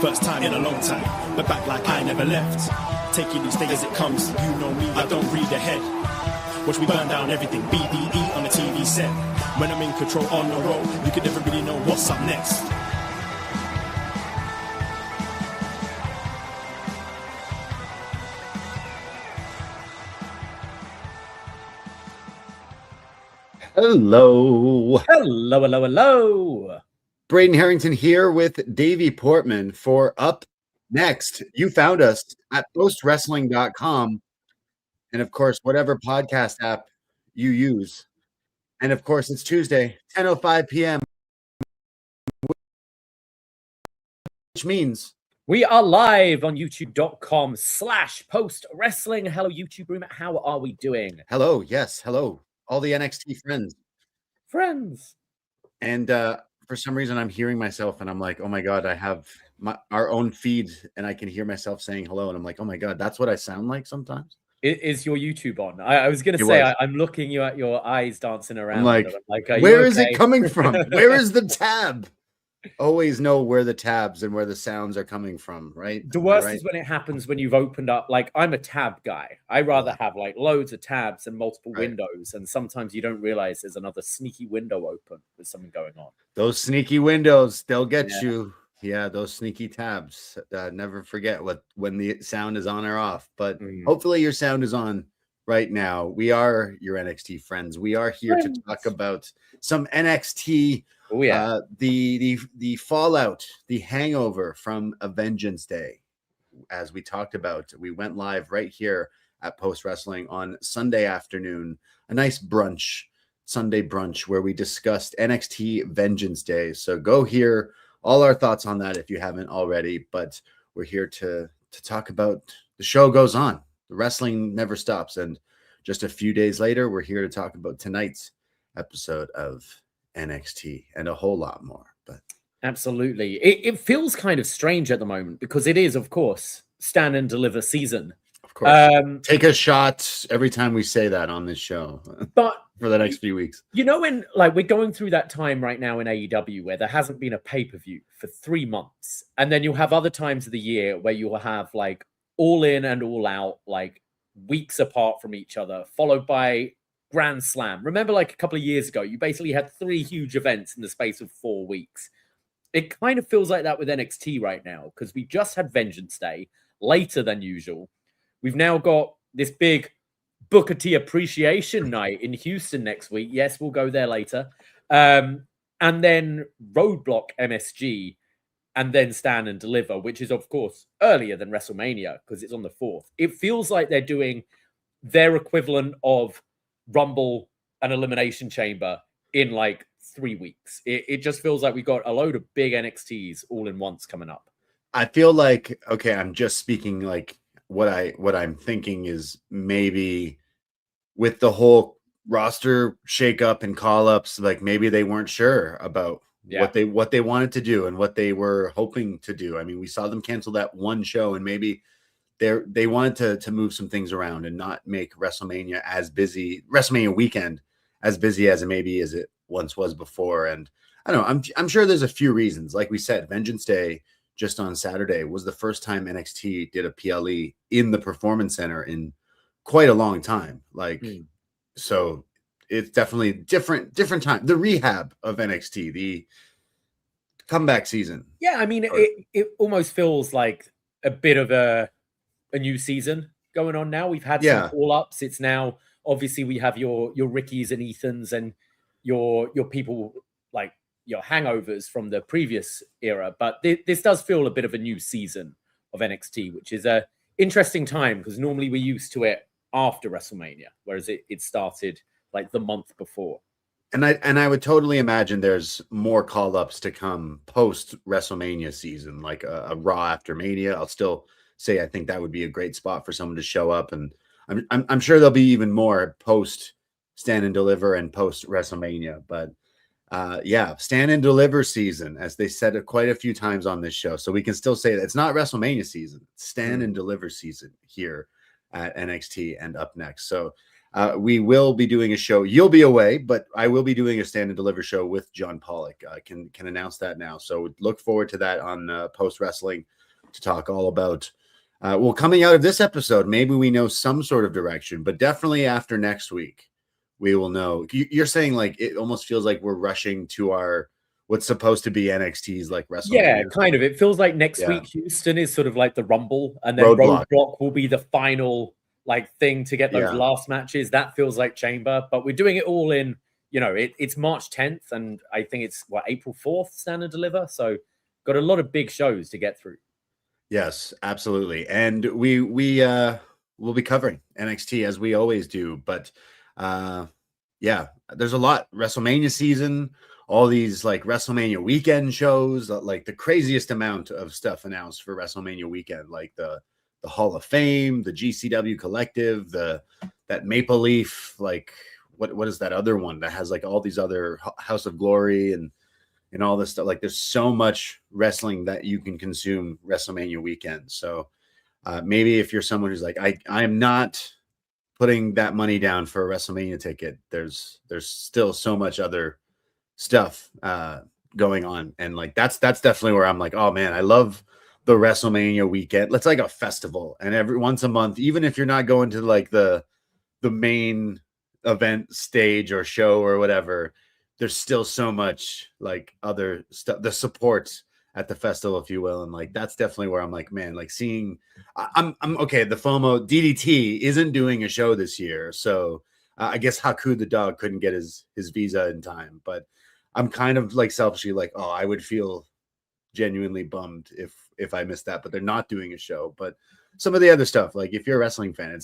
First time in a long time, but back like I never left. Taking each day as it comes, you know me, I don't read ahead. Watch me burn down everything, BBE on the TV set. When I'm in control on the road, you can never really know what's up next. Hello. Hello, hello, hello. Braden Herrington here with Davie Portman for Up Next. You found us at postwrestling.com and, of course, whatever podcast app you use. And, of course, it's Tuesday, 10:05 p.m., which means we are live on youtube.com/postwrestling. Hello, YouTube room. How are we doing? hello. Yes, hello. All the NXT friends. And for some reason, I'm hearing myself and I'm like, oh my God, I have our own feed and I can hear myself saying hello. And I'm like, oh my God, that's what I sound like sometimes. Is your YouTube on? I was going to say, I'm looking you at your eyes dancing around. I'm like where is it coming from? Where is the tab? Always know where the tabs and where the sounds are coming from, right? The worst is when it happens when you've opened up, like, I'm a tab guy. I rather have like loads of tabs and multiple windows, and sometimes you don't realize there's another sneaky window open with something going on. Those sneaky windows, they'll get you. Yeah, those sneaky tabs. Never forget when the sound is on or off, but hopefully your sound is on right now. We are your NXT friends. We are here to talk about some NXT. Oh yeah, the fallout, the hangover from a Vengeance Day. As we talked about, we went live right here at Post Wrestling on Sunday afternoon, a nice brunch, Sunday brunch, where we discussed NXT Vengeance Day. So go hear all our thoughts on that if you haven't already. But we're here to talk about the show goes on. The wrestling never stops. And just a few days later, we're here to talk about tonight's episode of NXT and a whole lot more. But absolutely, it feels kind of strange at the moment because it is, of course, stand and deliver season. Of course, take a shot every time we say that on this show. But for the next few weeks, you know, when like we're going through that time right now in AEW where there hasn't been a pay-per-view for 3 months, and then you'll have other times of the year where you'll have like all in and all out, like weeks apart from each other, followed by Grand Slam. Remember, like a couple of years ago, you basically had 3 huge events in the space of 4 weeks. It kind of feels like that with NXT right now because we just had Vengeance Day later than usual. We've now got this big Booker T appreciation night in Houston next week. Yes, we'll go there later. And then Roadblock MSG and then Stand and Deliver, which is, of course, earlier than WrestleMania because it's on the 4th. It feels like they're doing their equivalent of Rumble and Elimination Chamber in like 3 weeks. It just feels like we got a load of big NXTs all in once coming up. I feel like, okay, I'm just speaking like what I'm thinking is maybe with the whole roster shakeup and call-ups, like maybe they weren't sure about what they wanted to do and what they were hoping to do. I mean, we saw them cancel that one show and maybe they wanted to move some things around and not make WrestleMania weekend as busy as it once was before. And I don't know, I'm sure there's a few reasons. Like we said, Vengeance Day just on Saturday was the first time NXT did a PLE in the Performance Center in quite a long time. Like, so it's definitely different time. The rehab of NXT, the comeback season. Yeah, I mean, it almost feels like a bit of a new season going on now. We've had some call-ups. It's now, obviously, we have your Rickies and Ethans and your people like your hangovers from the previous era. But this does feel a bit of a new season of NXT, which is a interesting time because normally we're used to it after WrestleMania, whereas it started like the month before. And I would totally imagine there's more call-ups to come post WrestleMania season, like a Raw after Mania. I'll still say I think that would be a great spot for someone to show up, and I'm sure there'll be even more post Stand and Deliver and post WrestleMania. But yeah, stand and deliver season, as they said it quite a few times on this show. So we can still say that it's not WrestleMania season, it's stand and deliver season here at NXT and upNXT. So we will be doing a show. You'll be away, but I will be doing a stand and deliver show with John Pollock. I can announce that now. So look forward to that on Post Wrestling to talk all about. Well, coming out of this episode, maybe we know some sort of direction, but definitely after next week, we will know. You're saying like it almost feels like we're rushing to our what's supposed to be NXT's like WrestleMania. Yeah, kind of. It feels like next week Houston is sort of like the Rumble, and then Roadblock will be the final like thing to get those last matches. That feels like Chamber, but we're doing it all in. You know, it's March 10th, and I think it's April 4th, Stand and Deliver. So got a lot of big shows to get through. Yes, absolutely, and we will be covering NXT as we always do, but. Yeah, there's a lot. WrestleMania season, all these like WrestleMania weekend shows, like the craziest amount of stuff announced for WrestleMania weekend, like the Hall of Fame, the GCW Collective, that Maple Leaf, like what is that other one that has like all these other House of Glory and all this stuff. Like there's so much wrestling that you can consume WrestleMania weekend. So maybe if you're someone who's like I am not putting that money down for a WrestleMania ticket, there's still so much other stuff going on, and like that's definitely where I'm like, oh man, I love the WrestleMania weekend. It's like a festival, and every once a month, even if you're not going to like the main event stage or show or whatever, there's still so much like other stuff, the support at the festival, if you will. And like that's definitely where I'm like, man, like seeing I'm okay. The FOMO DDT isn't doing a show this year, so I guess Haku the dog couldn't get his visa in time. But I'm kind of like selfishly like, oh, I would feel genuinely bummed if I missed that. But they're not doing a show. But some of the other stuff, like if you're a wrestling fan,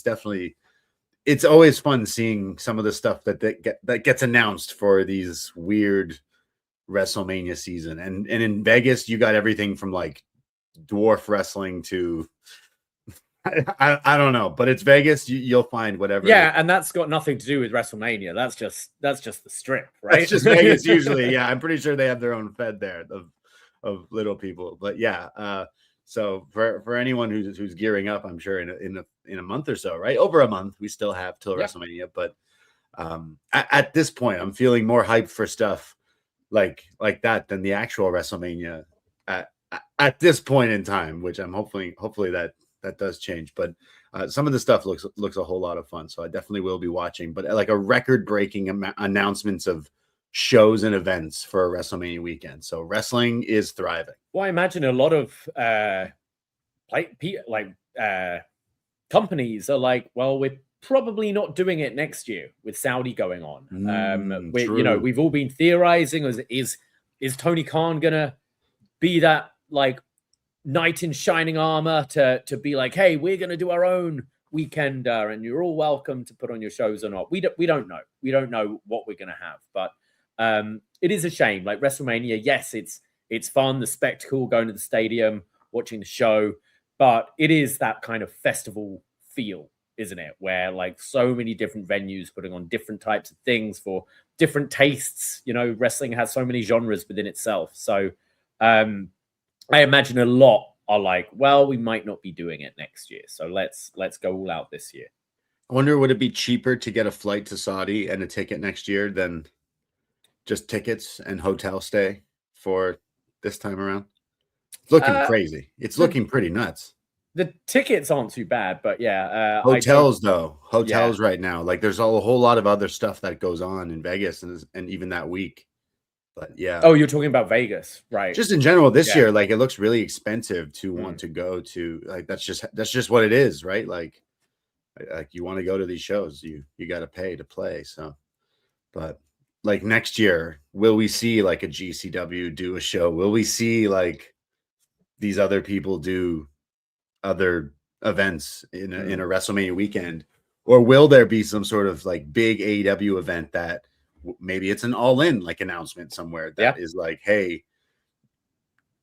it's always fun seeing some of the stuff that gets announced for these weird WrestleMania season. And in Vegas, you got everything from like dwarf wrestling to I don't know, but it's Vegas. You'll find whatever. Yeah, and that's got nothing to do with WrestleMania. That's just the strip, right? It's just Vegas usually. Yeah, I'm pretty sure they have their own fed there of little people. But yeah, so for anyone who's gearing up, I'm sure in a month or so, right? Over a month, we still have till WrestleMania. But at this point, I'm feeling more hyped for stuff like that than the actual WrestleMania at this point in time, which I'm hopefully that does change. But some of the stuff looks a whole lot of fun, so I definitely will be watching. But like a record-breaking announcements of shows and events for a WrestleMania weekend, so wrestling is thriving. Well, I imagine a lot of companies are like, well, we're probably not doing it next year with Saudi going on. We've all been theorizing: is Tony Khan gonna be that like knight in shining armor to be like, hey, we're gonna do our own weekender, and you're all welcome to put on your shows or not? We don't know. We don't know what we're gonna have, but it is a shame. Like WrestleMania, yes, it's fun, the spectacle, going to the stadium, watching the show, but it is that kind of festival feel, isn't it? Where like so many different venues putting on different types of things for different tastes. You know, wrestling has so many genres within itself. So I imagine a lot are like, well, we might not be doing it next year, so let's go all out this year. I wonder, would it be cheaper to get a flight to Saudi and a ticket next year than just tickets and hotel stay for this time around? It's looking crazy. It's looking pretty nuts. The tickets aren't too bad, but yeah. Hotels right now. Like there's a whole lot of other stuff that goes on in Vegas and even that week. But yeah. Oh, you're talking about Vegas, right? Just in general this year, like it looks really expensive to want to go to. Like that's just what it is, right? Like you want to go to these shows, you got to pay to play. So, but like next year, will we see like a GCW do a show? Will we see like these other people do other events in a WrestleMania weekend, or will there be some sort of like big AEW event that maybe it's an all-in like announcement somewhere that is like, hey,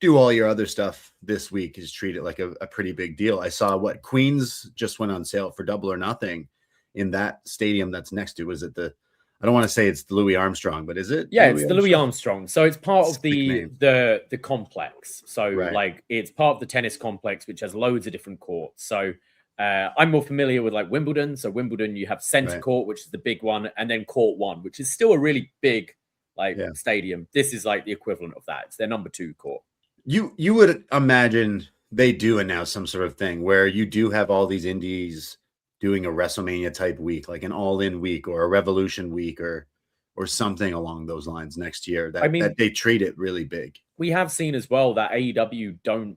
do all your other stuff this week, is treat it like a pretty big deal. I saw Queens just went on sale for Double or Nothing in that stadium that's next to, was it the I don't want to say it's Louis Armstrong, but is it? Yeah, it's the Louis Armstrong. So it's part of the complex. So like it's part of the tennis complex, which has loads of different courts. So I'm more familiar with like Wimbledon. So Wimbledon, you have Centre Court, which is the big one, and then Court 1, which is still a really big stadium. This is like the equivalent of that. It's their number 2 court. You would imagine they do announce some sort of thing where you do have all these indies doing a WrestleMania type week, like an all-in week or a Revolution week or something along those lines next year. That they treat it really big. We have seen as well that AEW don't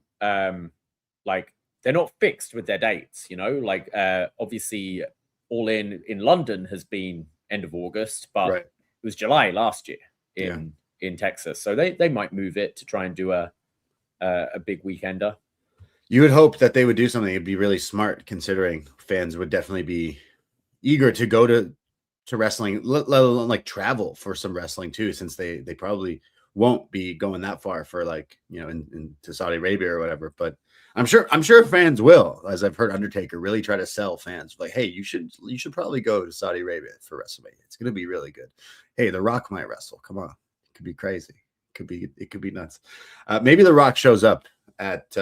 like they're not fixed with their dates. You know, like obviously All In London has been end of August, but it was July last year in Texas, so they might move it to try and do a big weekender. You would hope that they would do something. It'd be really smart, considering fans would definitely be eager to go to wrestling, let alone like travel for some wrestling too, since they probably won't be going that far for like, you know, into Saudi Arabia or whatever. But I'm sure fans will, as I've heard Undertaker really try to sell fans like, hey, you should probably go to Saudi Arabia for WrestleMania. It's going to be really good. Hey, The Rock might wrestle. Come on, it could be crazy. It could be nuts. Maybe The Rock shows up at.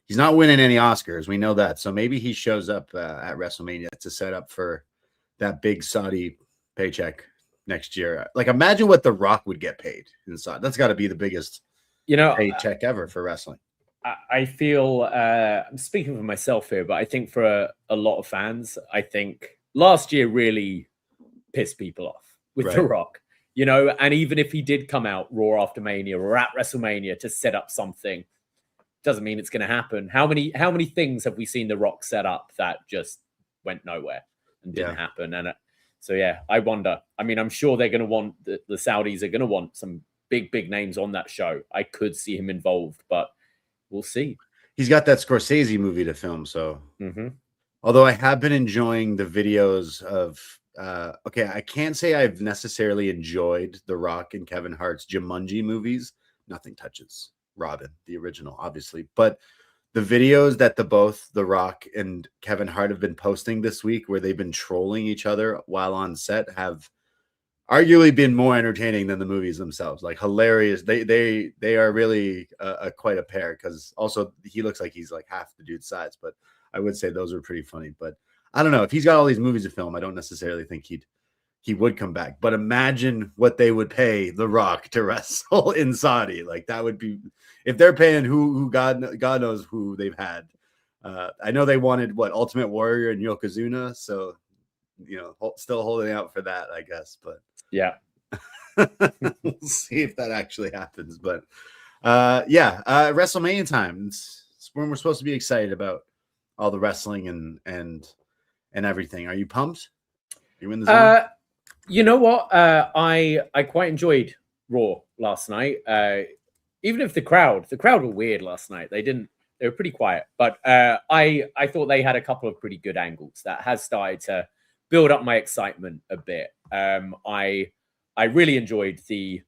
He's not winning any Oscars. We know that. So maybe he shows up at WrestleMania to set up for that big Saudi paycheck next year. Like, imagine what The Rock would get paid in Saudi. That's got to be the biggest, paycheck ever for wrestling. I feel I'm speaking for myself here, but I think for a lot of fans, I think last year really pissed people off with The Rock. You know, and even if he did come out Raw after Mania or at WrestleMania to set up something, doesn't mean it's going to happen. How many things have we seen The Rock set up that just went nowhere and didn't happen? And so, I wonder. I mean, I'm sure they're going to want the Saudis are going to want some big names on that show. I could see him involved, but we'll see. He's got that Scorsese movie to film. So, although I have been enjoying the videos of, I can't say I've necessarily enjoyed The Rock and Kevin Hart's Jumanji movies. Nothing touches Robin, the original, obviously, but the videos that both The Rock and Kevin Hart have been posting this week, where they've been trolling each other while on set, have arguably been more entertaining than the movies themselves. Like, hilarious. They are really quite a pair, because also he looks like he's like half the dude's size, but I would say those are pretty funny. But I don't know, if he's got all these movies to film, I don't necessarily think he would come back. But imagine what they would pay The Rock to wrestle in Saudi. Like, that would be, if they're paying who God knows who they've had. I know they wanted Ultimate Warrior and Yokozuna, so still holding out for that, I guess. But we'll see if that actually happens. But WrestleMania time. It's when we're supposed to be excited about all the wrestling and everything. Are you pumped? Are you in the zone? You know what? I quite enjoyed Raw last night. Even if the crowd were weird last night. They were pretty quiet, but I thought they had a couple of pretty good angles that has started to build up my excitement a bit. I really enjoyed the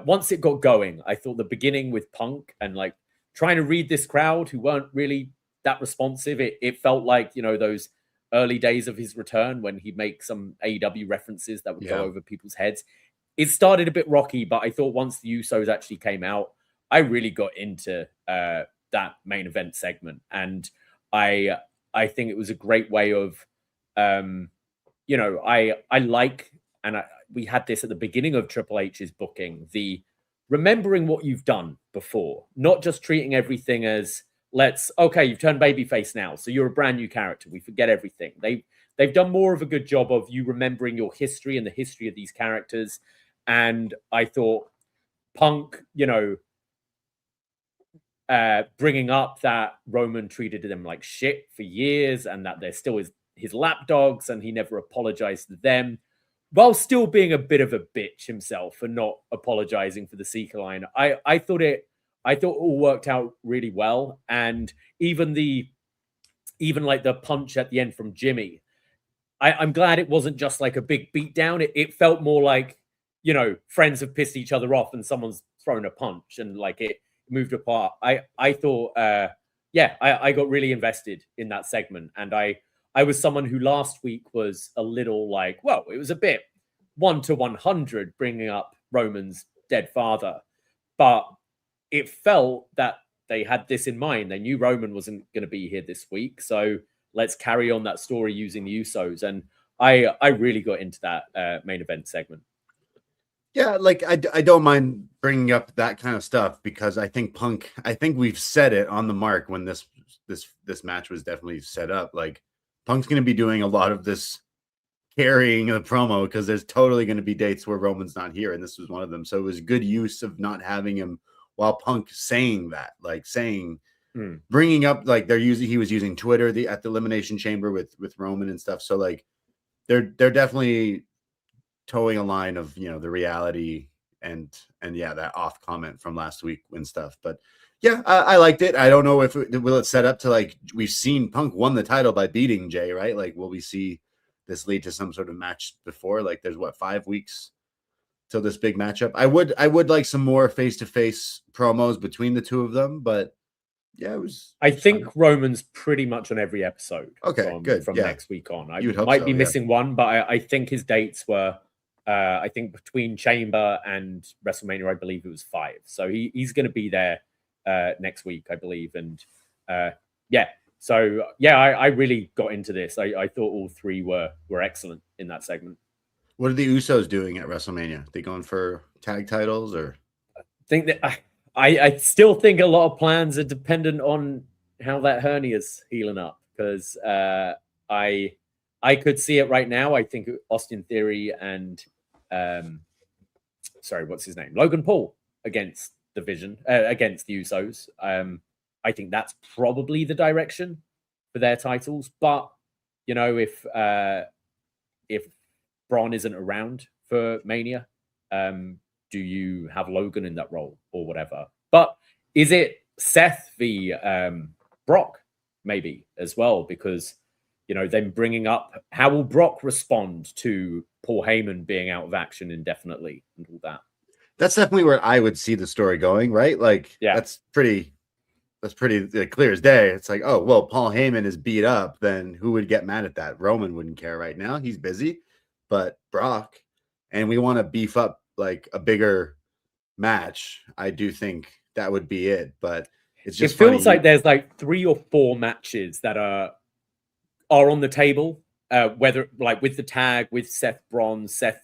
once it got going. I thought the beginning with Punk and like trying to read this crowd who weren't really that responsive. It felt like, those early days of his return when he'd make some AEW references that would go over people's heads. It started a bit rocky, but I thought once the Usos actually came out, I really got into that main event segment. And I think it was a great way of, we had this at the beginning of Triple H's booking, the remembering what you've done before, not just treating everything as, you've turned babyface now, so you're a brand new character. We forget everything. They've done more of a good job of you remembering your history and the history of these characters. And I thought Punk, bringing up that Roman treated them like shit for years and that they're still his lapdogs and he never apologized to them, while still being a bit of a bitch himself and not apologizing for the Seeker line. I thought it all worked out really well. And even like the punch at the end from Jimmy, I'm glad it wasn't just like a big beatdown. It felt more like, friends have pissed each other off and someone's thrown a punch and like it moved apart. I thought, I got really invested in that segment. And I was someone who last week was a little like, well, it was a bit 1-100 bringing up Roman's dead father, but it felt that they had this in mind. They knew Roman wasn't going to be here this week, so let's carry on that story using the Usos. And I really got into that main event segment. Yeah, like I don't mind bringing up that kind of stuff because I think we've set it on the mark when this match was definitely set up. Like Punk's going to be doing a lot of this carrying the promo because there's totally going to be dates where Roman's not here, and this was one of them. So it was good use of not having him while Punk saying that, like bringing up, like he was using Twitter at the Elimination Chamber with Roman and stuff. So like they're definitely towing a line of, you know, the reality and yeah, that off comment from last week and stuff. But yeah, I liked it. I don't know if will it set up to, like, we've seen Punk won the title by beating Jay, right? Like, will we see this lead to some sort of match before? Like, there's 5 weeks till this big matchup. I would like some more face-to-face promos between the two of them, but yeah, I think fun. Roman's pretty much on every episode. Okay, good. From next week on. I might be missing one, but I think his dates were I think between Chamber and WrestleMania, I believe it was 5. So he's going to be there next week, I believe. And I really got into this. I thought all three were excellent in that segment. What are the Usos doing at WrestleMania? Are they going for tag titles, or? I think that I still think a lot of plans are dependent on how that hernia's healing up, because I could see it right now. I think Austin Theory and what's his name? Logan Paul against the against the Usos. I think that's probably the direction for their titles. But you know, if Braun isn't around for Mania, do you have Logan in that role or whatever? But is it Seth v Brock maybe as well? Because, you know, then bringing up how will Brock respond to Paul Heyman being out of action indefinitely and all that. That's definitely where I would see the story going, right? Like, yeah, that's pretty clear as day. It's like, oh, well, Paul Heyman is beat up, then who would get mad at that? Roman wouldn't care right now. He's busy. But Brock, and we want to beef up like a bigger match. I do think that would be it. But it feels like there's like 3 or 4 matches that are on the table, whether like with the tag, with Seth Braun, Seth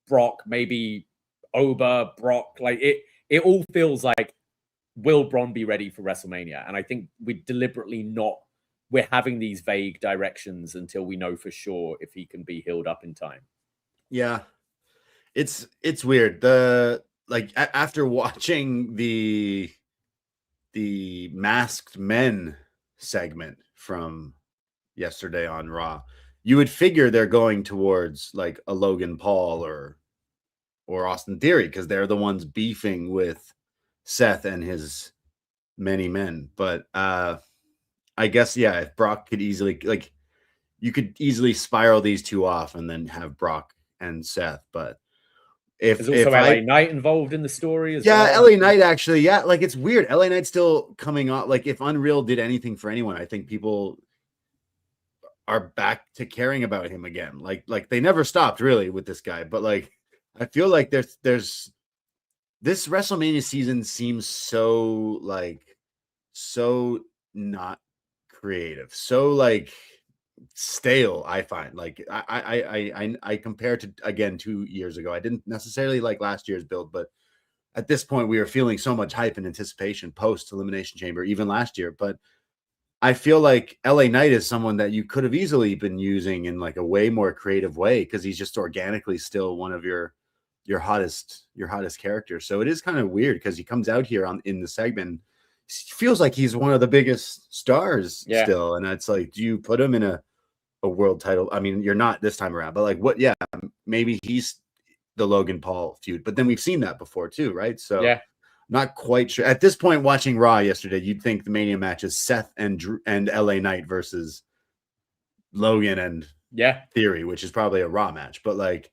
Brock, maybe Ober, Brock. Like it all feels like, will Braun be ready for WrestleMania? And I think we're having these vague directions until we know for sure if he can be healed up in time. Yeah, it's weird. After watching the masked men segment from yesterday on Raw, you would figure they're going towards like a Logan Paul or Austin Theory, because they're the ones beefing with Seth and his many men. But I guess, yeah, if Brock could easily, like, you could easily spiral these two off and then have Brock and Seth. But there's also LA Knight involved in the story as well. Yeah, LA Knight actually. Yeah, like, it's weird. LA Knight's still coming off. Like, if Unreal did anything for anyone, I think people are back to caring about him again. Like they never stopped really with this guy. But like, I feel like there's this WrestleMania season seems so not creative, so like stale. I find, like, I compare to, again, 2 years ago. I didn't necessarily like last year's build, but at this point we were feeling so much hype and anticipation post Elimination Chamber, even last year. But I feel like LA Knight is someone that you could have easily been using in like a way more creative way, because he's just organically still one of your hottest characters. So it is kind of weird because he comes out here in the segment, feels like he's one of the biggest stars still, and it's like, do you put him in a world title? I mean, you're not this time around, but like, what? Yeah, maybe he's the Logan Paul feud, but then we've seen that before too, right? So yeah, not quite sure at this point. Watching Raw yesterday, you'd think the Mania match is Seth and LA Knight versus Logan and Theory, which is probably a Raw match, but like,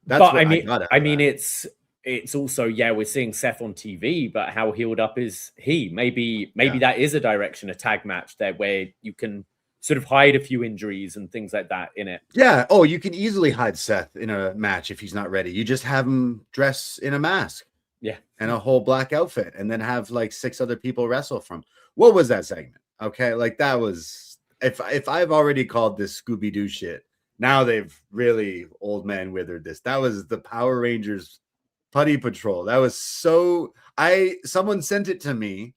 that's what I mean, it's also, yeah, we're seeing Seth on TV, but how healed up is he? Maybe that is a direction, a tag match there where you can sort of hide a few injuries and things like that in it. Yeah. Oh, you can easily hide Seth in a match if he's not ready. You just have him dress in a mask. Yeah. And a whole black outfit, and then have like 6 other people wrestle from. What was that segment? Okay. Like that was, if I've already called this Scooby-Doo shit, now they've really old man withered this. That was the Power Rangers Putty Patrol. That was someone sent it to me,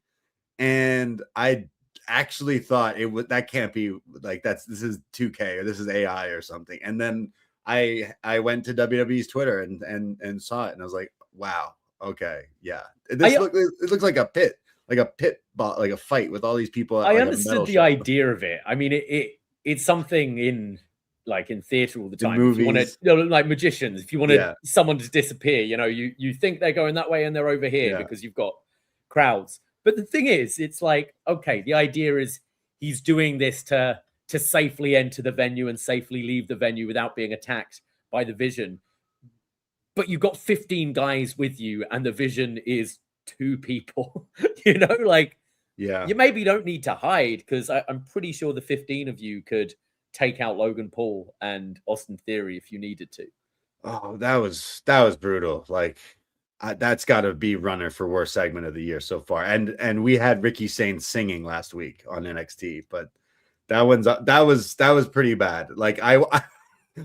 and I actually thought that can't be like this is 2K or this is AI or something. And then I went to WWE's Twitter and saw it, and I was like, wow, okay, yeah. It looks like a pit, like a fight with all these people. I understood the idea of it. I mean, it's something in theater all the time. If you want to, like magicians, if you want someone to disappear, you think they're going that way and they're over here because you've got crowds. But the thing is, it's like, okay, the idea is he's doing this to safely enter the venue and safely leave the venue without being attacked by the Vision. But you've got 15 guys with you and the Vision is 2 people, you maybe don't need to hide, because I'm pretty sure the 15 of you could take out Logan Paul and Austin Theory if you needed to. Oh, that was brutal. Like that's got to be runner for worst segment of the year so far. And we had Ricky Sainz singing last week on NXT, but that was pretty bad. Like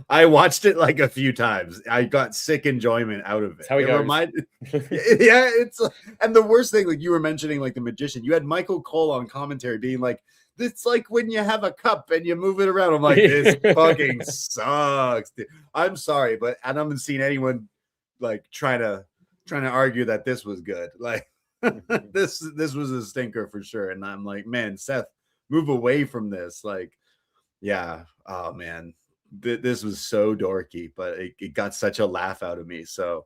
I watched it like a few times. I got sick enjoyment out of it. That's how it goes. And the worst thing, like you were mentioning, like the magician, you had Michael Cole on commentary being like, it's like when you have a cup and you move it around. I'm like, this fucking sucks, dude. I'm sorry, but I haven't seen anyone like trying to argue that this was good. Like this was a stinker for sure. And I'm like, man, Seth, move away from this. Like, yeah, oh man. This was so dorky, but it got such a laugh out of me. So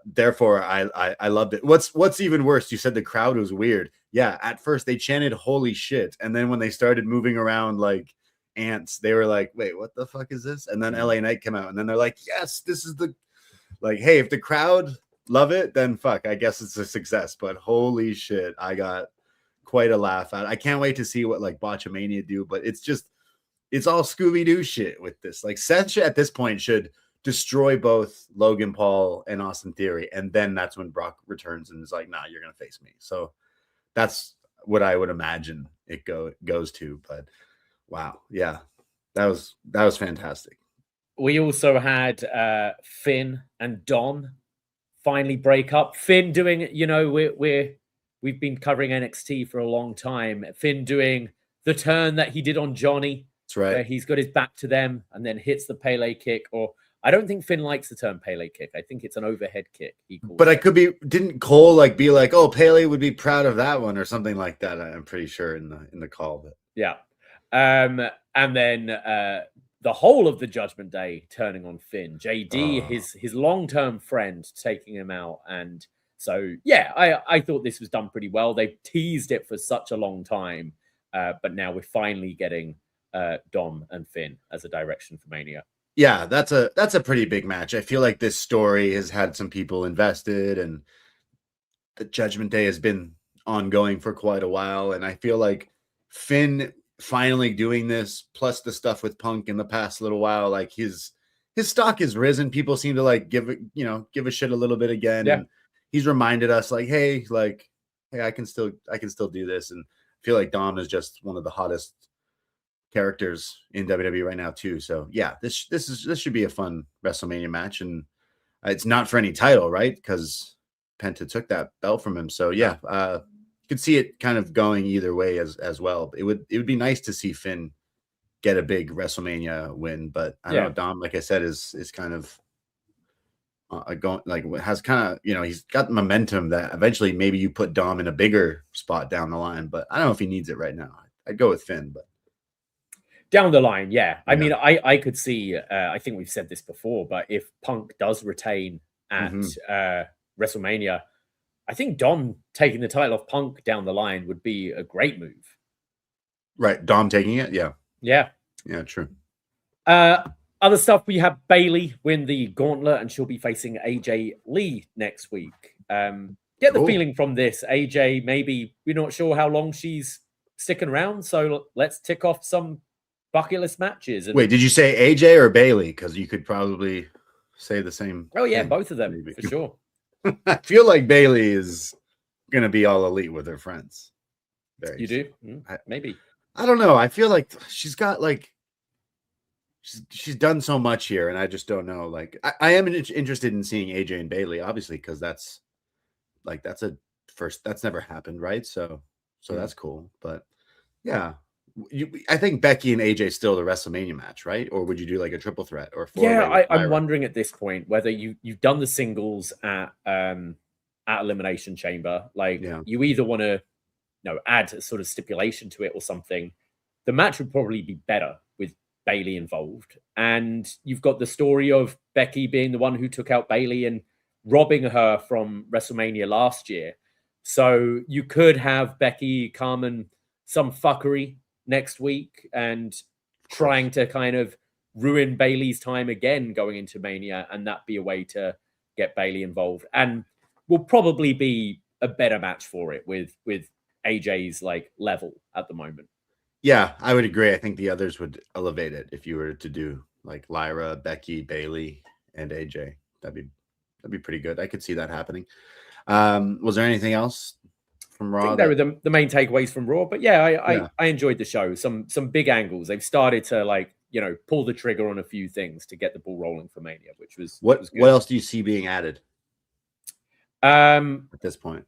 therefore I loved it. What's even worse, you said the crowd was weird. Yeah, at first they chanted holy shit, and then when they started moving around like ants, they were like, wait, what the fuck is this? And then LA Knight came out, and then they're like, yes, this is the, like, hey, if the crowd love it, then fuck, I guess it's a success. But holy shit, I got quite a laugh out. I can't wait to see what like Botchamania do, but it's all Scooby-Doo shit with this. Like Seth at this point should destroy both Logan Paul and Austin Theory, and then that's when Brock returns and is like, nah, you're gonna face me. So that's what I would imagine it goes to. But wow, yeah, that was fantastic. We also had Finn and Don finally break up. Finn doing, we've been covering NXT for a long time. Finn doing the turn that he did on Johnny. That's right. Where he's got his back to them and then hits the Pele kick. Or I don't think Finn likes the term Pele kick. I think it's an overhead kick. But I could be. Didn't Cole be like, oh, Pele would be proud of that one or something like that? I'm pretty sure in the call. But yeah. And then the whole of the Judgment Day turning on Finn. JD, his long-term friend, taking him out. And so, yeah, I thought this was done pretty well. They teased it for such a long time. But now we're finally getting Dom and Finn as a direction for Mania. Yeah, that's a pretty big match. I feel like this story has had some people invested, and the Judgment Day has been ongoing for quite a while. And I feel like Finn finally doing this, plus the stuff with Punk in the past little while, like his stock has risen. People seem to like give a shit a little bit again. Yeah. And he's reminded us like, hey, I can still do this. And I feel like Dom is just one of the hottest characters in WWE right now too. So yeah, this should be a fun WrestleMania match, and it's not for any title, right? Because Penta took that belt from him. So yeah, you could see it kind of going either way as well. It would be nice to see Finn get a big WrestleMania win, but I don't know. Dom, like I said, is kind of going, like, has kind of, he's got momentum that eventually maybe you put Dom in a bigger spot down the line, but I don't know if he needs it right now. I'd go with Finn, but down the line, yeah. I mean, I could see, I think we've said this before, but if Punk does retain at WrestleMania, I think Dom taking the title off Punk down the line would be a great move. Right. Dom taking it? Yeah. Yeah. Yeah, true. Other stuff, we have Bayley win the gauntlet, and she'll be facing AJ Lee next week. Get the feeling from this, AJ, maybe we're not sure how long she's sticking around, so let's tick off some bucket list matches. And wait, did you say AJ or Bailey? Because you could probably say the same. Oh yeah, thing, both of them maybe. for sure. I feel like Bailey is gonna be all elite with her friends. You do? Maybe. I don't know. I feel like she's got like she's done so much here, and I just don't know. Like I am interested in seeing AJ and Bailey, obviously, because that's a first. That's never happened, right? So that's cool. But yeah, I think Becky and AJ still the WrestleMania match, right? Or would you do like a triple threat or four? Yeah, I'm wondering at this point whether you've done the singles at Elimination Chamber. Like you either want to add a sort of stipulation to it or something. The match would probably be better with Bailey involved. And you've got the story of Becky being the one who took out Bailey and robbing her from WrestleMania last year. So you could have Becky come and some fuckery next week and trying to kind of ruin Bailey's time again going into Mania, and that be a way to get Bailey involved. And will probably be a better match for it with AJ's like level at the moment. Yeah, I would agree. I think the others would elevate it if you were to do like Lyra, Becky, Bailey, and AJ. That'd be pretty good. I could see that happening. Was there anything else from Raw? I think they were the main takeaways from Raw, but I enjoyed the show. Some big angles. They've started to like pull the trigger on a few things to get the ball rolling for Mania, which was what was good. What else do you see being added? At this point,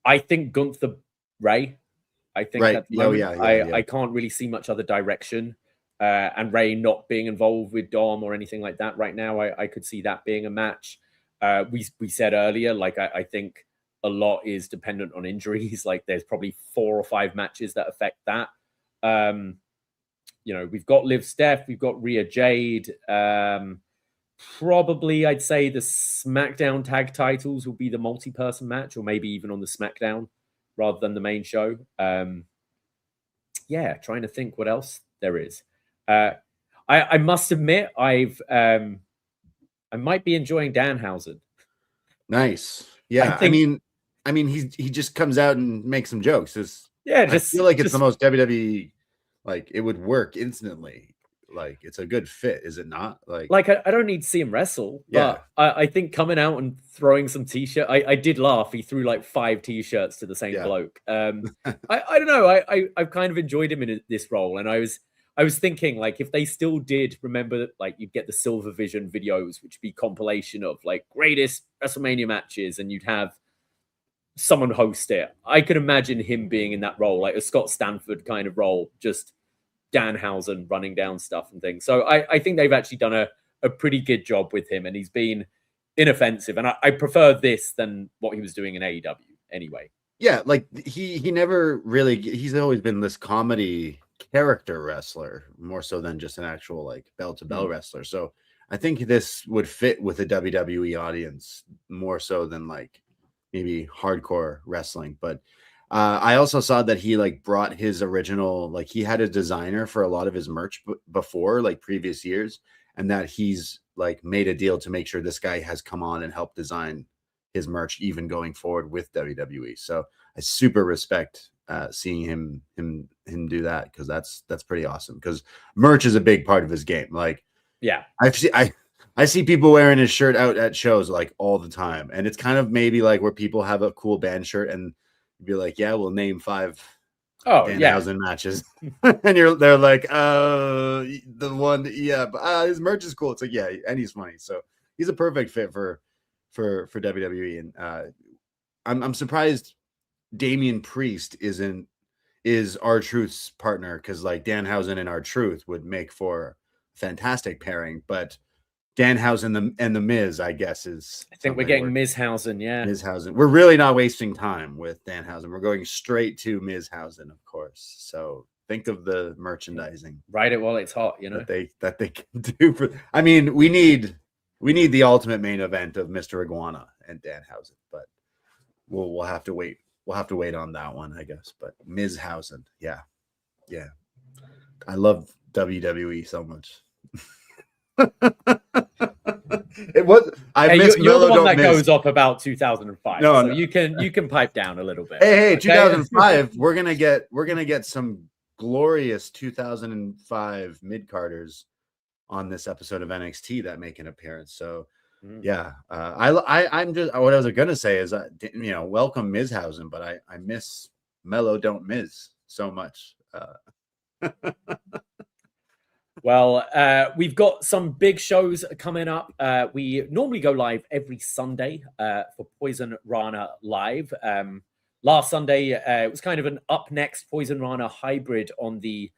I think Gunther Ray. I think right. at the moment, I can't really see much other direction. And Ray not being involved with Dom or anything like that right now, I could see that being a match. We said earlier, like I think a lot is dependent on injuries. Like there's probably 4 or 5 matches that affect that. We've got Liv Steph, we've got Rhea Jade. Probably I'd say the SmackDown tag titles will be the multi-person match, or maybe even on the SmackDown rather than the main show. Trying to think what else there is. I must admit, I might be enjoying Danhausen. Nice. Yeah. I mean, he just comes out and makes some jokes. I feel like it's the most WWE, like it would work instantly. Like it's a good fit, is it not? Like I don't need to see him wrestle, but I think coming out and throwing some t-shirt, I did laugh. He threw like 5 t-shirts to the same bloke. I don't know. I've kind of enjoyed him in this role, and I was thinking like if they still did remember that, like you'd get the Silver Vision videos, which would be compilation of like greatest WrestleMania matches, and you'd have someone host it. I could imagine him being in that role, like a Scott Stanford kind of role, just Danhausen running down stuff and things. So I think they've actually done a pretty good job with him, and he's been inoffensive. And I prefer this than what he was doing in AEW anyway. Yeah, like he never really, he's always been this comedy character wrestler more so than just an actual like bell-to-bell wrestler. So I think this would fit with a WWE audience more so than like maybe hardcore wrestling. But I also saw that he like brought his original, like he had a designer for a lot of his merch before, like previous years, and that he's like made a deal to make sure this guy has come on and helped design his merch even going forward with WWE. So I super respect seeing him do that, because that's pretty awesome, because merch is a big part of his game. Like I see people wearing his shirt out at shows like all the time, and it's kind of maybe like where people have a cool band shirt and be like, yeah, we'll name 5 Danhausen matches. And they're like, the one, but his merch is cool. It's like, yeah, and he's funny. So he's a perfect fit for WWE. And I'm surprised Damian Priest is R-Truth's partner, because like Danhausen and R-Truth would make for a fantastic pairing, but Danhausen and the Miz, I guess, is. I think we're getting Mizhausen, Mizhausen. We're really not wasting time with Danhausen. We're going straight to Mizhausen, of course. So think of the merchandising. Write it while it's hot, that they can do. I mean, we need the ultimate main event of Mr. Iguana and Danhausen, but we'll have to wait. We'll have to wait on that one, I guess. But Mizhausen, yeah. I love WWE so much. It was. You're the one that goes up about 2005. No, you can pipe down a little bit. Hey, okay? 2005. We're gonna get some glorious 2005 mid-carders on this episode of NXT that make an appearance. So yeah, I'm just, what I was going to say is, welcome Mizhausen, but I miss Mellow Don't Miz so much. Well, we've got some big shows coming up. We normally go live every Sunday for Poison Rana Live. Last Sunday, it was kind of an upNXT Poison Rana hybrid on the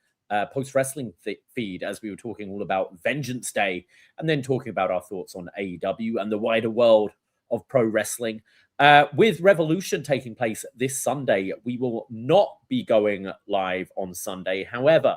post wrestling feed, as we were talking all about Vengeance Day and then talking about our thoughts on AEW and the wider world of pro wrestling. With Revolution taking place this Sunday, we will not be going live on Sunday. However,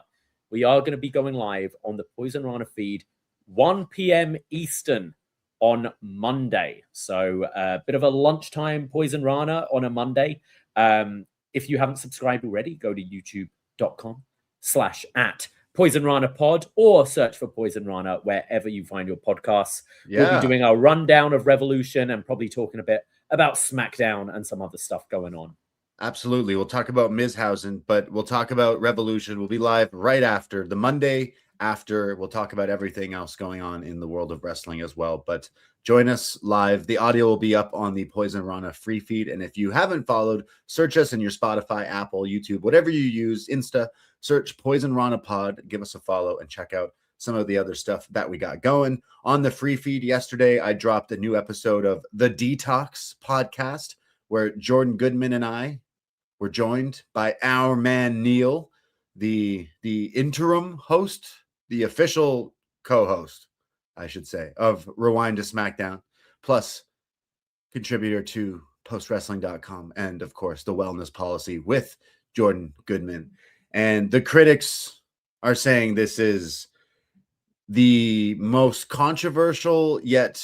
we are going to be going live on the Poison Rana feed 1 p.m. Eastern on Monday. So a bit of a lunchtime Poison Rana on a Monday. If you haven't subscribed already, go to youtube.com/@PoisonRanaPod or search for Poison Rana wherever you find your podcasts. Yeah. We'll be doing our rundown of Revolution and probably talking a bit about SmackDown and some other stuff going on. Absolutely. We'll talk about Mizhausen, but we'll talk about Revolution. We'll be live right after the Monday after. We'll talk about everything else going on in the world of wrestling as well. But join us live. The audio will be up on the Poison Rana free feed. And if you haven't followed, search us in your Spotify, Apple, YouTube, whatever you use, Insta, search Poison Rana Pod, give us a follow and check out some of the other stuff that we got going. On the free feed yesterday, I dropped a new episode of the DETOX podcast where Jordan Goodman and I were joined by our man Neal, the interim host, the official co-host, I should say, of Rewind to SmackDown, plus contributor to postwrestling.com, and of course the Wellness Policy with Jordan Goodman. And the critics are saying this is the most controversial yet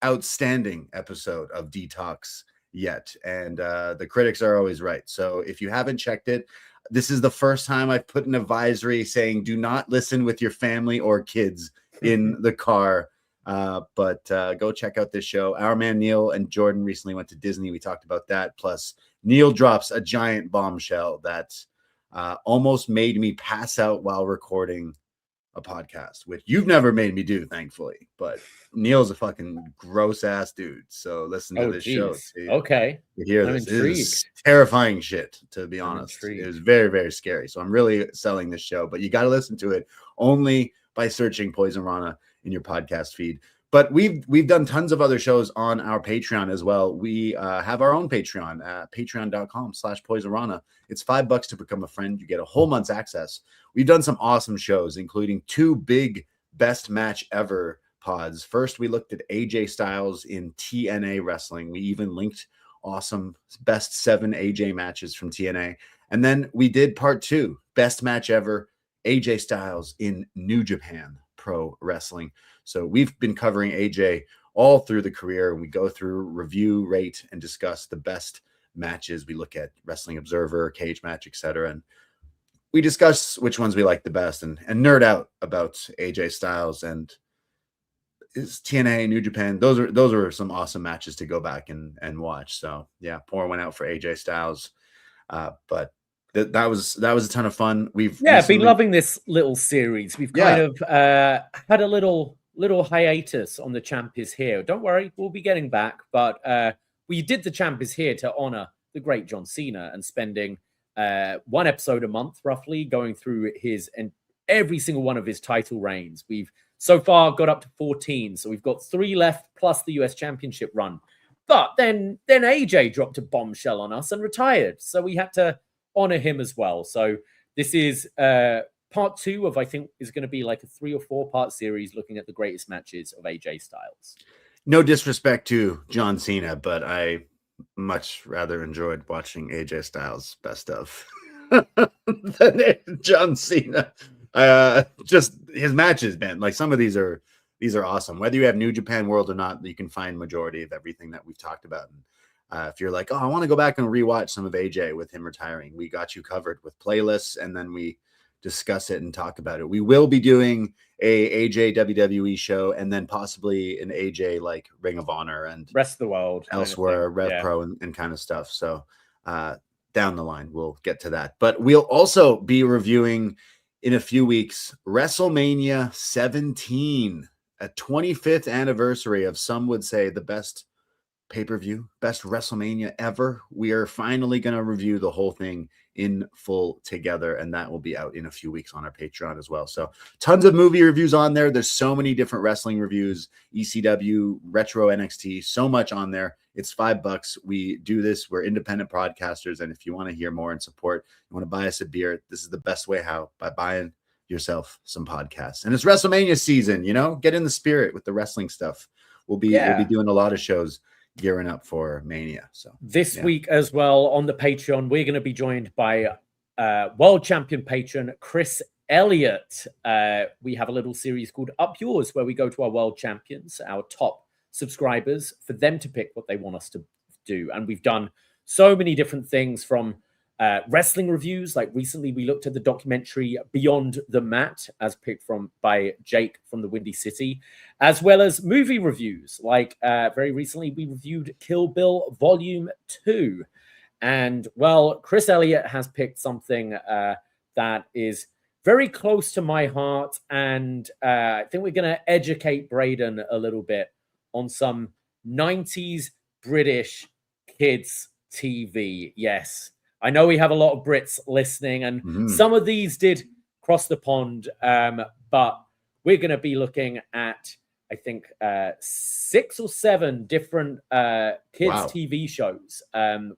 outstanding episode of DETOX yet. And the critics are always right. So if you haven't checked it, this is the first time I've put an advisory saying do not listen with your family or kids in the car. But go check out this show. Our man Neal and Jordan recently went to Disney. We talked about that. Plus Neal drops a giant bombshell that almost made me pass out while recording a podcast, which you've never made me do, thankfully. But Neal's a fucking gross ass dude. So listen to this show. Okay. To hear I'm this. intrigued. It is terrifying shit, to be honest. Intrigued. It was very, very scary. So I'm really selling this show, but you got to listen to it only by searching Poison Rana in your podcast feed. But we've done tons of other shows on our Patreon as well. We have our own Patreon at patreon.com/PoisonRana. It's $5 to become a friend. You get a whole month's access. We've done some awesome shows, including 2 big best match ever pods. First, we looked at AJ Styles in TNA wrestling. We even linked awesome best 7 AJ matches from TNA. And then we did part 2, best match ever, AJ Styles in New Japan Pro Wrestling. So we've been covering AJ all through the career, and we go through, review, rate, and discuss the best matches. We look at Wrestling Observer, Cage Match, etc. And we discuss which ones we like the best and nerd out about AJ Styles and his TNA, New Japan. Those are some awesome matches to go back and watch. So yeah, pour one out for AJ Styles. But that was a ton of fun. We've been loving this little series. We've kind of had a little hiatus on the Champ is Here. Don't worry, we'll be getting back. But we did the Champ is Here to honor the great John Cena and spending 1 episode a month roughly going through his and every single one of his title reigns. We've so far got up to 14, so we've got 3 left plus the US Championship run. But then AJ dropped a bombshell on us and retired, so we had to honor him as well. So this is part 2 of, I think, is going to be like a 3 or 4 part series looking at the greatest matches of AJ Styles. No disrespect to John Cena, but I much rather enjoyed watching AJ Styles best of than John Cena. Just his matches, man. Like some of these are awesome. Whether you have New Japan World or not, you can find majority of everything that we've talked about. And if you're like, oh, I want to go back and rewatch some of AJ with him retiring, we got you covered with playlists, and then we discuss it and talk about it. We will be doing a AJ WWE show, and then possibly an AJ like Ring of Honor and rest of the world elsewhere, Rev Pro and kind of stuff. So down the line. We'll get to that. But we'll also be reviewing in a few weeks WrestleMania 17, a 25th anniversary of, some would say, the best pay-per-view, best WrestleMania ever. We are finally going to review the whole thing in full together, and that will be out in a few weeks on our Patreon as well. So tons of movie reviews on there. There's so many different wrestling reviews, ECW, retro NXT, so much on there. It's $5. We do this. We're independent podcasters, and if you want to hear more and support, you want to buy us a beer, this is the best way. How? By buying yourself some podcasts. And it's WrestleMania season, you know, get in the spirit with the wrestling stuff. We'll be doing a lot of shows gearing up for Mania. So this week as well on the Patreon, we're going to be joined by world champion patron Chris Elliott. We have a little series called Up Yours, where we go to our world champions, our top subscribers, for them to pick what they want us to do. And we've done so many different things, from wrestling reviews. Like recently we looked at the documentary Beyond the Mat, as picked by Jake from the Windy City, as well as movie reviews. Like very recently we reviewed Kill Bill Volume 2. And well, Chris Elliott has picked something that is very close to my heart. And I think we're going to educate Braden a little bit on some 90s British kids TV. Yes, I know we have a lot of Brits listening, and some of these did cross the pond, but we're going to be looking at, I think, 6 or 7 different kids TV shows,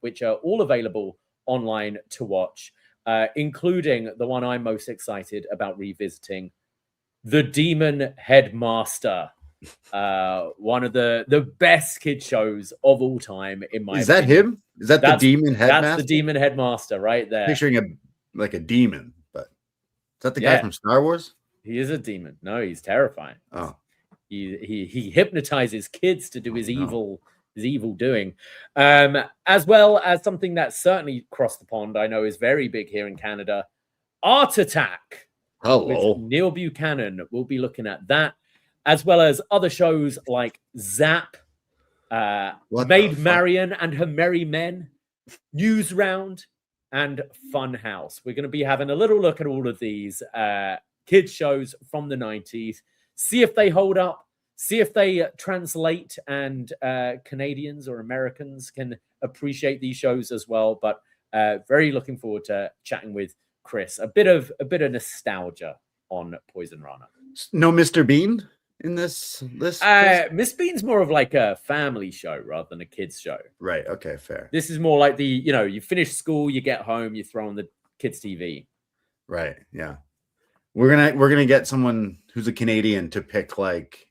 which are all available online to watch, including the one I'm most excited about revisiting, The Demon Headmaster. One of the best kid shows of all time, in my opinion. That him? Is that the Demon Headmaster? That's the Demon Headmaster right there. Picturing a demon, but is that the guy from Star Wars? He is a demon. No, he's terrifying. Oh, he hypnotizes kids to do his evil doing, as well as something that certainly crossed the pond. I know is very big here in Canada. Art Attack. Hello, with Neal Buchanan. We'll be looking at that, as well as other shows like Zap, Maid Marian and Her Merry Men, News Round, and Funhouse. We're going to be having a little look at all of these kids shows from the 90s, see if they hold up, see if they translate, and Canadians or Americans can appreciate these shows as well. But very looking forward to chatting with Chris. A bit of nostalgia on Poisonrana. No Mr. Bean in this list? Miss Bean's more of like a family show rather than a kids show. Right. Okay. Fair. This is more like you finish school, you get home, you throw on the kids TV. Right. Yeah. We're gonna get someone who's a Canadian to pick like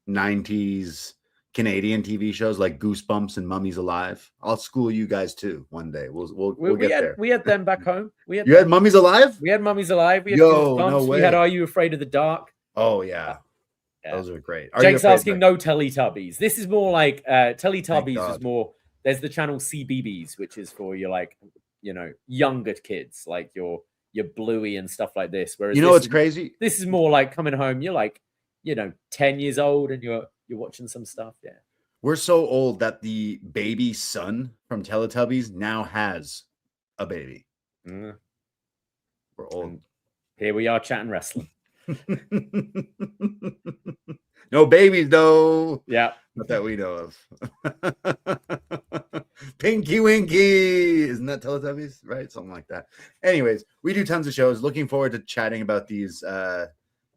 90s Canadian TV shows like Goosebumps and Mummies Alive. I'll school you guys too one day. We'll get there. We had them back home. You had Mummies Alive? We had Mummies Alive. We had Goosebumps. No way. We had Are You Afraid of the Dark? Oh yeah. Those are great. Jake's asking no Teletubbies. This is more like Teletubbies is more. There's the channel CBeebies, which is for your younger kids, like your Bluey and stuff like this. Whereas what's crazy? This is more like coming home. You're like 10 years old and you're watching some stuff. Yeah. We're so old that the baby son from Teletubbies now has a baby. We're old. And here we are chatting wrestling. No babies though. Yeah, not that we know of. Pinky Winky, isn't that Teletubbies? Right, something like that. Anyways, we do tons of shows. Looking forward to chatting about these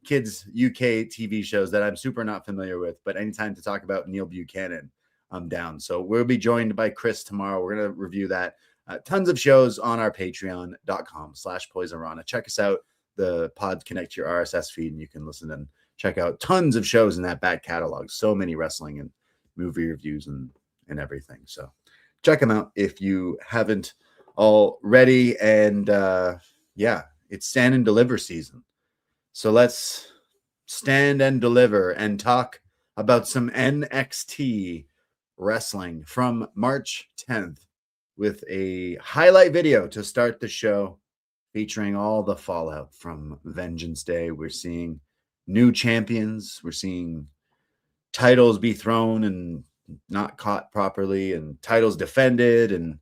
kids UK TV shows that I'm super not familiar with, but anytime to talk about Neal Buchanan, I'm down. So we'll be joined by Chris tomorrow. We're going to review that. Tons of shows on our patreon.com/Poisonrana. Check us out. The pods connect to your RSS feed and you can listen and check out tons of shows in that back catalog. So many wrestling and movie reviews and everything. So check them out if you haven't already. And it's stand and deliver season. So let's stand and deliver and talk about some NXT wrestling from March 10th with a highlight video to start the show, featuring all the fallout from Vengeance Day. We're seeing new champions. We're seeing titles be thrown and not caught properly, and titles defended, and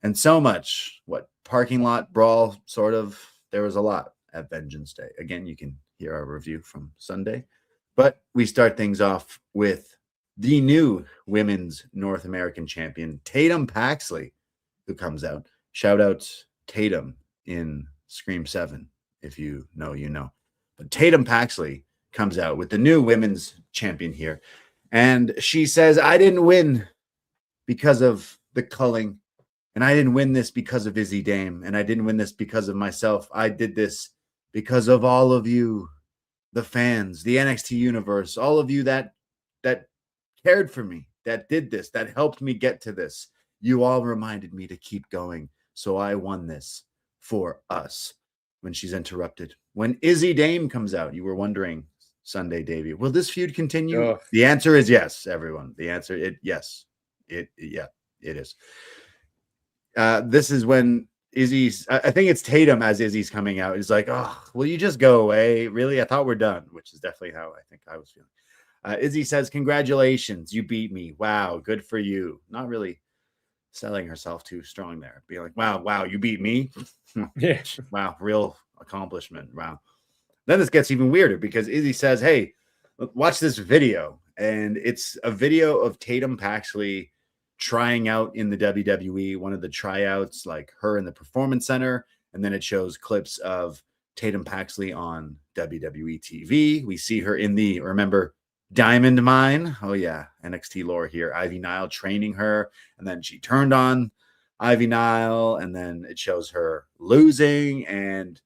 and so much. What parking lot brawl, sort of. There was a lot at Vengeance Day. Again, you can hear our review from Sunday. But we start things off with the new women's North American champion, Tatum Paxley, who comes out. Shout out Tatum in Scream 7. If you know, you know. But Tatum Paxley comes out with the new women's champion here. And she says, I didn't win because of the culling. And I didn't win this because of Izzy Dame. And I didn't win this because of myself. I did this because of all of you, the fans, the NXT universe, all of you that cared for me, that did this, that helped me get to this. You all reminded me to keep going. So I won this for us. When she's interrupted. When Izzy Dame comes out, you were wondering, Sunday, Davie, will this feud continue? Oh. The answer is yes, everyone. The answer, yes. It is. This is when Izzy's, I think it's Tatum as Izzy's coming out. He's like, oh, will you just go away? Really? I thought we're done, which is definitely how I think I was feeling. Izzy says, congratulations, you beat me. Wow, good for you. Not really selling herself too strong there. Being like, wow, you beat me. Yeah. Wow, real accomplishment. Wow. Then this gets even weirder because Izzy says, hey, watch this video. And it's a video of Tatum Paxley trying out in the WWE, one of the tryouts, like her in the Performance Center. And then it shows clips of Tatum Paxley on WWE TV. We see her in the, remember, Diamond Mine. Oh, yeah. NXT lore here. Ivy Nile training her. And then she turned on Ivy Nile. And then it shows her losing. And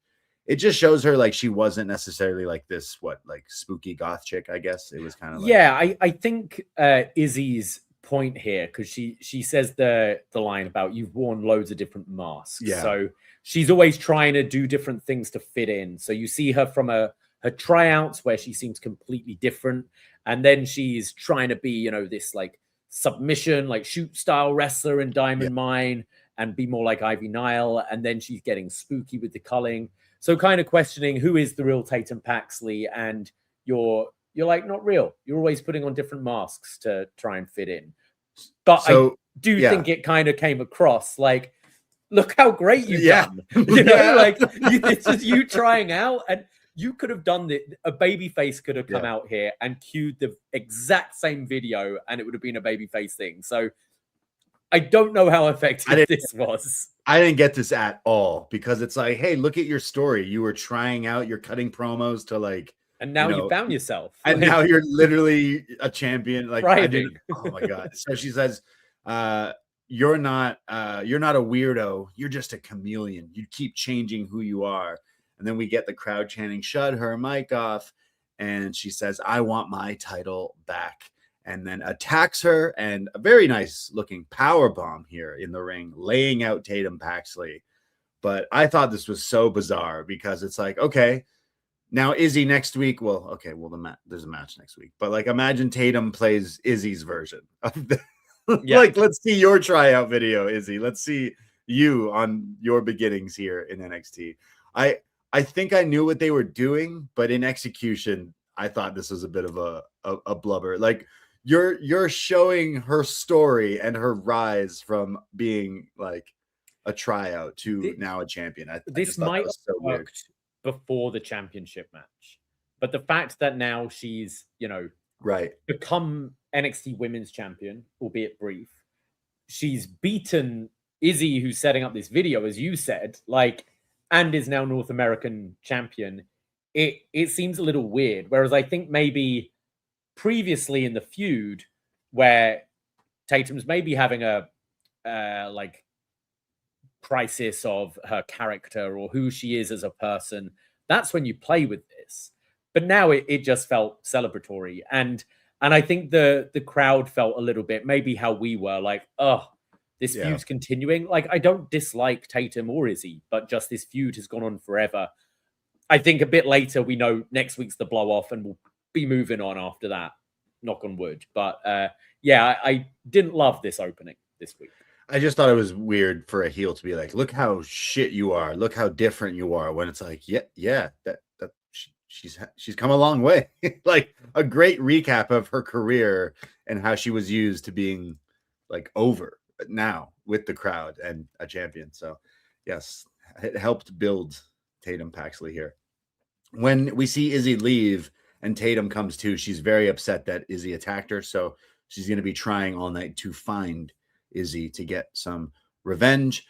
it just shows her like she wasn't necessarily like this, like spooky goth chick, I guess. It was kind of like. Yeah, I think Izzy's point here, because she says the line about you've worn loads of different masks. Yeah. So she's always trying to do different things to fit in. So you see her from her tryouts where she seems completely different. And then she's trying to be, this like submission, like shoot style wrestler in Diamond Mine and be more like Ivy Nile. And then she's getting spooky with the culling. So kind of questioning who is the real Tatum Paxley, and you're like, not real. You're always putting on different masks to try and fit in. But I do think it kind of came across like, look how great you've done. Like it's just you trying out, and you could have done it. A babyface could have come out here and cued the exact same video, and it would have been a babyface thing. So I don't know how effective this was. I didn't get this at all because it's like, hey, look at your story. You were trying out, you're cutting promos to like, and now you found yourself. And now you're literally a champion. Like, oh my God. So she says, you're not a weirdo. You're just a chameleon. You keep changing who you are. And then we get the crowd chanting, shut her mic off. And she says, I want my title back. And then attacks her, and a very nice looking power bomb here in the ring, laying out Tatum Paxley. But I thought this was so bizarre because it's like, okay, now Izzy next week. Well, okay, there's a match next week, but like imagine Tatum plays Izzy's version of the, like, let's see your tryout video, Izzy. Let's see you on your beginnings here in NXT. I think I knew what they were doing, but in execution, I thought this was a bit of a blubber. Like, you're showing her story and her rise from being like a tryout to now a champion. This might have worked before the championship match, but the fact that now she's become NXT Women's Champion, albeit brief, she's beaten Izzy, who's setting up this video, as you said, and is now North American champion. It seems a little weird. Whereas I think maybe previously in the feud where Tatum's maybe having a crisis of her character or who she is as a person, that's when you play with this. But now it just felt celebratory. And I think the crowd felt a little bit maybe how we were like, oh, this feud's continuing. Like, I don't dislike Tatum or Izzy, but just this feud has gone on forever. I think a bit later we know next week's the blow off and we'll be moving on after that, knock on wood. But I didn't love this opening this week. I just thought it was weird for a heel to be like, look how shit you are, look how different you are, when it's like, she's come a long way. Like a great recap of her career and how she was used to being like over now. with the crowd and a champion. So yes, it helped build Tatum Paxley here. When we see Izzy leave and Tatum comes too, she's very upset that Izzy attacked her. So she's going to be trying all night to find Izzy to get some revenge.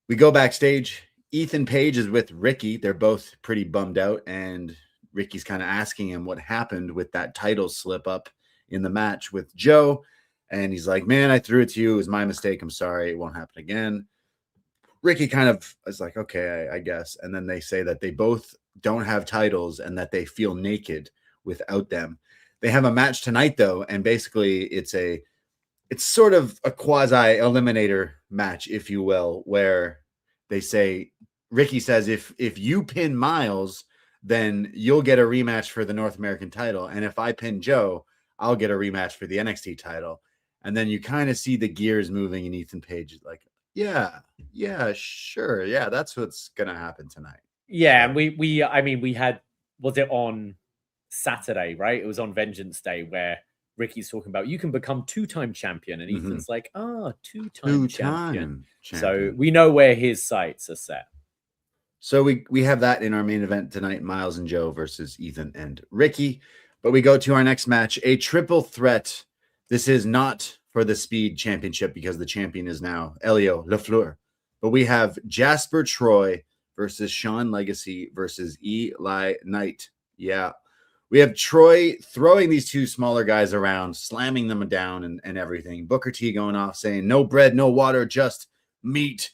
We go backstage. Ethan Page is with Ricky. They're both pretty bummed out, and Ricky's kind of asking him what happened with that title slip up in the match with Joe. And he's like, man, I threw it to you. It was my mistake. I'm sorry. It won't happen again. Ricky kind of is like, okay, I guess. And then they say that they both don't have titles and that they feel naked without them. They have a match tonight, though, and basically it's sort of a quasi eliminator match, if you will, where they say, Ricky says, if you pin Myles, then you'll get a rematch for the North American title. And if I pin Joe, I'll get a rematch for the NXT title. And then you kind of see the gears moving, and Ethan Page is like, yeah, sure. Yeah, that's what's going to happen tonight. Yeah. And we had, was it on Saturday, right? It was on Vengeance Day where Ricky's talking about you can become 2-time champion. And Ethan's like, two-time champion. So we know where his sights are set. So we have that in our main event tonight, Myles and Joe versus Ethan and Ricky. But we go to our next match, a triple threat. This is not for the Speed Championship because the champion is now Elio LaFleur. But we have Jasper Troy versus Sean Legacy versus Eli Knight. Yeah. We have Troy throwing these two smaller guys around, slamming them down and everything. Booker T going off saying, no bread, no water, just meat.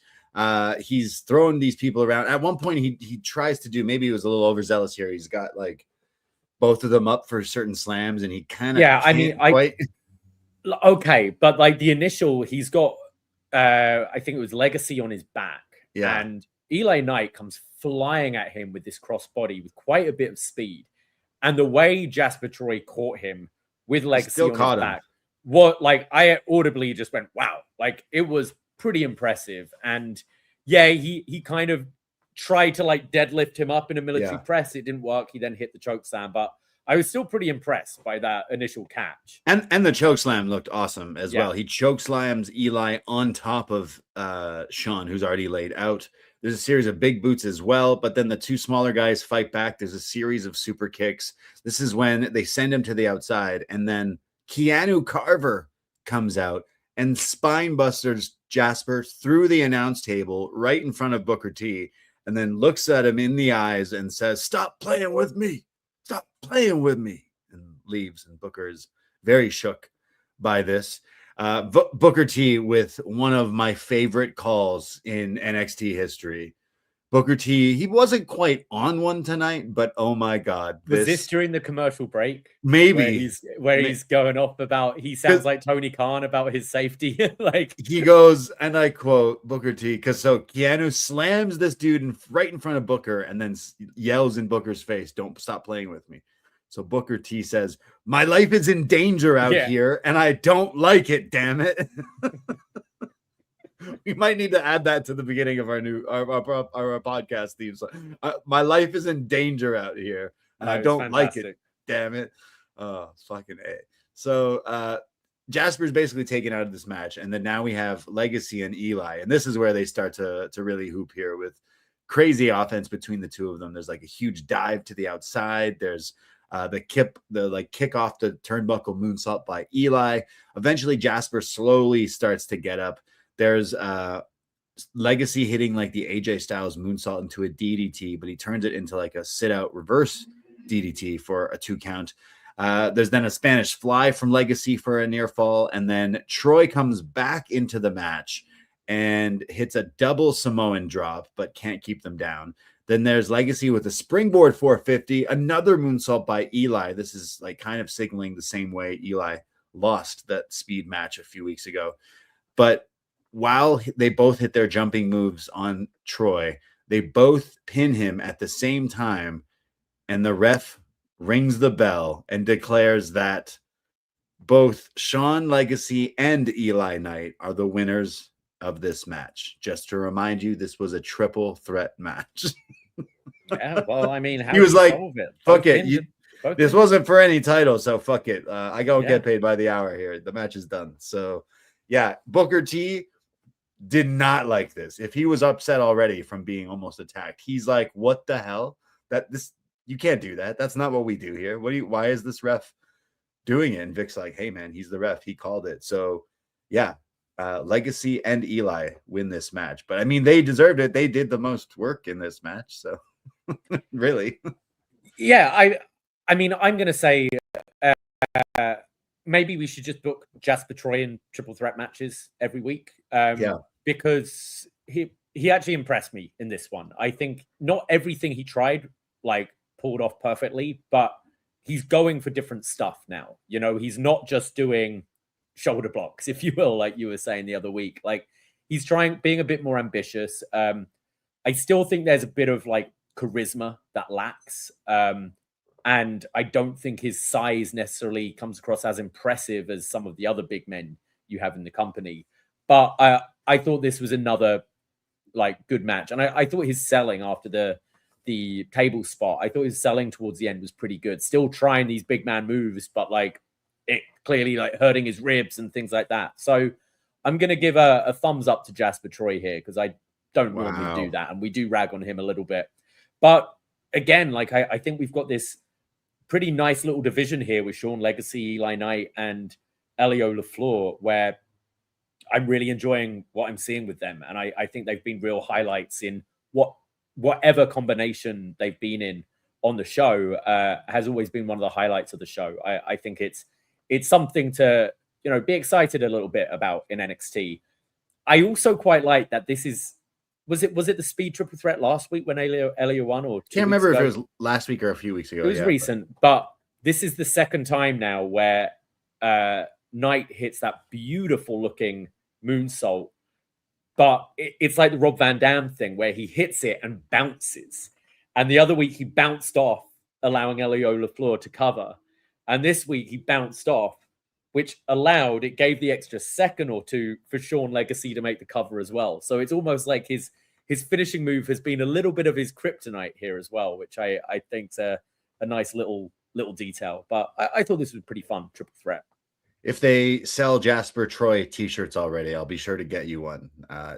He's throwing these people around. At one point, he tries to do, maybe he was a little overzealous here. He's got like both of them up for certain slams, and he kind of okay, but like the initial, he's got I think it was Legacy on his back, and Eli Knight comes flying at him with this crossbody with quite a bit of speed, and the way Jasper Troy caught him with Legacy on his back, what like I audibly just went, wow, like it was pretty impressive. And yeah, he kind of tried to like deadlift him up in a military press. It didn't work. He then hit the choke slam, but I was still pretty impressed by that initial catch. And the choke slam looked awesome as well. He choke slams Eli on top of Sean, who's already laid out. There's a series of big boots as well, but then the two smaller guys fight back. There's a series of super kicks. This is when they send him to the outside, and then Keanu Carver comes out and spine busters Jasper through the announce table right in front of Booker T, and then looks at him in the eyes and says, stop playing with me. Stop playing with me, and leaves. And Booker is very shook by this. Booker T with one of my favorite calls in NXT history. Booker T, he wasn't quite on one tonight, but oh my God. Was this during the commercial break? Maybe. Where he's going off about, he sounds like Tony Khan about his safety. Like he goes, and I quote Booker T, because so Keanu slams this dude right in front of Booker and then yells in Booker's face, don't stop playing with me. So Booker T says, my life is in danger out here, and I don't like it, damn it. We might need to add that to the beginning of our podcast themes. My life is in danger out here, and I don't like it. Damn it. Oh, fucking A. So Jasper's basically taken out of this match, and then now we have Legacy and Eli, and this is where they start to really hoop here with crazy offense between the two of them. There's like a huge dive to the outside. There's the kick off the turnbuckle moonsault by Eli. Eventually, Jasper slowly starts to get up. There's Legacy hitting like the AJ Styles moonsault into a DDT, but he turns it into like a sit-out reverse DDT for a 2 count. There's then a Spanish fly from Legacy for a near fall, and then Troy comes back into the match and hits a double Samoan drop, but can't keep them down. Then there's Legacy with a springboard 450, another moonsault by Eli. This is like kind of signaling the same way Eli lost that speed match a few weeks ago. But while they both hit their jumping moves on Troy, they both pin him at the same time, and the ref rings the bell and declares that both Sean Legacy and Eli Knight are the winners of this match. Just to remind you, this was a triple threat match. Yeah, well, I mean, he was like, fuck it. This wasn't for any title, so fuck it. I don't get paid by the hour here. The match is done. So, yeah, Booker T did not like this. If he was upset already from being almost attacked, he's like, "What the hell? You can't do that. That's not what we do here. Why is this ref doing it?" And Vic's like, "Hey man, he's the ref. He called it." So yeah, Legacy and Eli win this match. But I mean, they deserved it. They did the most work in this match. So really. Yeah, I mean, I'm gonna say maybe we should just book Jasper Troy in triple threat matches every week. Because he actually impressed me in this one. I think not everything he tried like pulled off perfectly, but he's going for different stuff now. You know, he's not just doing shoulder blocks, if you will, like you were saying the other week. Like he's being a bit more ambitious. I still think there's a bit of like charisma that lacks. And I don't think his size necessarily comes across as impressive as some of the other big men you have in the company. But I thought this was another like good match. And I thought his selling after the table spot, I thought his selling towards the end was pretty good. Still trying these big man moves, but like it clearly like hurting his ribs and things like that. So I'm going to give a thumbs up to Jasper Troy here because I don't normally do that. And we do rag on him a little bit. But again, like I think we've got this pretty nice little division here with Sean Legacy, Eli Knight, and Elio LaFleur, where I'm really enjoying what I'm seeing with them. And I think they've been real highlights in whatever combination they've been in on the show has always been one of the highlights of the show. I think it's something to, you know, be excited a little bit about in NXT. I also quite like that this is, was it the speed triple threat last week when Elio won, or can't remember if it was last week or a few weeks ago. It was recent, but this is the second time now where Knight hits that beautiful looking moonsault, but it's like the Rob Van Dam thing where he hits it and bounces. And the other week he bounced off, allowing Elio LaFleur to cover. And this week he bounced off, which gave the extra second or two for Sean Legacy to make the cover as well. So it's almost like his finishing move has been a little bit of his kryptonite here as well, which I think's a nice little detail. But I thought this was pretty fun, triple threat. If they sell Jasper Troy t-shirts already, I'll be sure to get you one.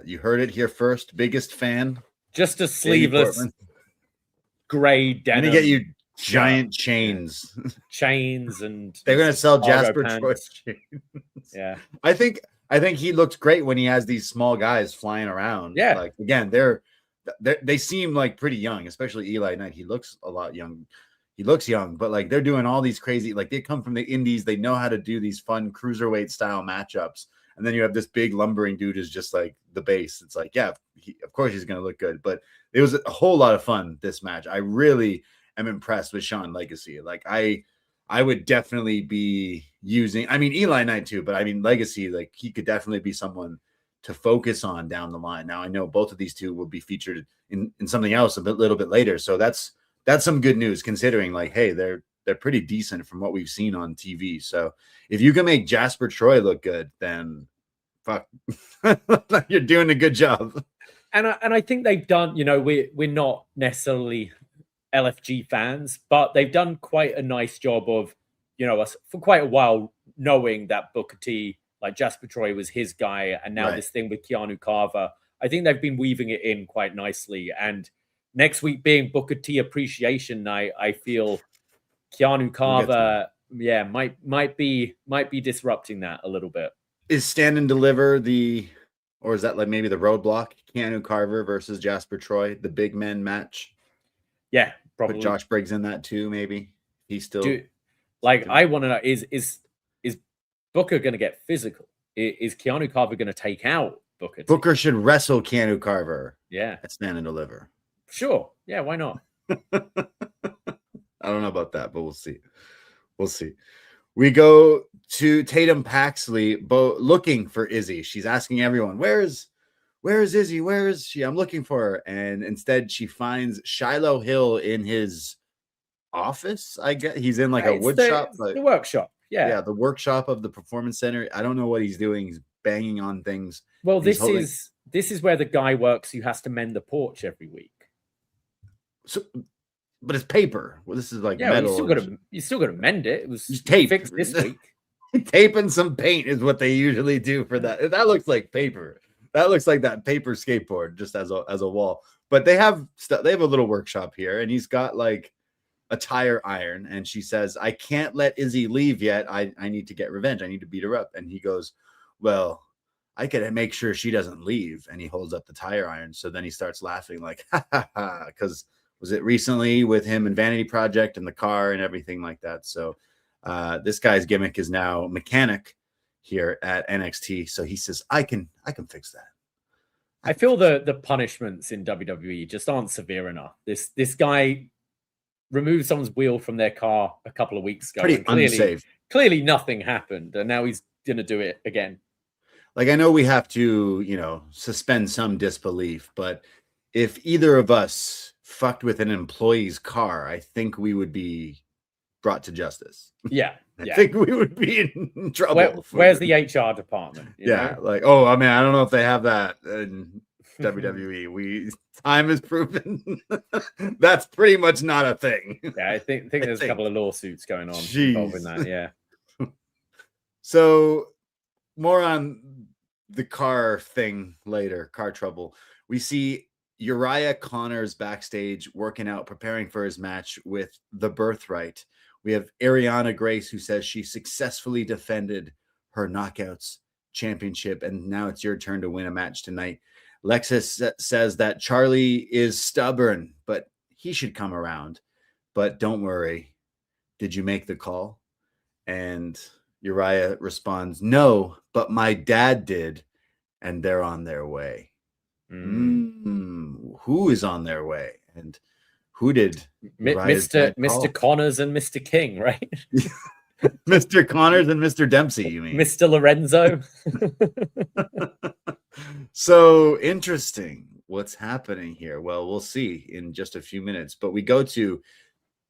You heard it here first. Biggest fan. Just a sleeveless gray denim. I'm going to get you giant chains. Chains and they're going to sell Jasper Troy chains. Yeah. I think he looks great when he has these small guys flying around. Yeah. Like again, they seem like pretty young, especially Eli Knight. He looks a lot young. He looks young, but like they're doing all these crazy, like they come from the indies. They know how to do these fun cruiserweight style matchups. And then you have this big lumbering dude who's just like the base. It's like, yeah, of course he's going to look good, but it was a whole lot of fun. This match. I really am impressed with Sean Legacy. Like I would definitely be using, I mean, Eli Knight too, but I mean, Legacy, like he could definitely be someone to focus on down the line. Now I know both of these two will be featured in something else a little bit later. So that's some good news considering like, hey, they're pretty decent from what we've seen on TV. So if you can make Jasper Troy look good, then fuck, you're doing a good job. And I think they've done, you know, we're not necessarily LFG fans, but they've done quite a nice job of, you know, us for quite a while knowing that Booker T, like Jasper Troy was his guy. And now this thing with Keanu Carver, I think they've been weaving it in quite nicely. And next week being Booker T Appreciation Night, I feel Keanu Carver, might be disrupting that a little bit. Is Stand and Deliver or is that like maybe the roadblock? Keanu Carver versus Jasper Troy, the big men match? Yeah, probably. Put Josh Briggs in that too, maybe. He's still I want to know, is Booker going to get physical? Is Keanu Carver going to take out Booker T? Booker should wrestle Keanu Carver. Yeah. At Stand and Deliver. Sure. Yeah, why not? I don't know about that, but we'll see. We go to Tatum Paxley looking for Izzy. She's asking everyone, where is Izzy? Where is she? I'm looking for her. And instead she finds Shiloh Hill in his office. I guess he's in like a wood shop. The workshop. Yeah. Yeah, the workshop of the Performance Center. I don't know what he's doing. He's banging on things. Well, this is where the guy works who has to mend the porch every week. So, but it's paper. Well, this is like metal. You still got to mend it. It was just tape fixed this week. Tape and some paint is what they usually do for that. That looks like paper. That looks like that paper skateboard just as a wall. But they have a little workshop here, and he's got like a tire iron, and she says, I can't let Izzy leave yet. I need to get revenge. I need to beat her up. And he goes, well, I could make sure she doesn't leave. And he holds up the tire iron. So then he starts laughing like, ha ha ha, because was it recently with him and Vanity Project and the car and everything like that. So this guy's gimmick is now mechanic here at NXT. So he says, I can fix that. I feel the punishments in WWE just aren't severe enough. This guy removed someone's wheel from their car a couple of weeks ago. Pretty unsafe. Clearly nothing happened, and now he's gonna do it again. Like, I know we have to, suspend some disbelief, but if either of us fucked with an employee's car, I think we would be brought to justice. Yeah. I think we would be in trouble. Where's the HR department? Yeah. Like, oh, I mean, I don't know if they have that in WWE. Time has proven that's pretty much not a thing. Yeah, I think there's a couple of lawsuits going on involving that. Yeah. So more on the car thing later, car trouble. We see Uriah Connors backstage working out, preparing for his match with the Birthright. We have Ariana Grace, who says she successfully defended her Knockouts championship, and now it's your turn to win a match tonight. Lexis says that Charlie is stubborn, but he should come around. But don't worry. Did you make the call? And Uriah responds, no, but my dad did, and they're on their way. Who is on their way? And who did Mr. Connors and Mr. King, right? Mr. Connors and Mr. Dempsey, you mean? Mr. Lorenzo. So interesting what's happening here. Well, we'll see in just a few minutes, but we go to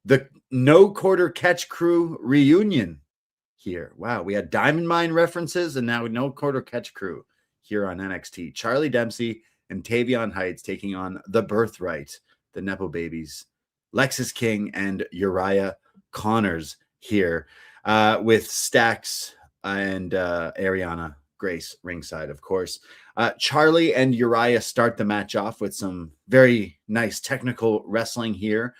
the No Quarter Catch Crew reunion here. Wow, we had Diamond Mine references and now No Quarter Catch Crew here on NXT. Charlie Dempsey and Tavion Heights taking on the Birthright, the Nepo Babies, Lexis King and Uriah Connors here with Stax and Ariana Grace ringside, of course. Charlie and Uriah start the match off with some very nice technical wrestling here.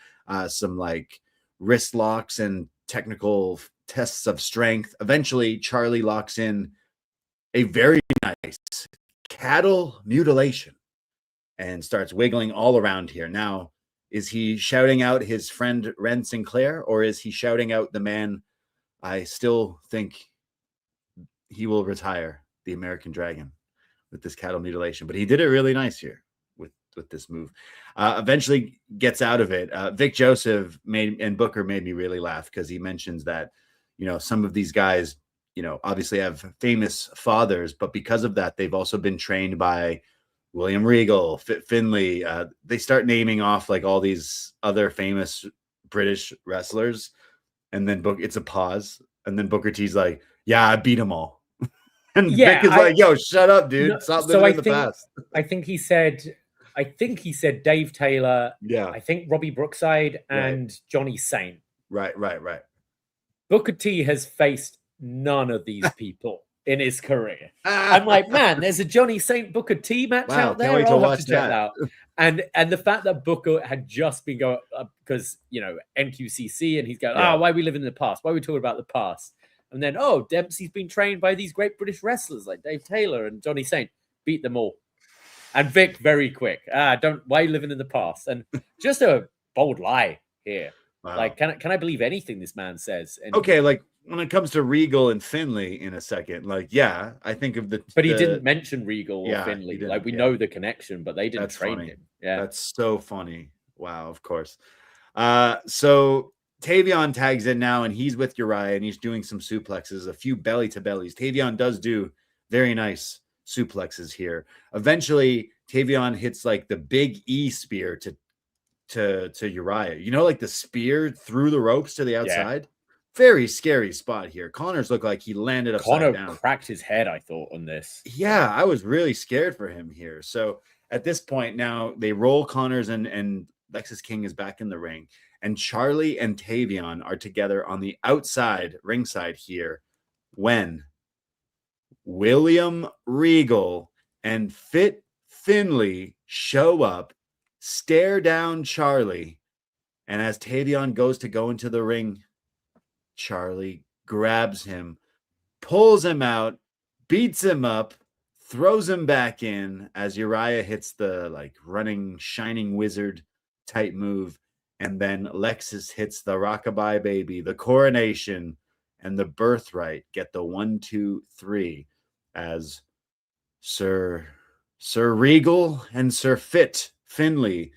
Some like wrist locks and technical tests of strength. Eventually, Charlie locks in a very nice cattle mutilation and starts wiggling all around here. Now, is he shouting out his friend Wren Sinclair, or is he shouting out the man I still think he will retire, the American Dragon, with this cattle mutilation? But he did it really nice here with this move. Eventually gets out of it. Vic Joseph and Booker made me really laugh because he mentions that, some of these guys, obviously have famous fathers, but because of that, they've also been trained by William Regal, Finlay. They start naming off like all these other famous British wrestlers, and then it's a pause, and then Booker T's like, "Yeah, I beat them all," and Vic is like, "Yo, shut up, dude! No, Stop living in the past." I think he said Dave Taylor. Yeah, I think Robbie Brookside and Johnny Saint. Right. Booker T has faced none of these people in his career. I'm like, man, there's a Johnny Saint Booker T match out there. I'll have to check that out. And the fact that Booker had just been going because NQCC, and he's going, why are we living in the past? Why are we talking about the past? And then, Dempsey's been trained by these great British wrestlers like Dave Taylor and Johnny Saint. Beat them all. And Vic, very quick. Why are you living in the past? And just a bold lie here. Wow. Like, can I believe anything this man says? And okay, like when it comes to Regal and Finlay in a second, like, I think of the... But he didn't mention Regal or Finlay. Like, we know the connection, but they didn't train him. Yeah. That's so funny. Wow, of course. So Tavion tags in now, and he's with Uriah, and he's doing some suplexes, a few belly-to-bellies. Tavion does do very nice suplexes here. Eventually, Tavion hits, like, the big E spear to Uriah. Like the spear through the ropes to the outside? Yeah. Very scary spot here. Connors looked like he landed upside down. Cracked his head, I thought, on this. Yeah, I was really scared for him here. So at this point now, they roll Connors and Lexis King is back in the ring. And Charlie and Tavion are together on the outside ringside here when William Regal and Fit Finley show up, stare down Charlie, and as Tavion goes to go into the ring, Charlie grabs him, pulls him out, beats him up, throws him back in as Uriah hits the like running shining wizard type move, and then Lexis hits the rockabye baby, the coronation, and the birthright get the 1, 2, 3 as Sir Regal and Sir Fit Finley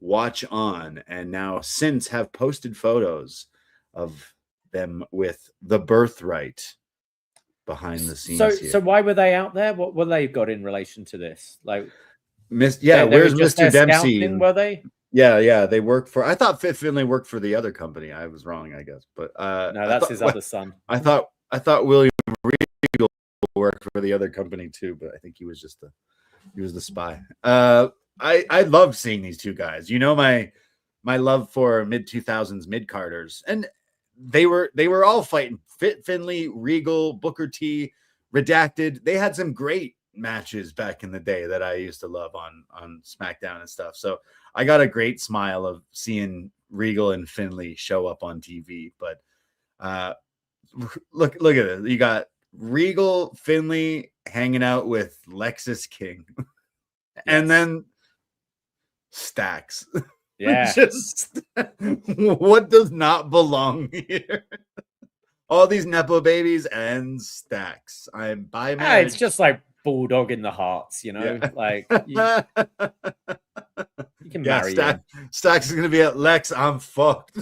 watch on, and now since have posted photos of them with the birthright behind the scenes. So why were they out there? What were they got in relation to this? Like, where's Mr. Dempsey? Were they? Yeah, they work for. I thought Fit Finley worked for the other company. I was wrong, I guess, but no, that's his other son. I thought William Regal worked for the other company too, but I think he was the spy. I love seeing these two guys. You know my love for mid 2000s mid carders, and they were all fighting. Fit Finley, Regal, Booker T, Redacted. They had some great matches back in the day that I used to love on SmackDown and stuff. So I got a great smile of seeing Regal and Finley show up on TV. But look at it. You got Regal, Finley hanging out with Lexis King, and then Stacks. Yeah, just what does not belong here? All these nepo babies and Stacks. I'm by marriage. It's just like bulldog in the hearts, you know. Yeah. Like you can marry him. Stacks is gonna be at Lex. I'm fucked.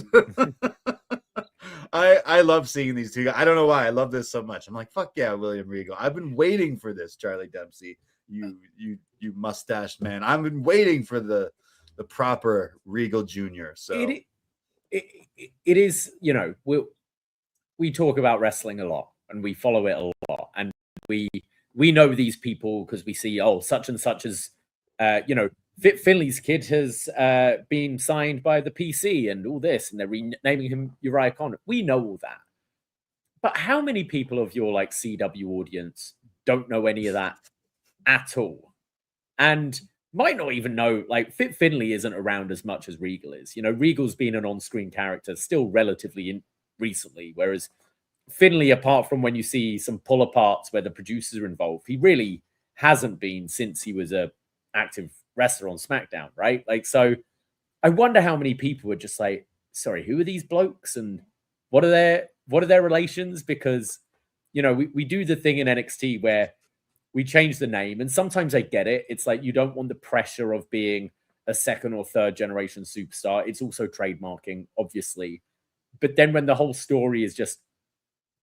I love seeing these two guys. I don't know why I love this so much. I'm like, fuck yeah, William Regal. I've been waiting for this, Charlie Dempsey. You mustached man. I've been waiting for the proper Regal Jr. So it is, you know, we talk about wrestling a lot and we follow it a lot, and we know these people because we see, such and such as you know, Fit Finley's kid has been signed by the PC and all this, and they're renaming him Uriah Conn. We know all that, but how many people of your like CW audience don't know any of that at all, and might not even know, like, Fit Finley isn't around as much as Regal is. You know, Regal's been an on-screen character still relatively recently, whereas Finley, apart from when you see some pull-aparts where the producers are involved, he really hasn't been since he was a active wrestler on SmackDown, right? Like, so I wonder how many people are just like, sorry, who are these blokes and what are their relations? Because, you know, we do the thing in NXT where we change the name, and sometimes I get it. It's like you don't want the pressure of being a second or third generation superstar. It's also trademarking, obviously. But then when the whole story is just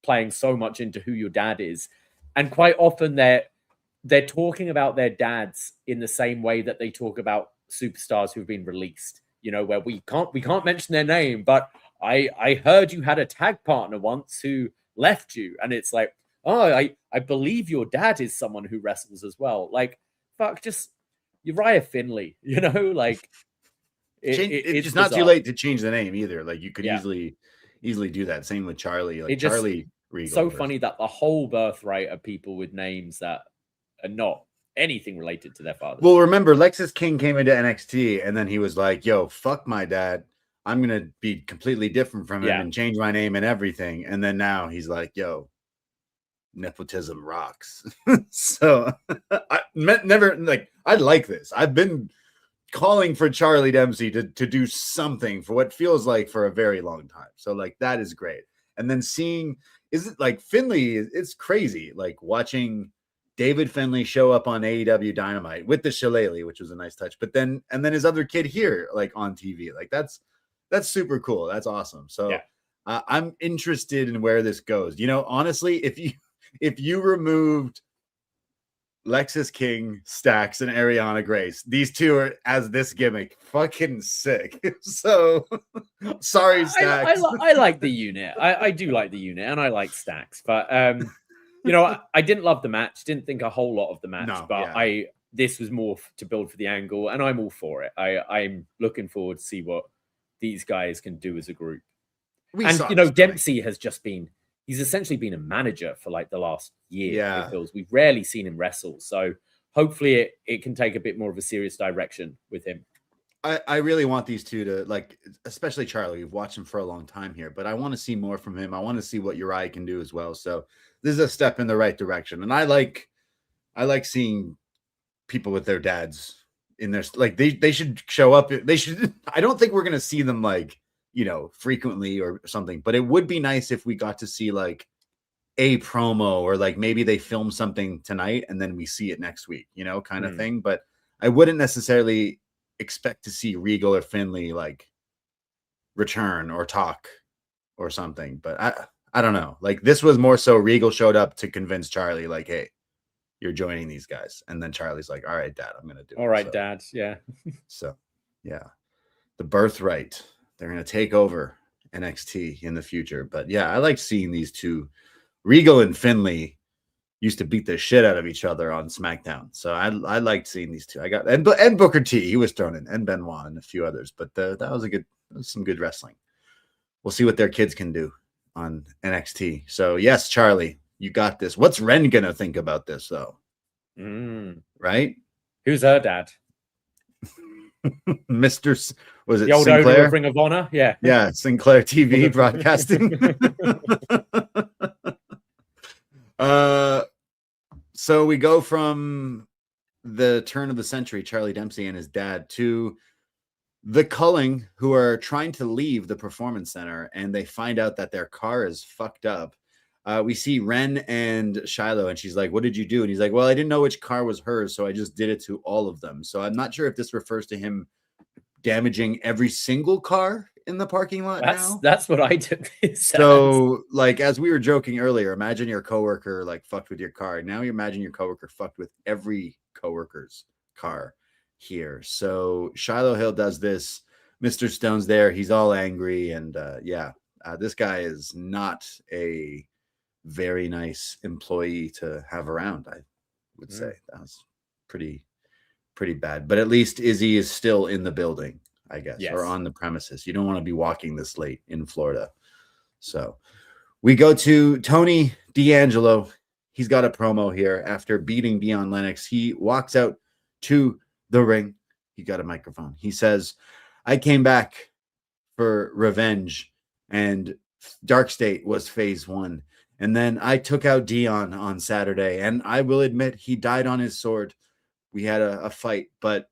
playing so much into who your dad is, and quite often they're talking about their dads in the same way that they talk about superstars who've been released, you know, where we can't mention their name, but I heard you had a tag partner once who left you, and it's like, I believe your dad is someone who wrestles as well. Like, fuck, just Uriah Finley, you know, like it's just not too late to change the name either. Like you could easily do that. Same with Charlie. Like Charlie Regal. So funny that the whole birthright of people with names that are not anything related to their father. Well, remember, Lexis King came into NXT and then he was like, yo, fuck my dad. I'm gonna be completely different from him and change my name and everything. And then now he's like, yo, nepotism rocks. So I like this. I've been calling for Charlie Dempsey to do something for what feels like for a very long time. So like that is great. And then seeing, is it like Finley? It's crazy. Like watching David Finley show up on AEW Dynamite with the shillelagh, which was a nice touch. But then his other kid here, like on TV, like that's super cool. That's awesome. So I'm interested in where this goes. You know, honestly, if you removed Lexis King, Stacks, and Ariana Grace, these two are as this gimmick, fucking sick. So sorry, Stacks. I like the unit. I do like the unit, and I like Stacks. But you know, I didn't love the match. Didn't think a whole lot of the match. This was more to build for the angle, and I'm all for it. I'm looking forward to see what these guys can do as a group. You know, Dempsey has just been. He's essentially been a manager for like the last year. It feels. We've rarely seen him wrestle. So hopefully it can take a bit more of a serious direction with him. I really want these two to, like, especially Charlie. We've watched him for a long time here, but I want to see more from him. I want to see what Uriah can do as well. So this is a step in the right direction. And I like seeing people with their dads in their, like, they should show up. They should, I don't think we're going to see them, like, you know, frequently or something, but it would be nice if we got to see like a promo, or like maybe they film something tonight and then we see it next week, you know, kind of thing. But I wouldn't necessarily expect to see Regal or Finley like return or talk or something. But I don't know. Like, this was more so Regal showed up to convince Charlie, like, hey, you're joining these guys. And then Charlie's like, all right, Dad, I'm going to do it. All right, Dad. Yeah. So, yeah. The birthright. They're going to take over NXT in the future. But yeah, I like seeing these two. Regal and Finley used to beat the shit out of each other on SmackDown. So I liked seeing these two. I got and Booker T, he was thrown in, and Benoit and a few others. But that was some good wrestling. We'll see what their kids can do on NXT. So yes, Charlie, you got this. What's Wren gonna think about this though? Right? Who's her dad? Mr. Was it the old Sinclair? Ring of Honor? Yeah. Yeah, Sinclair TV broadcasting. So we go from the turn of the century, Charlie Dempsey and his dad, to the Culling, who are trying to leave the performance center, and they find out that their car is fucked up. We see Wren and Shiloh, and she's like, what did you do? And he's like, well, I didn't know which car was hers, so I just did it to all of them. So I'm not sure if this refers to him damaging every single car in the parking lot now. That's what I took this so as. Like, as we were joking earlier, imagine your coworker like fucked with your car. Now you imagine your coworker fucked with every coworker's car here. So Shiloh Hill does this. Mr. Stone's there. He's all angry. And this guy is not a very nice employee to have around, I would say. That was pretty bad. But at least Izzy is still in the building, I guess, or on the premises. You don't want to be walking this late in Florida. So we go to Tony D'Angelo. He's got a promo here after beating Dion Lennox. He walks out to the ring. He got a microphone. He says, I came back for revenge, and Dark State was phase 1. And then I took out Dion on Saturday, and I will admit he died on his sword. We had a fight, but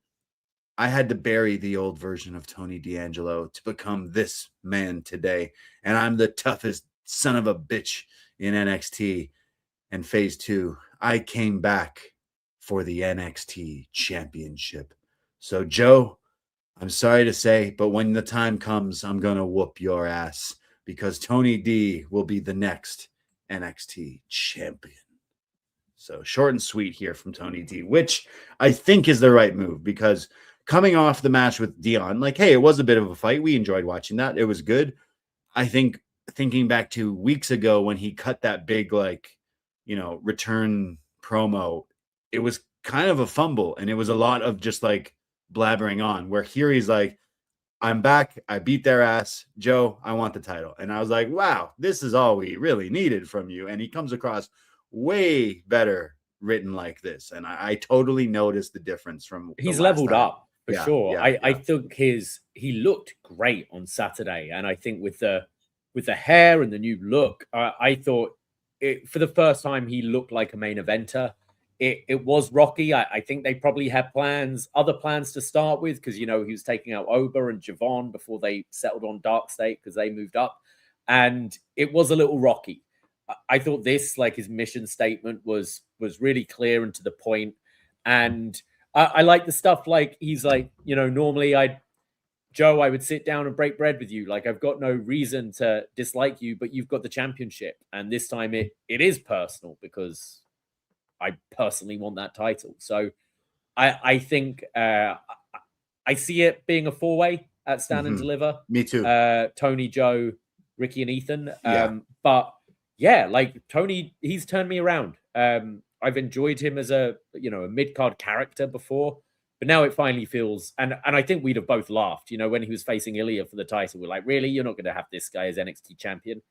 I had to bury the old version of Tony D'Angelo to become this man today. And I'm the toughest son of a bitch in NXT. And phase 2, I came back for the NXT championship. So Joe, I'm sorry to say, but when the time comes, I'm going to whoop your ass, because Tony D will be the next NXT champion. So short and sweet here from Tony D, which I think is the right move, because coming off the match with Dion, like, hey, it was a bit of a fight. We enjoyed watching that. It was good. I think thinking back to weeks ago when he cut that big, like, you know, return promo, it was kind of a fumble, and it was a lot of just like blabbering on, where here he's like, I'm back. I beat their ass. Joe, I want the title. And I was like, wow, this is all we really needed from you. And he comes across way better written like this. And I totally noticed the difference from he's leveled time. Up for sure. I think he looked great on Saturday. And I think with the hair and the new look, I thought for the first time he looked like a main eventer. It was rocky. I think they probably had other plans to start with, because, you know, he was taking out Oba and Javon before they settled on Dark State because they moved up. And it was a little rocky. I thought this, like, his mission statement was really clear and to the point. And I like the stuff like, he's like, you know, normally I would sit down and break bread with you. Like, I've got no reason to dislike you, but you've got the championship. And this time it is personal, because I personally want that title. So I think I see it being a 4-way at Stand and Deliver. Me too. Tony, Joe, Ricky, and Ethan. But yeah, like, Tony, he's turned me around. I've enjoyed him as a mid-card character before, but now it finally feels, and I think we'd have both laughed, you know, when he was facing Ilya for the title. We're like, really? You're not going to have this guy as NXT champion?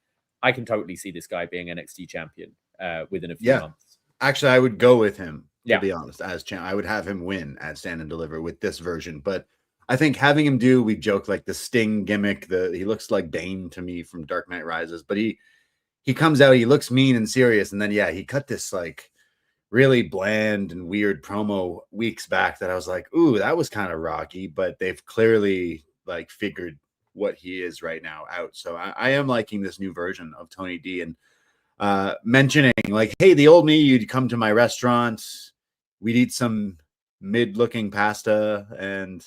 I can totally see this guy being NXT champion within a few months. Actually, I would go with him to be honest, as champ. I would have him win at Stand and Deliver with this version. But I think having him do, we joke like the Sting gimmick, he looks like Bane to me from Dark Knight Rises, but he comes out, he looks mean and serious. And then, he cut this like really bland and weird promo weeks back that I was like, ooh, that was kind of rocky, but they've clearly like figured what he is right now out. So I am liking this new version of Tony D, and mentioning like, hey, the old me, you'd come to my restaurant, we'd eat some mid-looking pasta, and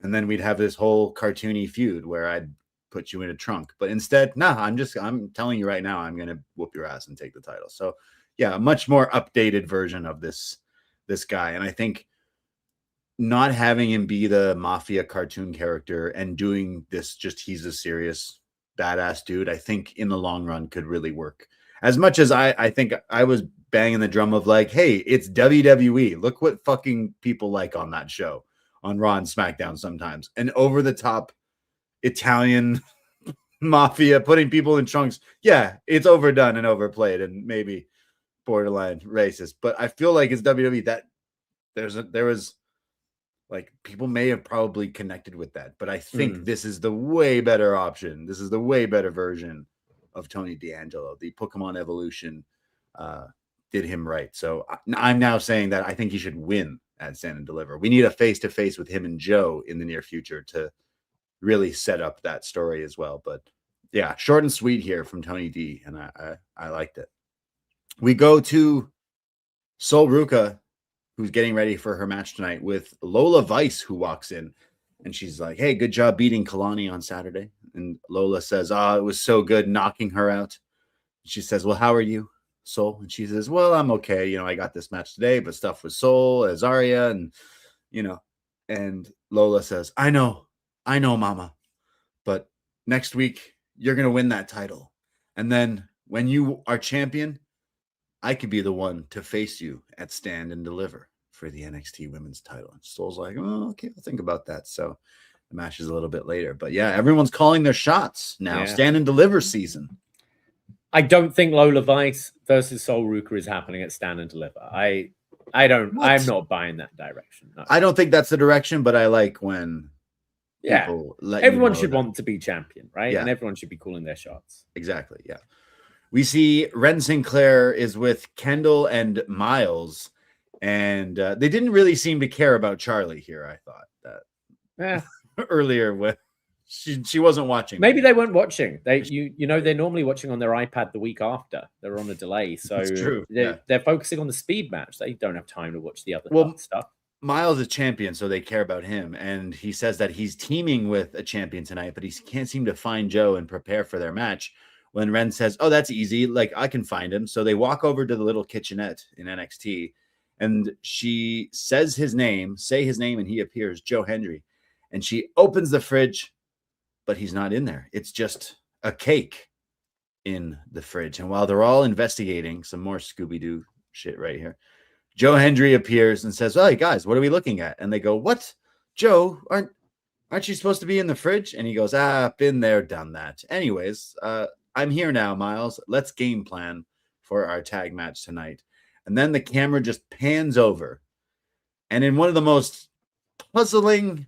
then we'd have this whole cartoony feud where I'd put you in a trunk. But instead, I'm telling you right now, I'm gonna whoop your ass and take the title. So a much more updated version of this guy. And I think not having him be the mafia cartoon character and doing this, he's a serious badass dude, I think in the long run could really work. As much as I think I was banging the drum of like, hey, it's WWE. Look what fucking people like on that show, on Raw and SmackDown sometimes. And over the top Italian mafia putting people in trunks. Yeah, it's overdone and overplayed and maybe borderline racist. But I feel like it's WWE that there was like, people may have probably connected with that. But I think this is the way better option. This is the way better version of Tony D'Angelo. The Pokemon Evolution did him right. So I'm now saying that I think he should win at Stand and Deliver. We need a face-to-face with him and Joe in the near future to really set up that story as well. But yeah, short and sweet here from Tony D, and I liked it. We go to Sol Ruca, who's getting ready for her match tonight, with Lola Vice, who walks in. And she's like, hey, good job beating Kalani on Saturday. And Lola says, it was so good knocking her out. She says, well, how are you, Sol? And she says, well, I'm okay. I got this match today, but stuff with Sol, Azaria, and, and Lola says, I know, Mama. But next week, you're going to win that title. And then when you are champion, I could be the one to face you at Stand and Deliver for the NXT women's title. And Sol's like, oh, okay, I'll think about that. So the match is a little bit later. But yeah, everyone's calling their shots now. Yeah. Stand and Deliver season. I don't think Lola Vice versus Sol Ruca is happening at Stand and Deliver. I'm not buying that direction. No. I don't think that's the direction, but I like when people let everyone should want to be champion, right? Yeah. And everyone should be calling their shots. Exactly. Yeah. We see Wren Sinclair is with Kendall and Myles, and they didn't really seem to care about Charlie here. I thought that earlier when she wasn't watching. Maybe they weren't watching. They're normally watching on their iPad the week after. They're on a delay, so it's true. They're focusing on the speed match. They don't have time to watch the other stuff. Myles is champion, so they care about him, and he says that he's teaming with a champion tonight, but he can't seem to find Joe and prepare for their match. When Wren says, oh, that's easy, like I can find him. So they walk over to the little kitchenette in NXT, and she says his name, and he appears, Joe Hendry. And she opens the fridge, but he's not in there. It's just a cake in the fridge. And while they're all investigating, some more Scooby-Doo shit right here, Joe Hendry appears and says, oh, hey, guys, what are we looking at? And they go, what? Joe, aren't you supposed to be in the fridge? And he goes, been there, done that. Anyways, I'm here now, Myles. Let's game plan for our tag match tonight. And then the camera just pans over. And in one of the most puzzling,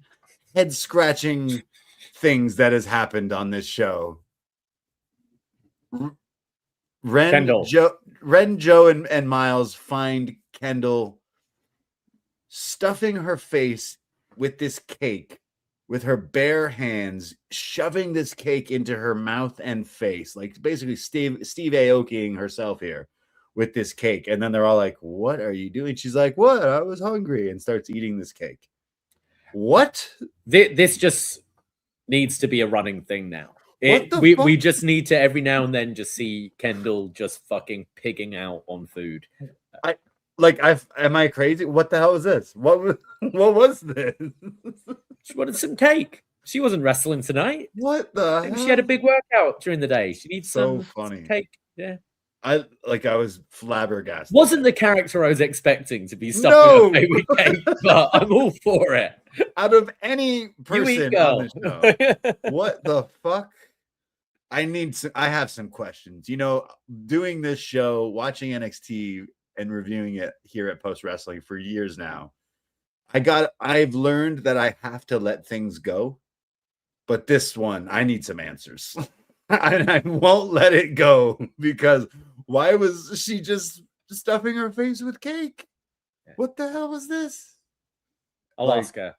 head-scratching things that has happened on this show, Wren, Joe, and Myles find Kendall stuffing her face with this cake, with her bare hands, shoving this cake into her mouth and face, like basically Steve Aokiing herself here with this cake. And then they're all like, what are you doing? She's like, what? I was hungry, and starts eating this cake. What? This just needs to be a running thing now. We just need to every now and then just see Kendall just fucking pigging out on food. Am I crazy? What the hell is this? What was this? She wanted some cake. She wasn't wrestling tonight. What the hell? She had a big workout during the day. She needs some cake. Yeah. I was flabbergasted. Wasn't the character I was expecting to be stuffing her with cake, but I'm all for it. Out of any person on the show, what the fuck? I have some questions. Doing this show, watching NXT and reviewing it here at Post Wrestling for years now. I've learned that I have to let things go, but this one, I need some answers. And I won't let it go because why was she just stuffing her face with cake? What the hell was this? I'll ask her.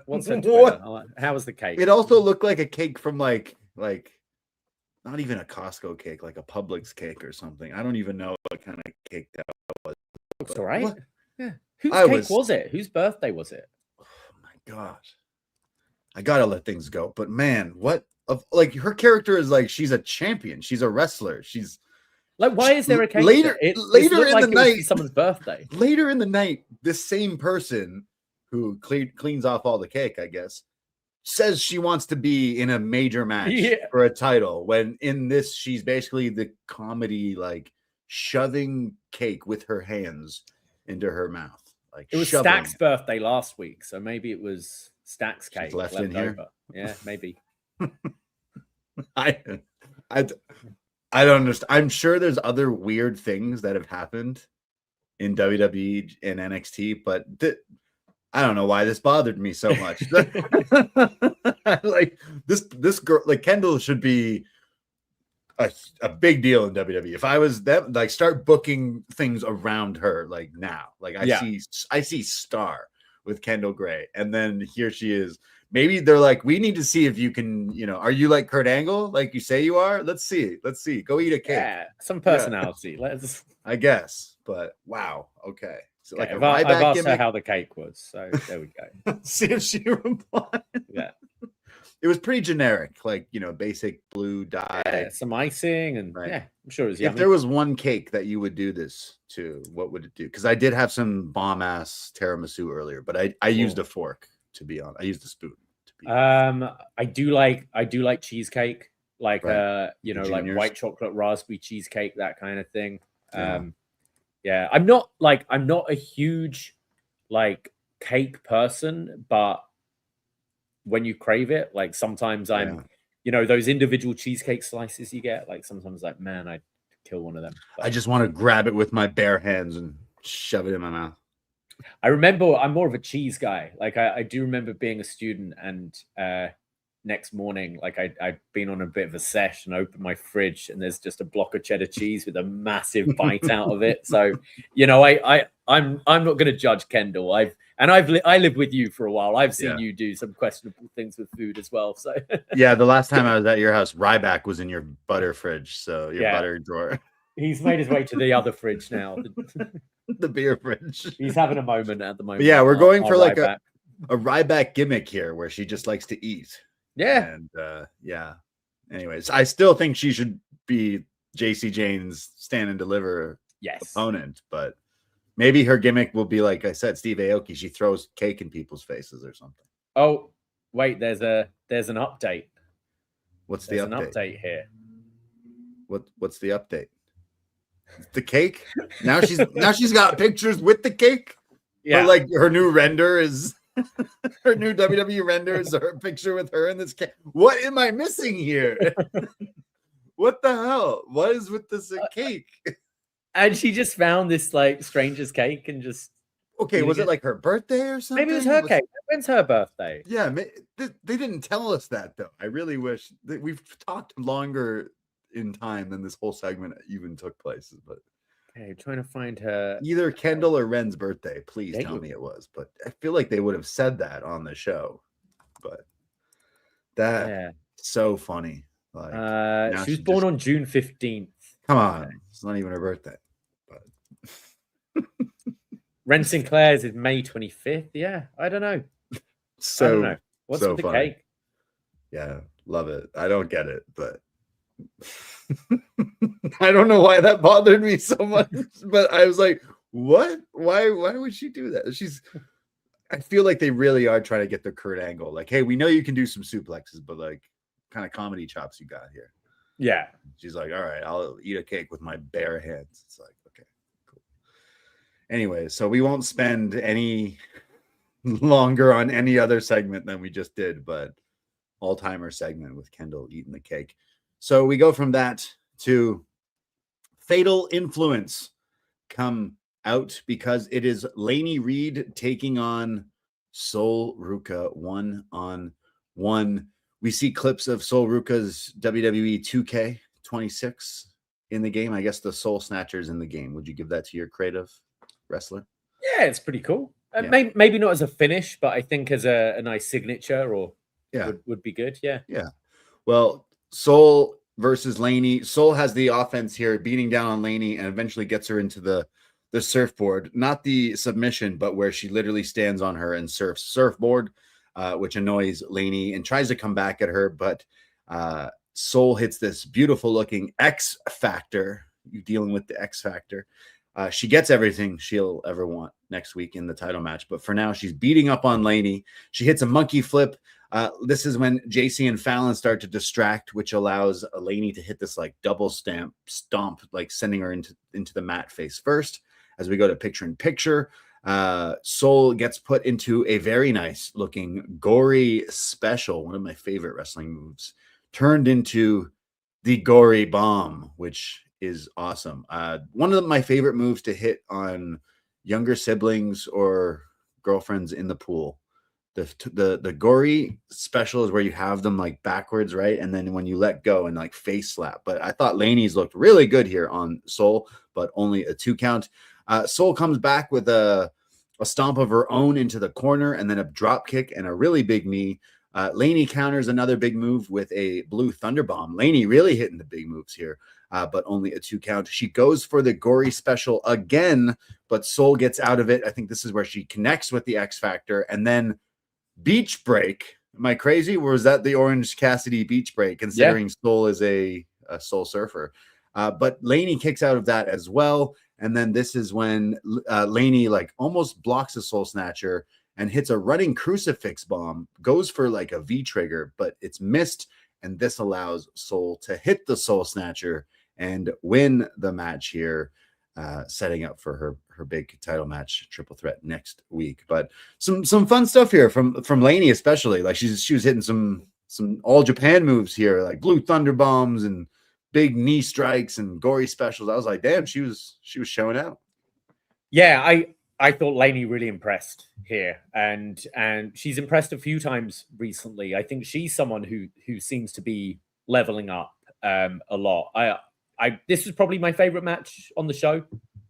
What's her What? Twitter? How was the cake? It also looked like a cake from like not even a Costco cake, like a Publix cake or something. I don't even know what kind of cake that was. Looks all right. What? Yeah. Whose cake was it? Whose birthday was it? Oh my gosh. I gotta let things go. But man, what of like her character is like she's a champion, she's a wrestler, she's like, why is there a cake? Later in the night, someone's birthday. Later in the night, this same person who cleans off all the cake, I guess, says she wants to be in a major match for a title. When in this, she's basically the comedy, like shoving cake with her hands into her mouth. Like it was Stack's birthday last week, so maybe it was Stack's cake left in here. Over. Yeah, maybe. I don't understand. I'm sure there's other weird things that have happened in WWE and NXT, but I don't know why this bothered me so much. Like this girl, like Kendall, should be a big deal in WWE. If I was them, like start booking things around her, like now. Like I see star with Kendall Gray, and then here she is. Maybe they're like, we need to see if you can, are you like Kurt Angle, like you say you are? Let's see. Go eat a cake. Yeah, some personality. Let's. I guess, but wow. Okay. So like I've asked her how the cake was, so there we go. See if she replied. Yeah. It was pretty generic, like basic blue dye. Yeah, some icing, and yeah, I'm sure it was yummy. If there was one cake that you would do this to, what would it do? Because I did have some bomb ass tiramisu earlier, but I used a fork, to be honest. I used a spoon. I do like cheesecake, like right. like white chocolate raspberry cheesecake, that kind of thing. Yeah, I'm not a huge like cake person, but when you crave it, like sometimes I'm those individual cheesecake slices you get, like sometimes like, man, I'd kill one of them. But I just want to grab it with my bare hands and shove it in my mouth. I remember I'm more of a cheese guy. Like I do remember being a student, and next morning, like I'd been on a bit of a sesh and opened my fridge, and there's just a block of cheddar cheese with a massive bite out of it. So I'm not going to judge Kendall. I lived with you for a while. I've seen you do some questionable things with food as well. So yeah, the last time I was at your house, Ryback was in your butter fridge, so your butter drawer. He's made his way to the other fridge now. The beer fridge. He's having a moment at the moment. But yeah, we're going for like a Ryback gimmick here where she just likes to eat. Yeah. And anyways, I still think she should be JC Jane's stand and deliver opponent, but maybe her gimmick will be, like I said, Steve Aoki. She throws cake in people's faces or something. Oh, wait, there's an update. What's the update? An update here. What's the update? The cake. Now she's got pictures with the cake. Yeah, or like her new render is her new WWE render is her picture with her in this cake. What am I missing here? What the hell? What is with this cake? And she just found this like stranger's cake and just was it like her birthday or something? Maybe it was her cake. When's her birthday? Yeah, they didn't tell us that though. I really wish that we've talked longer in time than this whole segment even took place. But okay, trying to find her. Either Kendall or Wren's birthday. Please tell me it was. But I feel like they would have said that on the show. But so funny. Like she was born on June 15th. Come on, it's not even her birthday. But Wren Sinclair's is May 25th. Yeah, I don't know. So I don't know. What's so with the funny. cake? Yeah, love it. I don't get it, but I don't know why that bothered me so much. But I was like, what? Why would she do that? I feel like they really are trying to get the Kurt Angle. Like, hey, we know you can do some suplexes, but like kind of comedy chops you got here. Yeah. She's like, all right, I'll eat a cake with my bare hands. It's like, okay, cool. Anyway, so we won't spend any longer on any other segment than we just did, but all-timer segment with Kendall eating the cake. So we go from that to Fatal Influence. come out because it is Lainey Reid taking on Sol Ruca 1-on-1. We see clips of Sol Ruca's WWE 2K26 in the game. I guess the Soul Snatcher's in the game. Would you give that to your creative wrestler? Yeah, it's pretty cool. Yeah. Maybe not as a finish, but I think as a nice signature or would be good. Yeah. Yeah. Well, Sol versus Lainey. Sol has the offense here, beating down on Lainey and eventually gets her into the surfboard. Not the submission, but where she literally stands on her and surfs surfboard, which annoys Lainey and tries to come back at her. But Sol hits this beautiful looking X Factor. You dealing with the X Factor. She gets everything she'll ever want next week in the title match. But for now, she's beating up on Lainey. She hits a monkey flip. This is when JC and Fallon start to distract, which allows Lainey to hit this like double stomp, like sending her into the mat face first. As we go to picture in picture, Sol gets put into a very nice looking gory special, one of my favorite wrestling moves, turned into the gory bomb, which is awesome. One of my favorite moves to hit on younger siblings or girlfriends in the pool. The gory special is where you have them like backwards, right? And then when you let go and like face slap. But I thought Lainey's looked really good here on Sol, but only a 2 count. Sol comes back with a stomp of her own into the corner and then a drop kick and a really big knee. Lainey counters another big move with a blue thunder bomb. Lainey really hitting the big moves here, but only a 2 count. She goes for the gory special again, but Sol gets out of it. I think this is where she connects with the X Factor and then beach break. Am I crazy? Or was that the Orange Cassidy beach break, considering Sol is a Soul Surfer? But Lainey kicks out of that as well. And then this is when Lainey like almost blocks a Soul Snatcher and hits a running crucifix bomb, goes for like a V trigger, but it's missed. And this allows Sol to hit the Soul Snatcher and win the match here, setting up for her big title match, triple threat next week. But some fun stuff here from Lainey, especially. Like she was hitting some all Japan moves here, like blue thunder bombs and big knee strikes and gory specials. I was like, damn, she was showing out. Yeah, I thought Lainey really impressed here, and she's impressed a few times recently. I think she's someone who seems to be leveling up a lot. This was probably my favorite match on the show.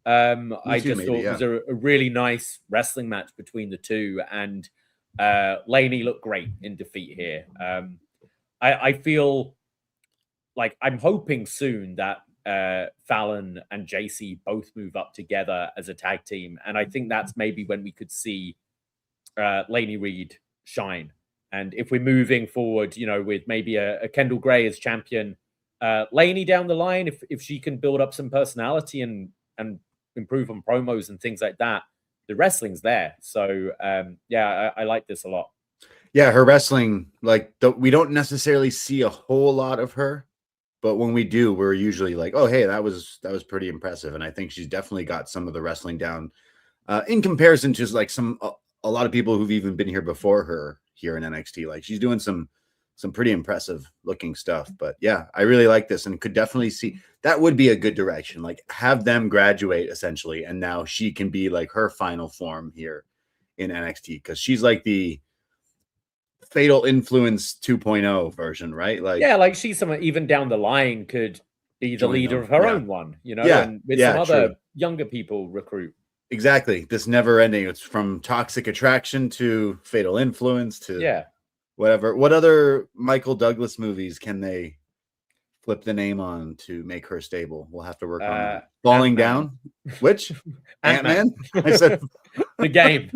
I just thought it was a really nice wrestling match between the two, and Lainey looked great in defeat here. I feel like I'm hoping soon that Fallon and JC both move up together as a tag team, and I think that's maybe when we could see Lainey Reid shine. And if we're moving forward, with maybe a Kendall Gray as champion, Lainey down the line, if she can build up some personality and improve on promos and things like that, the wrestling's there. So I like this a lot. Yeah, her wrestling, like we don't necessarily see a whole lot of her, but when we do, we're usually like, oh, hey, that was pretty impressive. And I think she's definitely got some of the wrestling down in comparison to like a lot of people who've even been here before her here in NXT. Like she's doing some pretty impressive looking stuff. But yeah, I really like this and could definitely see that would be a good direction. Like have them graduate essentially, and now she can be like her final form here in NXT, because she's like the Fatal Influence 2.0 version, right? Like, yeah, like she's someone even down the line could be the leader of her own one, and with some other younger people recruit. Exactly. This never ending. It's from Toxic Attraction to Fatal Influence to whatever. What other Michael Douglas movies can they flip the name on to make her stable? We'll have to work on that. Falling Down? Which? Ant-Man? I said The Game.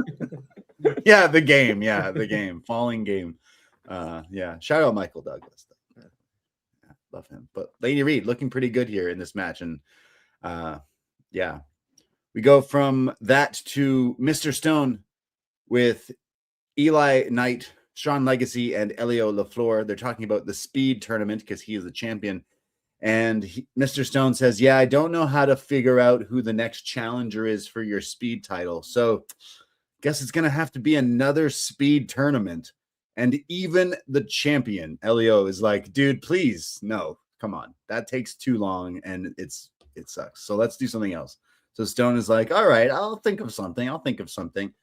Yeah, The Game. Yeah, The Game. Falling Game. Shout out Michael Douglas. Love him. But Lainey Reid looking pretty good here in this match. And we go from that to Mr. Stone with Eli Knight, Sean Legacy, and Elio LaFleur. They're talking about the speed tournament because he is the champion. And Mr. Stone says, I don't know how to figure out who the next challenger is for your speed title. So guess it's going to have to be another speed tournament. And even the champion, Elio, is like, dude, please, no, come on. That takes too long and it sucks. So let's do something else. So Stone is like, all right, I'll think of something.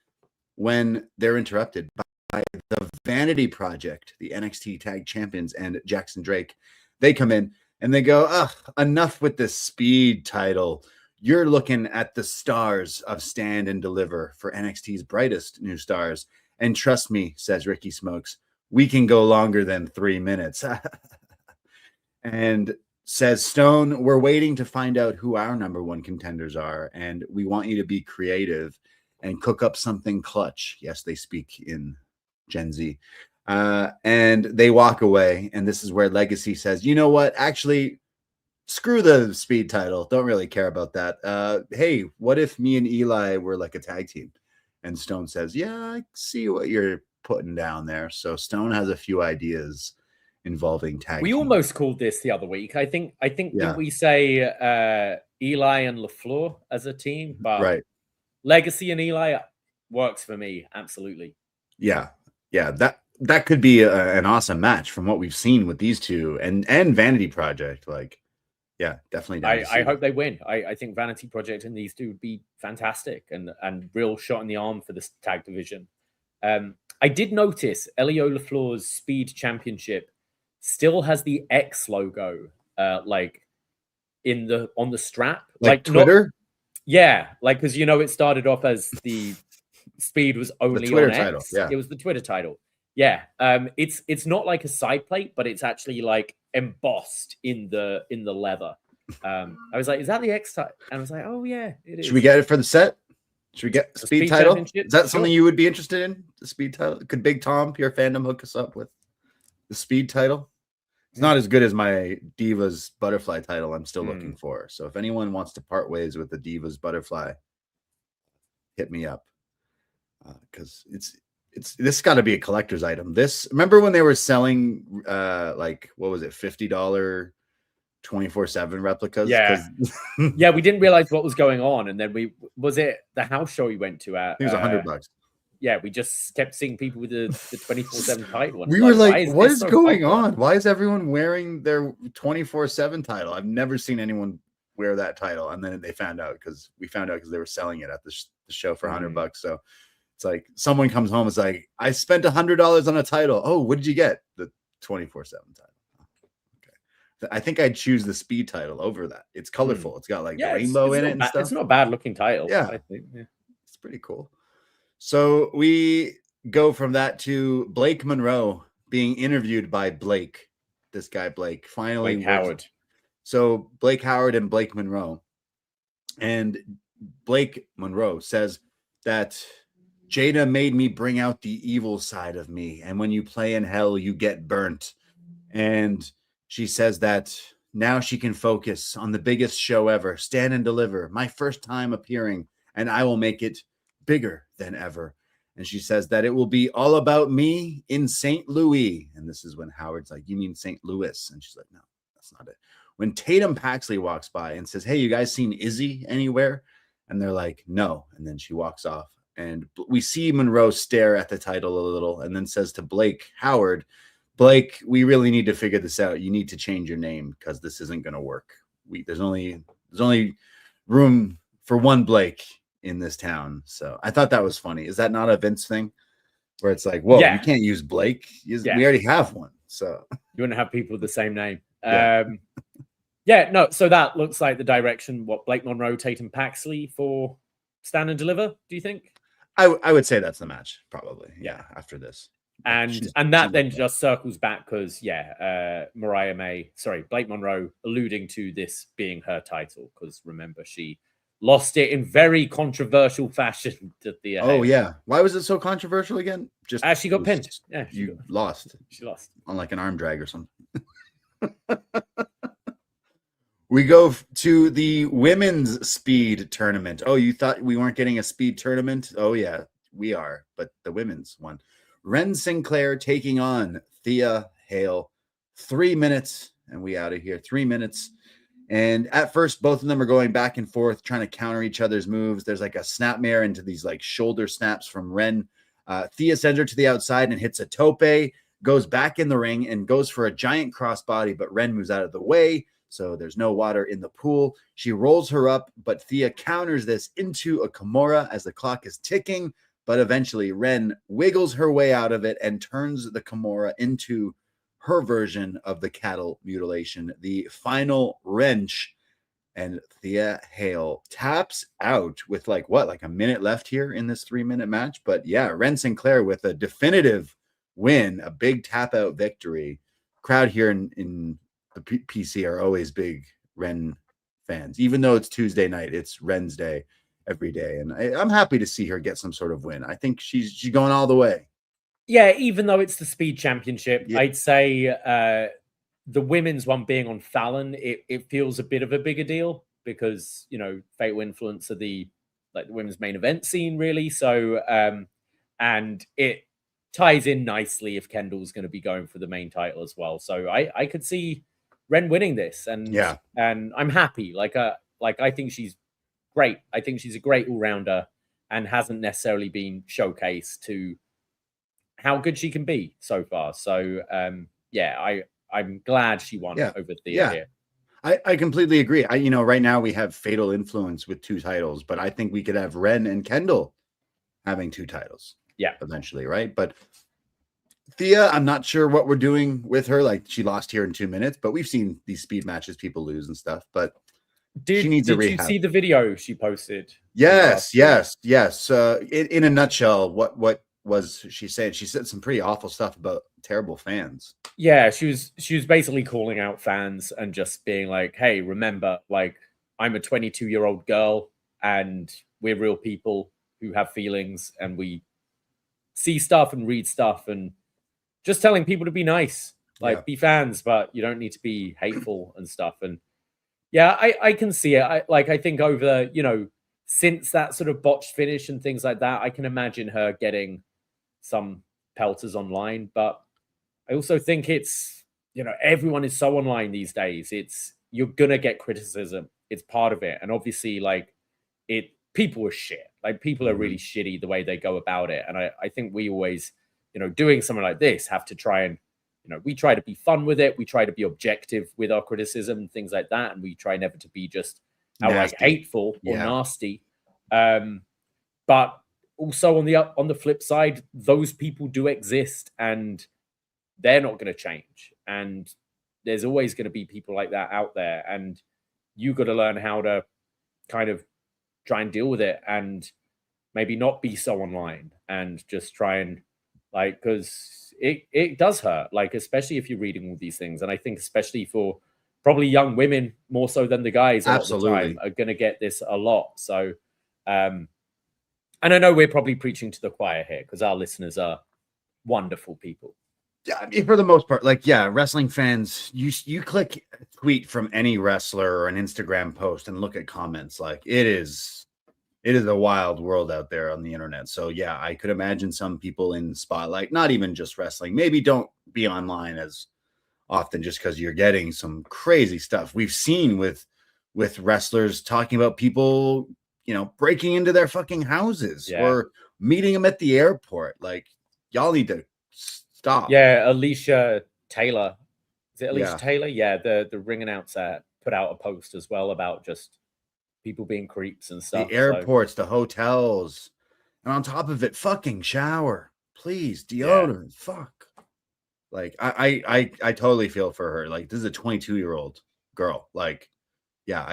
When they're interrupted by the Vanity Project, the NXT Tag Champions, and Jackson Drake. They come in and they go, ugh, enough with this speed title. You're looking at the stars of Stand and Deliver for NXT's brightest new stars. And trust me, says Ricky Smokes, we can go longer than 3 minutes. And says Stone, we're waiting to find out who our number one contenders are. And we want you to be creative and cook up something clutch. Yes, they speak in Gen Z. And they walk away. And this is where Legacy says, you know what? Actually, screw the speed title. Don't really care about that. Hey, what if me and Eli were like a tag team? And Stone says, yeah, I see what you're putting down there. So Stone has a few ideas involving tag We team. almost called this the other week. I think Yeah. didn't we say Eli and LaFleur as a team? But Right. Legacy and Eli works for me. Absolutely. Yeah. That could be an awesome match from what we've seen with these two and Vanity Project. Like, yeah, definitely. down to see I hope that. they win. I think Vanity Project and these two would be fantastic and real shot in the arm for this tag division. I did notice Elio LaFleur's Speed Championship still has the X logo like on the strap. Like Twitter? Because it started off as the Speed was only Twitter on X. title, yeah. It was the Twitter title. Yeah. It's not like a side plate, but it's actually like embossed in the leather. I was like, is that the X title? And I was like, oh yeah, it is. Should we get it for the set? Should we get the speed title? Championship? Is that Sure. something you would be interested in? The speed title? Could Big Tom, Pure Fandom, hook us up with the speed title? It's not as good as my Divas Butterfly title I'm still looking for. So if anyone wants to part ways with the Divas Butterfly, hit me up. Because this got to be a collector's item. Remember when they were selling like what was it, $50 24/7 replicas? Yeah. Yeah, we didn't realize what was going on, and then was it the house show we went to at? It was $100. Yeah, we just kept seeing people with the 24/7 title. We were like, what is so going popular? on? Why is everyone wearing their 24/7 title? I've never seen anyone wear that title. And then we found out because they were selling it at the show for $100. So it's like someone comes home, it's like, I spent $100 on a title. Oh, what did you get? The 24/7 title. Okay. I think I'd choose the speed title over that. It's colorful. It's got like the rainbow in it and stuff. It's not a bad looking title. Yeah. I think. Yeah. It's pretty cool. So we go from that to Blake Monroe being interviewed by Blake. This guy, Blake, finally. Blake Howard. So Blake Howard and Blake Monroe. And Blake Monroe says that Jada made me bring out the evil side of me. And when you play in hell, you get burnt. And she says that now she can focus on the biggest show ever, Stand and Deliver, my first time appearing, and I will make it bigger than ever. And she says that it will be all about me in St. Louis. And this is when Howard's like, you mean St. Louis? And she's like, no, that's not it. When Tatum Paxley walks by and says, hey, you guys seen Izzy anywhere? And they're like, no. And then she walks off. And we see Monroe stare at the title a little and then says to Blake Howard, Blake, we really need to figure this out. You need to change your name because this isn't going to work. There's only room for one Blake in this town. So I thought that was funny. Is that not a Vince thing where it's like, whoa, you can't use Blake. We already have one. So you want to have people with the same name. Yeah. No. So that looks like the direction. What Blake Monroe, Tatum Paxley for Stand and Deliver? Do you think? I would say that's the match, probably. Yeah, after this. And that then just circles back because Blake Monroe alluding to this being her title because remember she lost it in very controversial fashion to Thea. Oh yeah, why was it so controversial again? Just she got pinned. Yeah, you lost. She lost on like an arm drag or something. We go to the women's speed tournament. Oh, you thought we weren't getting a speed tournament? Oh yeah, we are, but the women's one. Wren Sinclair taking on Thea Hale. 3 minutes, and we out of here. 3 minutes. And at first, both of them are going back and forth, trying to counter each other's moves. There's like a snapmare into these like shoulder snaps from Wren. Thea sends her to the outside and hits a tope, goes back in the ring and goes for a giant crossbody, but Wren moves out of the way. so there's no water in the pool. She rolls her up, but Thea counters this into a Kimura as the clock is ticking. But eventually, Wren wiggles her way out of it and turns the Kimura into her version of the cattle mutilation, the final wrench. And Thea Hale taps out with like a minute left here in this 3-minute match. But yeah, Wren Sinclair with a definitive win, a big tap out victory. Crowd here in the PC are always big Wren fans, even though it's Tuesday night. It's Wren's day every day, and I'm happy to see her get some sort of win. I think she's going all the way. Yeah, even though it's the Speed Championship, Yeah. I'd say the women's one being on Fallon, it feels a bit of a bigger deal because, you know, Fatal Influence are the women's main event scene, really. So, and it ties in nicely if Kendall's going to be going for the main title as well. So I could see Wren winning this, and I'm happy. I think she's great. I think she's a great all-rounder and hasn't necessarily been showcased to how good she can be so far. So, I'm glad she won over Thea here. I completely agree. Right now we have Fatal Influence with 2 titles, but I think we could have Wren and Kendall having 2 titles. Yeah. Eventually, right? But Thea, I'm not sure what we're doing with her. Like, she lost here in 2 minutes, but we've seen these speed matches, people lose and stuff. But she needs a rehab. Did you see the video she posted? Yes. In a nutshell, what was she saying? She said some pretty awful stuff about terrible fans. Yeah, she was basically calling out fans and just being like, hey, remember, like, I'm a 22-year-old girl and we're real people who have feelings and we see stuff and read stuff, and just telling people to be nice, be fans, but you don't need to be hateful and stuff. And yeah, I can see it. I think over, since that sort of botched finish and things like that, I can imagine her getting some pelters online. But I also think it's, everyone is so online these days. You're going to get criticism. It's part of it. And obviously, people are shit. People are really shitty the way they go about it. And I think we always, doing something like this, have to try and, we try to be fun with it. We try to be objective with our criticism and things like that. And we try never to be just outright hateful or nasty. But also on the flip side, those people do exist and they're not going to change. And there's always going to be people like that out there. And you got to learn how to kind of try and deal with it and maybe not be so online and just try and because it does hurt, especially if you're reading all these things. And I think especially for probably young women more so than the guys at the time are going to get this a lot. So, and I know we're probably preaching to the choir here because our listeners are wonderful people. Yeah, I mean, for the most part, wrestling fans, you click a tweet from any wrestler or an Instagram post and look at comments. It is a wild world out there on the internet. So yeah, I could imagine some people in Spotlight, not even just wrestling, maybe don't be online as often just because you're getting some crazy stuff. We've seen with wrestlers talking about people, breaking into their fucking houses or meeting them at the airport. Y'all need to stop. Yeah, Alicia Taylor. Is it Alicia Taylor? Yeah, the ring announcer put out a post as well about just people being creeps and stuff. The airports, the hotels, and on top of it, fucking shower, please, deodorant. Fuck. I totally feel for her. This is a 22-year-old girl. I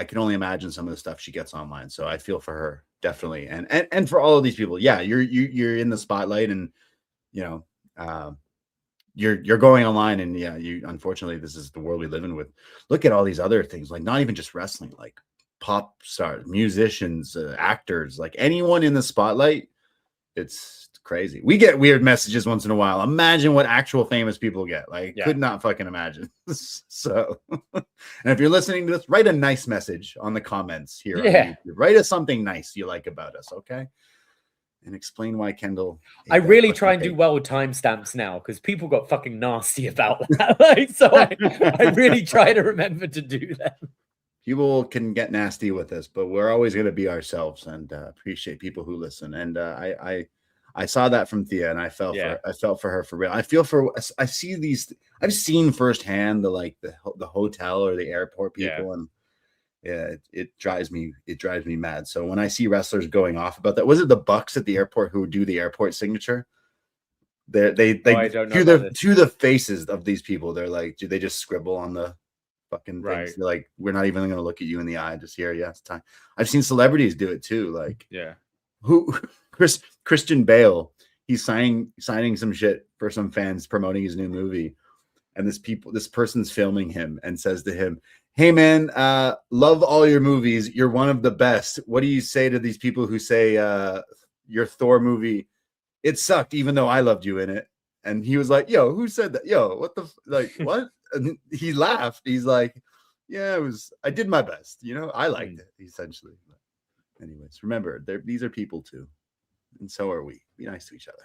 can only imagine some of the stuff she gets online. So I feel for her definitely, and for all of these people. Yeah, you're in the spotlight, and you're going online, and you unfortunately this is the world we live in. With look at all these other things, not even just wrestling, pop stars, musicians, actors, anyone in the spotlight. It's crazy. We get weird messages once in a while. Imagine what actual famous people get. Could not fucking imagine. So, and if you're listening to this, write a nice message on the comments here. Yeah. Write us something nice you like about us, okay? And explain why Kendall. I really try and do well with timestamps now because people got fucking nasty about that. So I really try to remember to do that. People can get nasty with us, but we're always going to be ourselves and appreciate people who listen. And I I saw that from Thea, and I felt for her for real. I see these. I've seen firsthand the hotel or the airport people, and it drives me mad. So when I see wrestlers going off about that, was it the Bucks at the airport who do the airport signature? They to the faces of these people, they're like, do they just scribble on the fucking things? They're like, we're not even going to look at you in the eye. Just here, it's time. I've seen celebrities do it too. Like, Christian Bale, he's signing some shit for some fans promoting his new movie, and this person's filming him and says to him, "Hey man, love all your movies. You're one of the best. What do you say to these people who say your Thor movie, it sucked, even though I loved you in it?" And he was like, "Yo, who said that? Yo, what the what?" And he laughed. He's like, "Yeah, I did my best. I liked it essentially." But anyways, remember, these are people too, and so are we. Be nice to each other.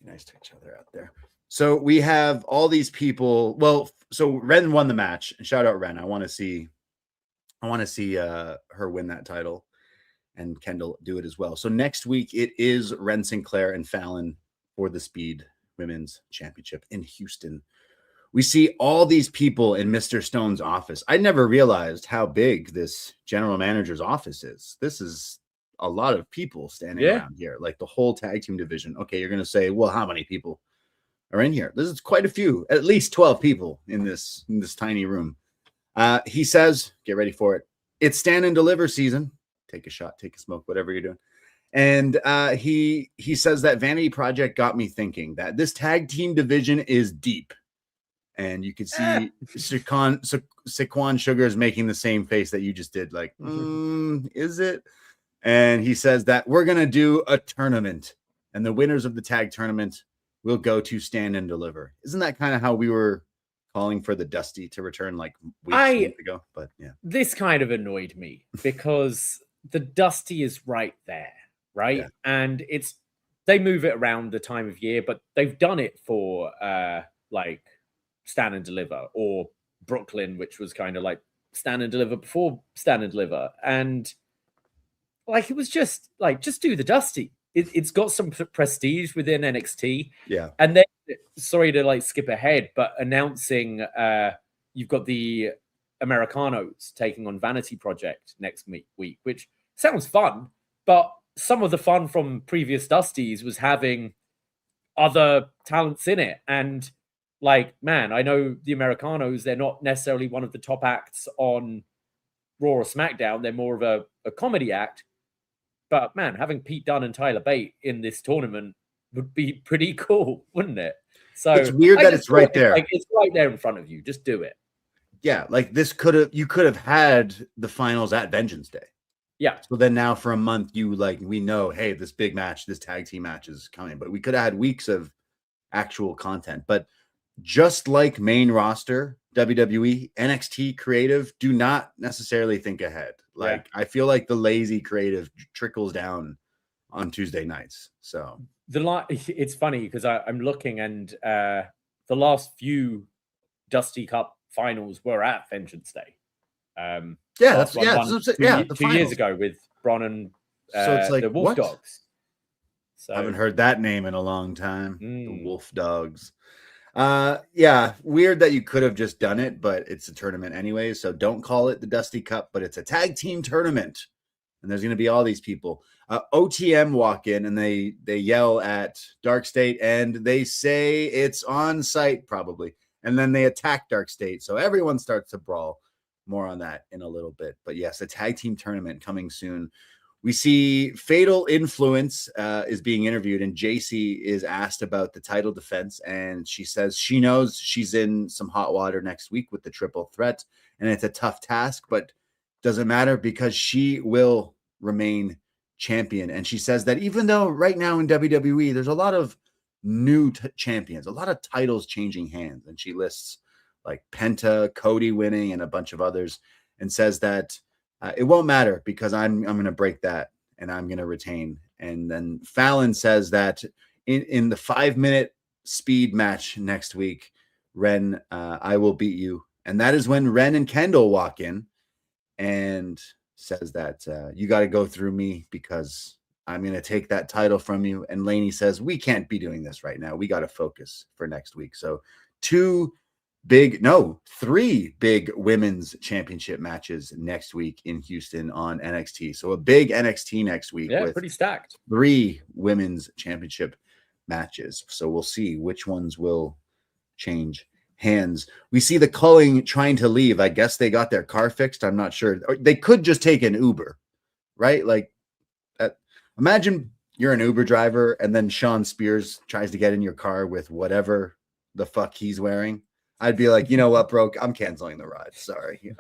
Be nice to each other out there. So we have all these people. Well, so Wren won the match, and shout out Wren. I want to see her win that title, and Kendall do it as well. So next week it is Wren Sinclair and Fallon for the Speed Women's Championship in Houston. We see all these people in Mr. Stone's office. I never realized how big this general manager's office is. This is a lot of people standing around here, like the whole tag team division. Okay, you're going to say, well, how many people are in here? This is quite a few, at least 12 people in this tiny room. He says, get ready for it. It's stand and deliver season. Take a shot, take a smoke, whatever you're doing. And he says that Vanity Project got me thinking that this tag team division is deep. And you can see Saquon Sugar is making the same face that you just did. Like, is it? And he says that we're going to do a tournament, and the winners of the tag tournament will go to stand and deliver. Isn't that kind of how we were calling for the Dusty to return like weeks ago? But yeah, this kind of annoyed me because the Dusty is right there, right? Yeah. And they move it around the time of year, but they've done it for like stand and deliver, or Brooklyn, which was kind of like stand and deliver before stand and deliver. And like, it was just do the Dusty. It's got some prestige within NXT. Yeah. And then, sorry to like skip ahead, but announcing you've got the Americanos taking on Vanity Project next week, which sounds fun, but some of the fun from previous Dusties was having other talents in it. And like, man, I know the Americanos, they're not necessarily one of the top acts on Raw or SmackDown. They're more of a comedy act. But man, having Pete Dunne and Tyler Bate in this tournament would be pretty cool, wouldn't it? So it's weird that it's right there. Like, it's right there in front of you. Just do it. Yeah, like you could have had the finals at Vengeance Day. Yeah. So then now for a month, we know, hey, this big match, this tag team match is coming. But we could have had weeks of actual content. But just like main roster, WWE, NXT creative do not necessarily think ahead. Like, I feel like the lazy creative trickles down on Tuesday nights. So it's funny because I'm looking, and the last few Dusty Cup finals were at Vengeance Day. Two years ago with Bron and so it's like, the Wolf Dogs. So I haven't heard that name in a long time. The Wolf Dogs. Weird that you could have just done it, but it's a tournament anyway, so don't call it the Dusty Cup, but it's a tag team tournament, and there's going to be all these people. OTM walk in, and they yell at Dark State, and they say it's on site probably, and then they attack Dark State, so everyone starts to brawl. More on that in a little bit, but yes, a tag team tournament coming soon. We see Fatal Influence is being interviewed, and JC is asked about the title defense, and she says she knows she's in some hot water next week with the triple threat, and it's a tough task, but doesn't matter because she will remain champion. And she says that even though right now in WWE, there's a lot of new champions, a lot of titles changing hands, and she lists like Penta, Cody winning, and a bunch of others, and says that it won't matter because I'm going to break that and I'm going to retain. And then Fallon says that in the 5-minute speed match next week, Wren, I will beat you. And that is when Wren and Kendall walk in and says that you got to go through me because I'm going to take that title from you. And Lainey says, we can't be doing this right now. We got to focus for next week. So 3 big women's championship matches next week in Houston on NXT. So a big NXT next week. Yeah, with pretty stacked. 3 women's championship matches. So we'll see which ones will change hands. We see the Culling trying to leave. I guess they got their car fixed. I'm not sure. Or they could just take an Uber, right? Like, imagine you're an Uber driver and then Sean Spears tries to get in your car with whatever the fuck he's wearing. I'd be like, you know what, bro? I'm canceling the ride. Sorry.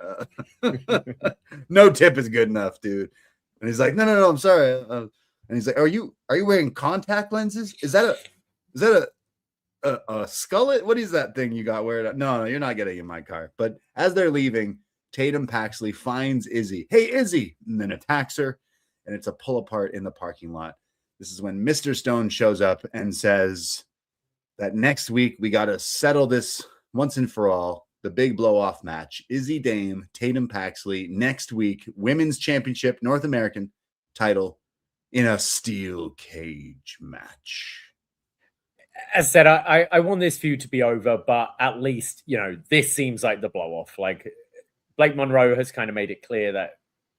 No tip is good enough, dude. And he's like, no, I'm sorry. And he's like, are you wearing contact lenses? Is that a skullet? What is that thing you got wearing? No, you're not getting in my car. But as they're leaving, Tatum Paxley finds Izzy. Hey, Izzy, and then attacks her, and it's a pull apart in the parking lot. This is when Mr. Stone shows up and says that next week we got to settle this once and for all. The big blow off match: Izzy Dame, Tatum Paxley next week, women's championship, North American title in a steel cage match. As I said, I want this feud to be over, but at least, this seems like the blow off. Like, Blake Monroe has kind of made it clear that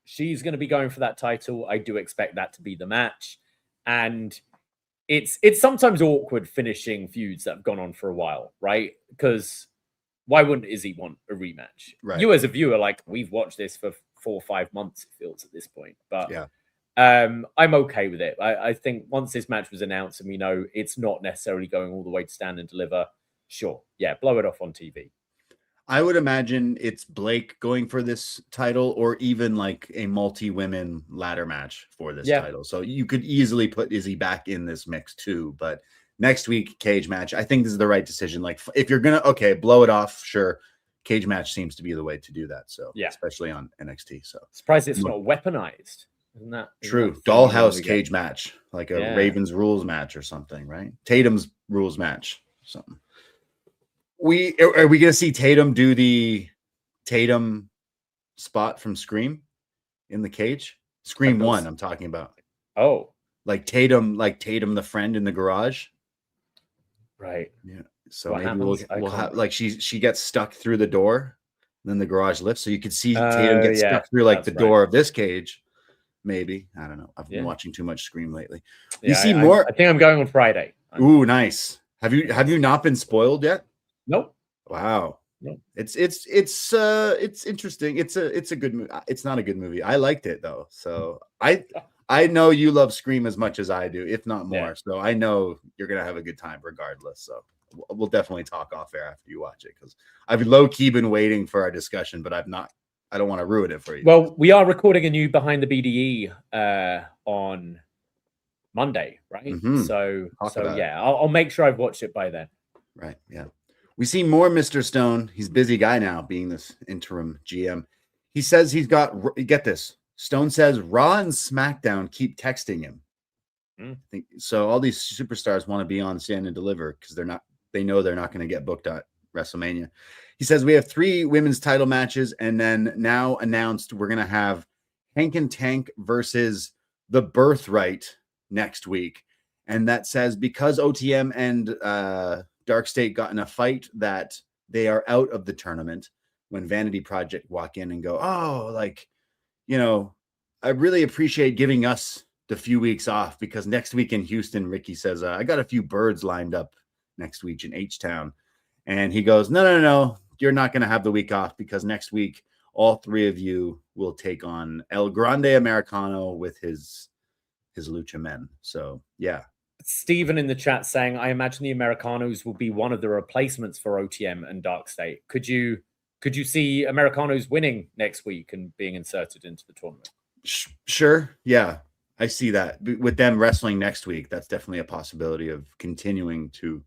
she's going to be going for that title. I do expect that to be the match. And it's sometimes awkward finishing feuds that have gone on for a while, right? Because why wouldn't Izzy want a rematch? Right. You as a viewer, like, we've watched this for 4 or 5 months, it feels at this point. But yeah. I'm okay with it. I think once this match was announced and we know it's not necessarily going all the way to Stand and Deliver, sure. Yeah, blow it off on TV. I would imagine it's Blake going for this title, or even like a multi-women ladder match for this title. So you could easily put Izzy back in this mix too. But next week, cage match. I think this is the right decision. Like, if you're going to, blow it off, sure. Cage match seems to be the way to do that. So yeah, especially on NXT. So surprised it's not weaponized. Isn't that true? Dollhouse cage match, like a Ravens rules match or something, right? Tatum's rules match, something. Are we going to see Tatum do the Tatum spot from Scream in the cage? Scream 1, I'm talking about. Oh, like Tatum the friend in the garage, right? Yeah. So maybe we'll have, like, she gets stuck through the door, and then the garage lifts, so you could see Tatum get stuck through like the door of this cage. Maybe, I don't know. I've been watching too much Scream lately. You see more. I think I'm going on Friday. Ooh, nice. Have you not been spoiled yet? Nope. Wow. No. It's interesting. It's a good movie. It's not a good movie. I liked it though. So I know you love Scream as much as I do, if not more. Yeah. So I know you're gonna have a good time regardless. So we'll definitely talk off air after you watch it, because I've low key been waiting for our discussion, but I don't want to ruin it for you. Well, we are recording a new Behind the BDE on Monday, right? Mm-hmm. So yeah, I'll make sure I've watched it by then. Right. Yeah. We see more Mr. Stone. He's a busy guy now, being this interim GM. He says he's got, get this, Stone says Raw and SmackDown keep texting him. So all these superstars want to be on Stand and Deliver because they know they're not going to get booked at WrestleMania. He says we have 3 women's title matches, and then now announced we're going to have Hank and Tank versus The Birthright next week. And that says because OTM and Dark State got in a fight, that they are out of the tournament. When Vanity Project walk in and go, I really appreciate giving us the few weeks off, because next week in Houston, Ricky says, I got a few birds lined up next week in H-Town. And he goes, no, you're not going to have the week off, because next week, all 3 of you will take on El Grande Americano with his Lucha Men. So, yeah. Stephen in the chat saying, I imagine the Americanos will be one of the replacements for OTM and Dark State. Could you see Americanos winning next week and being inserted into the tournament? Sure. Yeah, I see that. With them wrestling next week, that's definitely a possibility of continuing to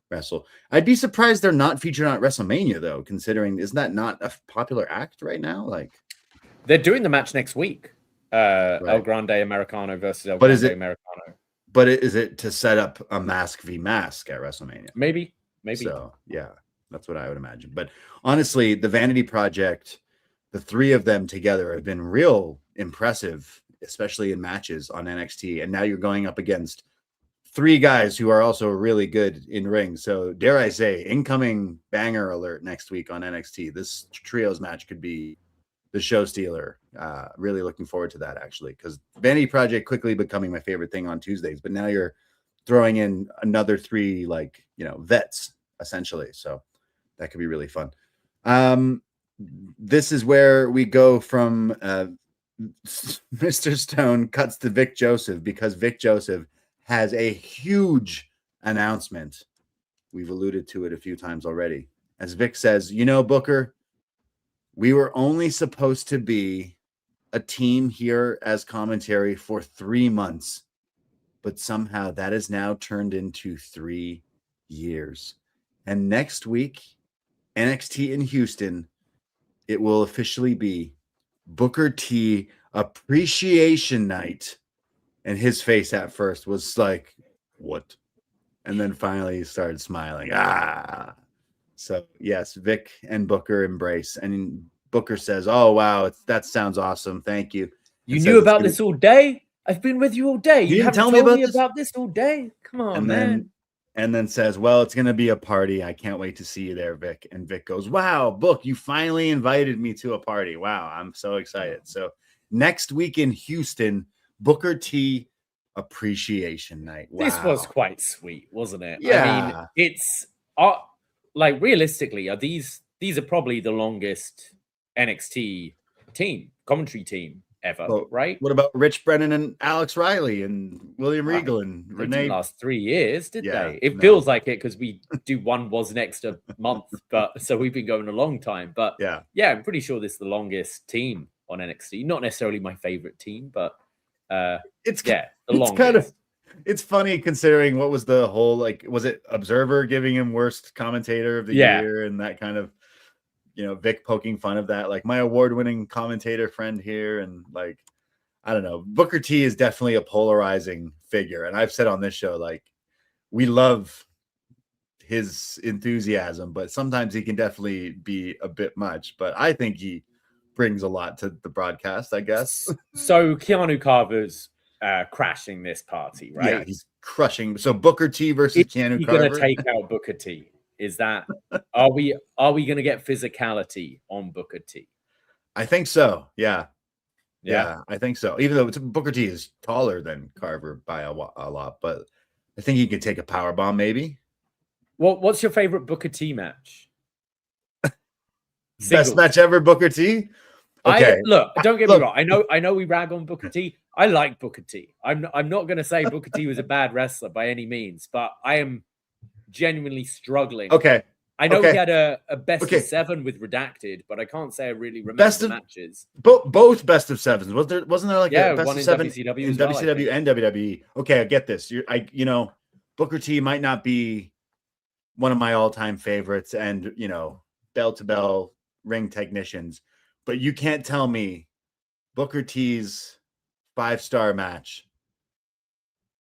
wrestle. I'd be surprised they're not featured on WrestleMania, though, considering, isn't that not a popular act right now? Like, they're doing the match next week. Right. El Grande Americano versus El Grande Americano. But is it to set up a mask v mask at WrestleMania? Maybe. So, yeah, that's what I would imagine. But honestly, the Vanity Project, the 3 of them together have been real impressive especially in matches on NXT. And now you're going up against 3 guys who are also really good in ring. So dare I say, incoming banger alert next week on NXT. This trios match could be the show stealer. Really looking forward to that, actually, because Vanity Project quickly becoming my favorite thing on Tuesdays, but now you're throwing in another 3, like, vets essentially. So that could be really fun. This is where we go from Mr. Stone cuts to Vic Joseph, because Vic Joseph has a huge announcement. We've alluded to it a few times already. As Vic says, Booker, we were only supposed to be a team here as commentary for 3 months, but somehow that is now turned into 3 years. And next week, NXT in Houston, it will officially be Booker T Appreciation Night. And his face at first was like, what? And then finally he started smiling. So yes, Vic and Booker embrace. And Booker says, oh, wow, that sounds awesome. Thank you. You knew about this all day? I've been with you all day. You haven't tell told me about this all day? Come on, man. And then says, well, it's going to be a party. I can't wait to see you there, Vic. And Vic goes, wow, Book, you finally invited me to a party. Wow, I'm so excited. So next week in Houston, Booker T Appreciation Night. Wow. This was quite sweet, wasn't it? Yeah. I mean, it's like realistically, these are probably the longest NXT commentary team ever, right? What about Rich Brennan and Alex Riley and William Regal and Renee? Didn't last 3 years, did Yeah, they? It feels like it because we do one was next a month, but so we've been going a long time. But yeah, I'm pretty sure this is the longest team on NXT. Not necessarily my favorite team, but it's funny considering what was the whole, like, was it Observer giving him worst commentator of the year and that kind of, Vic poking fun of that, like, my award-winning commentator friend here, and like, I don't know, Booker T is definitely a polarizing figure, and I've said on this show, like, we love his enthusiasm, but sometimes he can definitely be a bit much, but I think he brings a lot to the broadcast, I guess. So Keanu Carver's crashing this party, right? Yeah, he's crushing. So Booker T versus Keanu Carver. You're gonna take out Booker T. Is that are we gonna get physicality on Booker T? I think so. Yeah, I think so. Even though Booker T is taller than Carver by a lot, but I think he could take a power bomb, maybe. What's your favorite Booker T match? Best match ever, Booker T. Okay. Look, don't get me wrong. I know we rag on Booker T. I like Booker T. I'm not going to say Booker T was a bad wrestler by any means, but I am genuinely struggling. Okay. I know he had a best of 7 with Redacted, but I can't say I really remember the matches. Both best of 7s. Wasn't there like a best one of 7 WCW in WCW and WWE? Okay, I get this. Booker T might not be one of my all-time favorites, and bell to bell ring technicians, but you can't tell me Booker T's 5-star match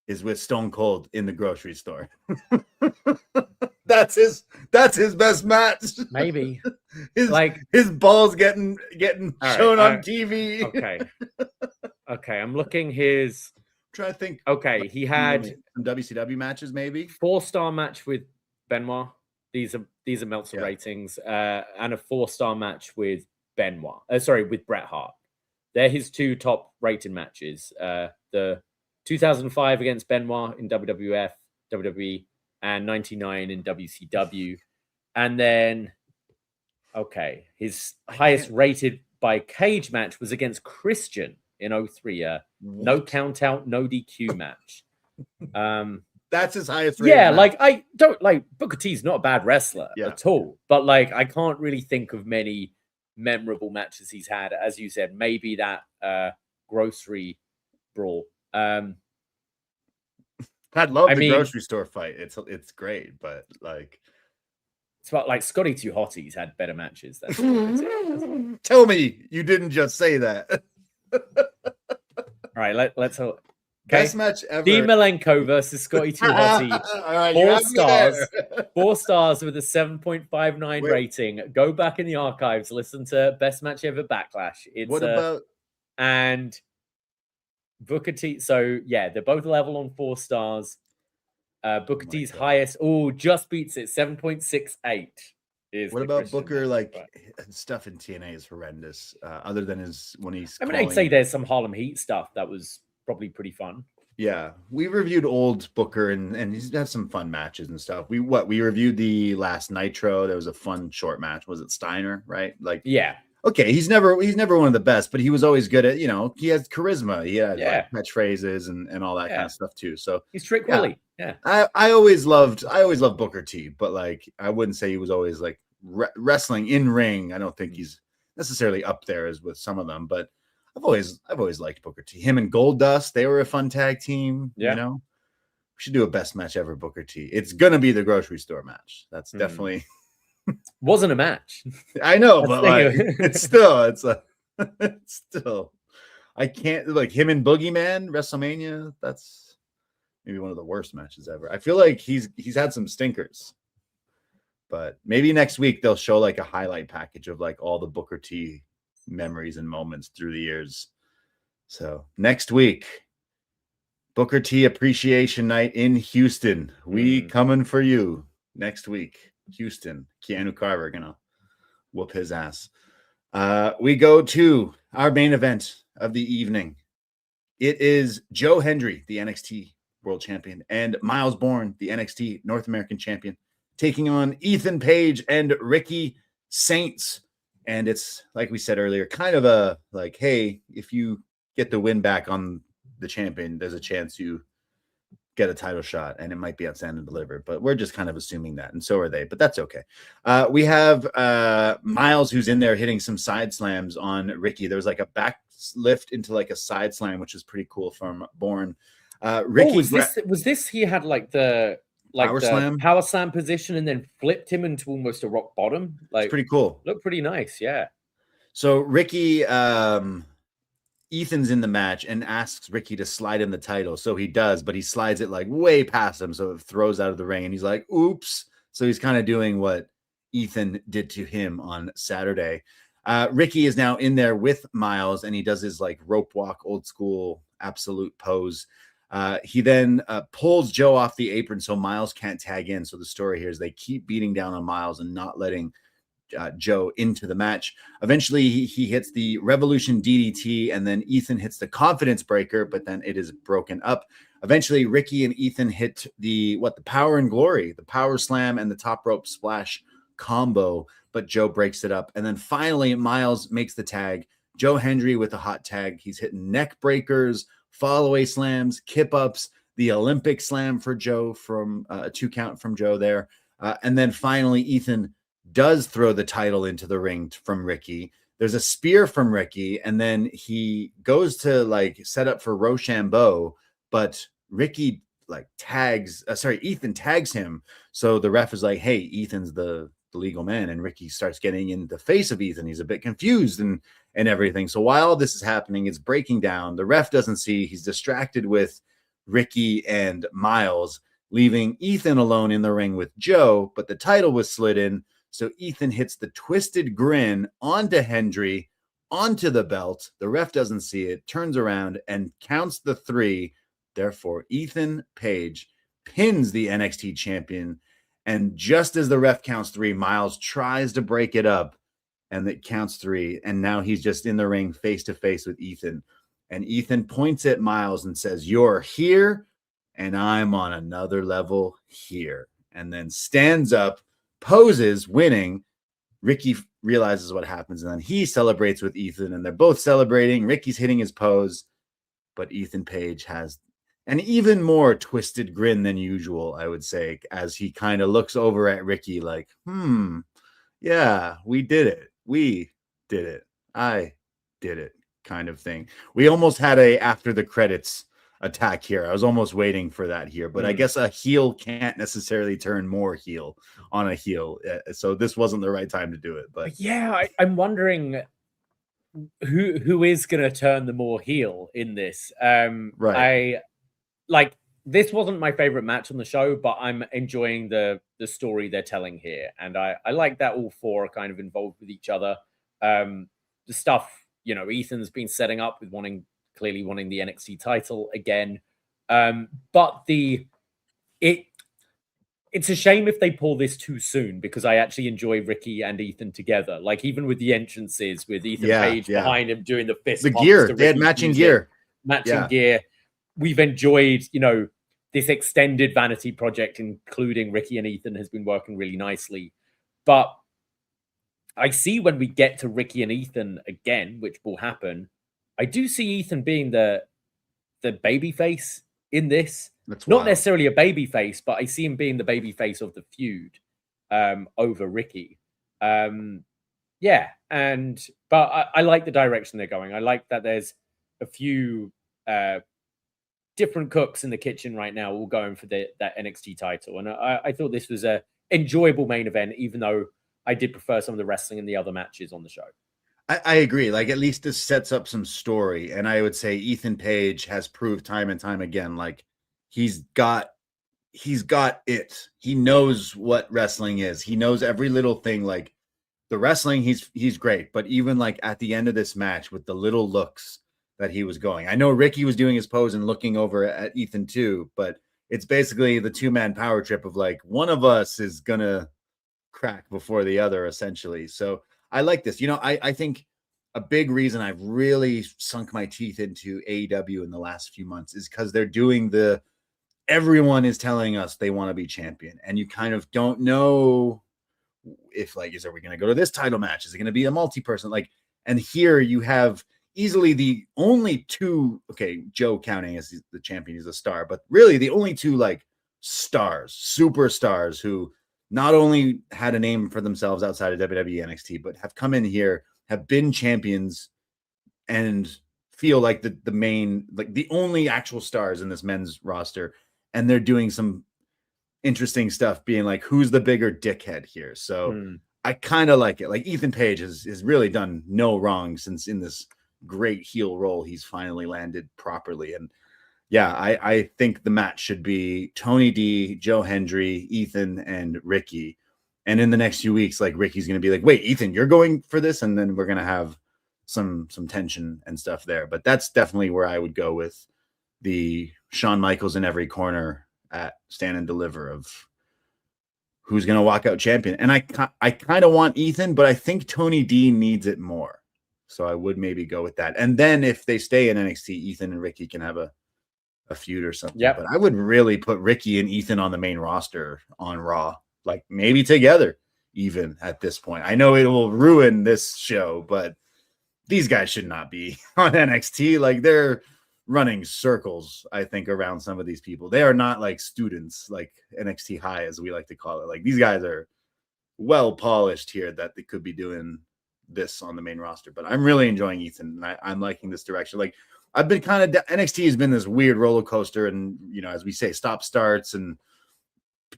is with Stone Cold in the grocery store. That's his best match. Maybe his balls getting shown on TV. Okay. I'm looking his. Try to think. Okay, he had some WCW matches, maybe 4-star match with Benoit. These are Meltzer ratings, and a 4-star match with Benoit. With Bret Hart. They're his 2 top rated matches. The 2005 against Benoit in WWF, WWE, and 99 in WCW. And then, his highest rated by cage match was against Christian in 03. No count out, no DQ match. That's his highest rated match. I don't like Booker T's not a bad wrestler at all, but I can't really think of many memorable matches he's had. As you said, maybe that grocery brawl. I'd love the grocery store fight. It's great, but it's about Scotty 2 Hotties had better matches than Tell me you didn't just say that. All right, let's hope. Best match ever. Dean Malenko versus Scotty 2 Hottie. All right, 4 stars. 4 stars with a 7.59 rating. Go back in the archives. Listen to Best Match Ever Backlash. What about? And Booker T. So yeah, they're both level on 4 stars. Booker T's God. highest. Oh, just beats it. 7.68. What about Booker? Stuff in TNA is horrendous. Other than when he's. I'd say there's some Harlem Heat stuff that was probably pretty fun. Yeah, we reviewed old Booker and he's had some fun matches and stuff. We reviewed the last Nitro. There was a fun short match. Was it Steiner? Right? Okay, he's never one of the best, but he was always good at, he has charisma. He had catchphrases and all that kind of stuff too. So he's Trick Willie. Yeah. I always loved Booker T, but I wouldn't say he was always wrestling in ring. I don't think he's necessarily up there as with some of them, but I've always liked Booker T. Him and Goldust, they were a fun tag team. Yeah. We should do a best match ever Booker T. It's gonna be the grocery store match. That's definitely wasn't a match. I know, but it's still I can't him and Boogeyman WrestleMania. That's maybe one of the worst matches ever. I feel like he's had some stinkers, but maybe next week they'll show a highlight package of all the Booker T memories and moments through the years. So next week, Booker T Appreciation Night in Houston. We coming for you next week. Houston, Keanu Carver gonna whoop his ass. We go to our main event of the evening. It is Joe Hendry, the NXT World Champion, and Myles Borne, the NXT North American Champion, taking on Ethan Page and Ricky Saints. And it's like we said earlier, kind of a hey, if you get the win back on the champion, there's a chance you get a title shot, and it might be on Stand and Deliver, but we're just kind of assuming that, and so are they, but that's okay. We have Myles, who's in there hitting some side slams on Ricky. There was a back lift into a side slam, which is pretty cool from Borne. Ricky was this he had the power slam position and then flipped him into almost a rock bottom? It's pretty cool. Looked pretty nice, yeah. So Ricky, Ethan's in the match and asks Ricky to slide him the title. So he does, but he slides it way past him. So it throws out of the ring and he's like, oops. So he's kind of doing what Ethan did to him on Saturday. Ricky is now in there with Myles and he does his rope walk, old school, absolute pose. He then pulls Joe off the apron so Myles can't tag in. So the story here is they keep beating down on Myles and not letting Joe into the match. Eventually he hits the Revolution DDT and then Ethan hits the Confidence Breaker, but then it is broken up. Eventually Ricky and Ethan hit the Power and Glory, the Power Slam and the Top Rope Splash combo, but Joe breaks it up. And then finally Myles makes the tag. Joe Hendry with a hot tag. He's hitting neck breakers, fall away slams, kip ups, the Olympic slam for Joe from a 2 count from Joe there. And then finally Ethan does throw the title into the ring from Ricky. There's a spear from Ricky, and then he goes to set up for Rochambeau, but Ricky Ethan tags him. So the ref is like, hey, Ethan's the legal man, and Ricky starts getting in the face of Ethan. He's a bit confused and everything. So while this is happening, it's breaking down. The ref doesn't see. He's distracted with Ricky and Myles, leaving Ethan alone in the ring with Joe, but the title was slid in. So Ethan hits the twisted grin onto Hendry, onto the belt. The ref doesn't see it, turns around and counts the 3. Therefore, Ethan Page pins the NXT champion. And just as the ref counts 3, Myles tries to break it up and it counts 3. And now he's just in the ring face to face with Ethan. And Ethan points at Myles and says, you're here and I'm on another level here. And then stands up, poses, winning. Ricky realizes what happens, and then he celebrates with Ethan, and they're both celebrating. Ricky's hitting his pose, but Ethan Page has an even more twisted grin than usual, I would say, as he kind of looks over at Ricky like, yeah, we did it. We did it. I did it kind of thing. We almost had a after the credits attack here. I was almost waiting for that here, but I guess a heel can't necessarily turn more heel on a heel. So this wasn't the right time to do it. But yeah, I'm wondering who is going to turn the more heel in this. Right. This wasn't my favorite match on the show, but I'm enjoying the story they're telling here. And I like that all 4 are kind of involved with each other. The stuff, Ethan's been setting up with wanting clearly wanting the NXT title again. But it's a shame if they pull this too soon, because I actually enjoy Ricky and Ethan together. Like, even with the entrances, with Ethan Page behind him doing the fist the pumps gear, to they had Ricky's matching music, gear. gear. We've enjoyed, this extended vanity project, including Ricky and Ethan, has been working really nicely. But I see when we get to Ricky and Ethan again, which will happen, I do see Ethan being the baby face in this. That's not wild. necessarily a baby face, but I see him being the baby face of the feud over Ricky. But I like the direction they're going. I like that there's a few different cooks in the kitchen right now, all going for that NXT title. And I thought this was a enjoyable main event, even though I did prefer some of the wrestling in the other matches on the show. I agree. Like, at least this sets up some story. And I would say Ethan Page has proved time and time again, like, he's got it. He knows what wrestling is. He knows every little thing. Like, the wrestling, he's great. But even like at the end of this match with the little looks that he was going, I know Ricky was doing his pose and looking over at Ethan too, but it's basically the 2-man power trip of like, one of us is gonna crack before the other, essentially. So I like this. I think a big reason I've really sunk my teeth into AEW in the last few months is because they're doing everyone is telling us they want to be champion, and you kind of don't know if, like, are we going to go to this title match? Is it going to be a multi-person? Like, and here you have easily the only two, okay, Joe counting as the champion, he's a star, but really the only two like superstars who not only had a name for themselves outside of WWE NXT, but have come in here, have been champions, and feel like the main, like the only actual stars in this men's roster. And they're doing some interesting stuff, being like, who's the bigger dickhead here? So I kind of like it. Like, Ethan Page has really done no wrong since in this great heel role he's finally landed properly. And yeah, I think the match should be Tony D, Joe Hendry, Ethan, and Ricky. And in the next few weeks, like, Ricky's going to be like, wait, Ethan, you're going for this? And then we're going to have some tension and stuff there. But that's definitely where I would go with the Shawn Michaels in every corner at Stand and Deliver of who's going to walk out champion. And I kind of want Ethan, but I think Tony D needs it more. So I would maybe go with that. And then if they stay in NXT, Ethan and Ricky can have a feud or something. Yep. But I would really put Ricky and Ethan on the main roster on Raw, like maybe together even at this point. I know it will ruin this show, but these guys should not be on NXT. Like, they're running circles, I think, around some of these people. They are not like students, like NXT high, as we like to call it. Like, these guys are well polished here that they could be doing this on the main roster. But I'm really enjoying Ethan, and I'm liking this direction. Like, I've been kind of, NXT has been this weird roller coaster, and as we say, stop starts and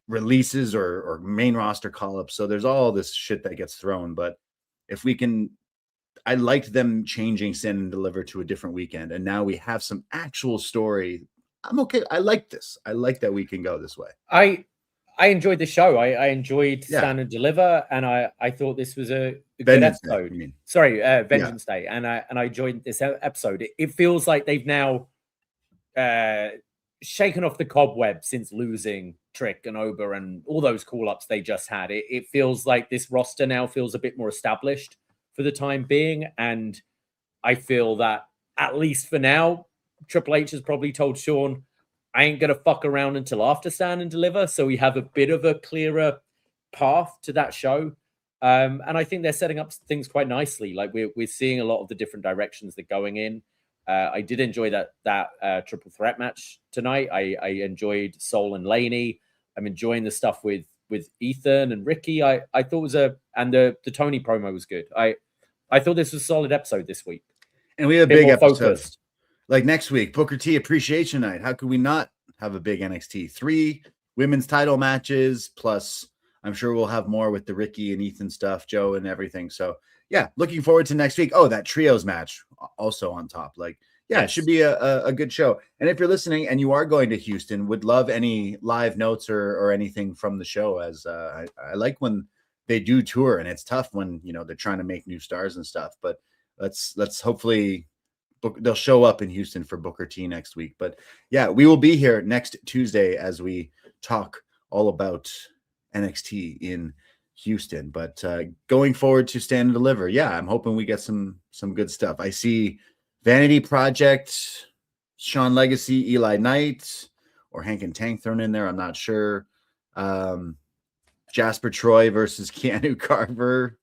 releases or main roster call-ups. So there's all this shit that gets thrown. But if we can, I liked them changing Stand and Deliver to a different weekend, and now we have some actual story. I'm okay. I like this. I like that we can go this way. I enjoyed the show. I enjoyed Stand and Deliver, and I thought this was a good episode. Vengeance Day, and I enjoyed this episode. It feels like they've now shaken off the cobweb since losing Trick and Ober and all those call-ups they just had. It feels like this roster now feels a bit more established for the time being, and I feel that, at least for now, Triple H has probably told Shawn, I ain't gonna fuck around until after Stand and Deliver, so we have a bit of a clearer path to that show. And I think they're setting up things quite nicely. Like, we're seeing a lot of the different directions they're going in. I did enjoy that triple threat match tonight. I enjoyed Soul and Lainey. I'm enjoying the stuff with Ethan and Ricky. I thought it was and the Tony promo was good. I thought this was a solid episode this week. And we have a big episode. Focused. Like next week, Booker T Appreciation Night. How could we not have a big NXT? 3 women's title matches, plus I'm sure we'll have more with the Ricky and Ethan stuff, Joe and everything. So yeah, looking forward to next week. Oh, that trios match also on top. Like, yeah, It should be a good show. And if you're listening and you are going to Houston, would love any live notes or anything from the show, as I like when they do tour, and it's tough when they're trying to make new stars and stuff. But let's hopefully they'll show up in Houston for Booker T next week. But yeah, we will be here next Tuesday as we talk all about NXT in Houston. But going forward to Stand and Deliver, yeah, I'm hoping we get some good stuff. I see Vanity Project, Sean Legacy, Eli Knight, or Hank and Tank thrown in there. I'm not sure. Jasper Troy versus Keanu Carver.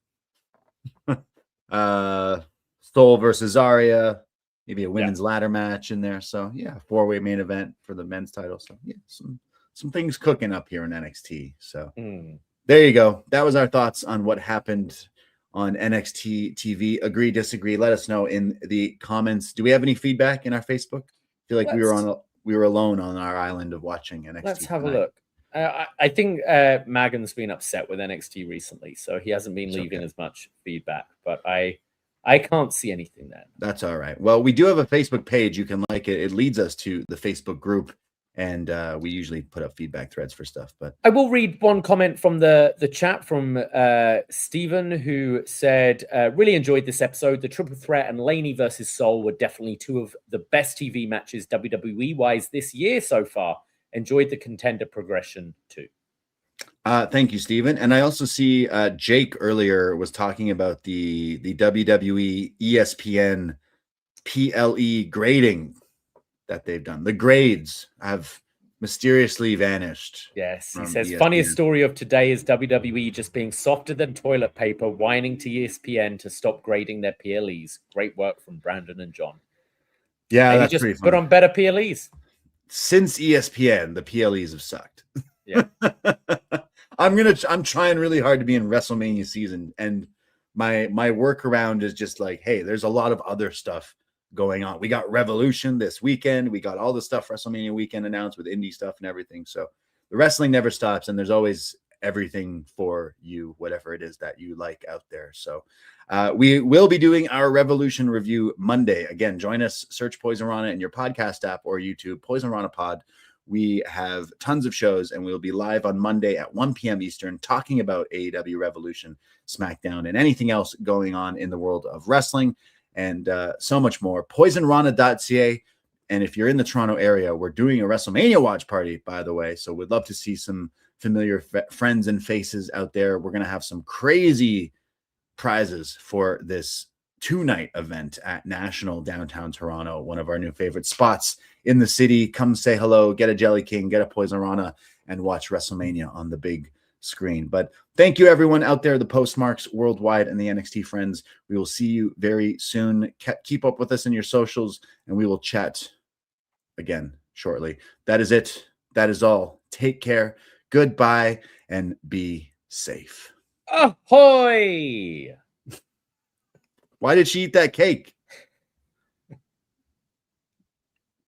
Soul versus Zarya. Maybe a women's ladder match in there. So yeah, 4-way main event for the men's title. So yeah, some things cooking up here in NXT. So there you go. That was our thoughts on what happened on NXT TV. Agree, disagree. Let us know in the comments. Do we have any feedback in our Facebook? I feel like we were alone on our island of watching NXT. Let's have a look. I think Magan's been upset with NXT recently, so he hasn't been leaving as much feedback. But I can't see anything there. That's all right. Well, we do have a Facebook page. You can like it. It leads us to the Facebook group, and we usually put up feedback threads for stuff. But I will read one comment from the chat from Stephen, who said, really enjoyed this episode. The triple threat and Lainey versus Soul were definitely two of the best TV matches WWE-wise this year so far. Enjoyed the contender progression too. Thank you, Stephen. And I also see Jake earlier was talking about the WWE ESPN PLE grading that they've done. The grades have mysteriously vanished. Yes, he says, funniest story of today is WWE just being softer than toilet paper, whining to ESPN to stop grading their PLEs. Great work from Brandon and John. Yeah, maybe that's just pretty put funny. on better PLEs. Since ESPN, the PLEs have sucked. Yeah. I'm trying really hard to be in WrestleMania season, and my workaround is just like, hey, there's a lot of other stuff going on. We got Revolution this weekend. We got all the stuff WrestleMania weekend announced with indie stuff and everything. So the wrestling never stops, and there's always everything for you, whatever it is that you like out there. So we will be doing our Revolution review Monday. Again, join us, search Poisonrana in your podcast app or YouTube, Poisonrana Pod. We have tons of shows, and we'll be live on Monday at 1 p.m. Eastern talking about AEW Revolution, SmackDown, and anything else going on in the world of wrestling, and so much more. Poisonrana.ca. And if you're in the Toronto area, we're doing a WrestleMania watch party, by the way. So we'd love to see some familiar friends and faces out there. We're going to have some crazy prizes for this 2-night event at National downtown Toronto, one of our new favorite spots in the city. Come say hello, get a Jelly King, get a Poisonrana, and watch WrestleMania on the big screen. But thank you, everyone out there, the Postmarks worldwide and the NXT friends. We will see you very soon. Keep up with us in your socials, and we will chat again shortly. That is it. That is all. Take care. Goodbye, and be safe. Ahoy! Why did she eat that cake?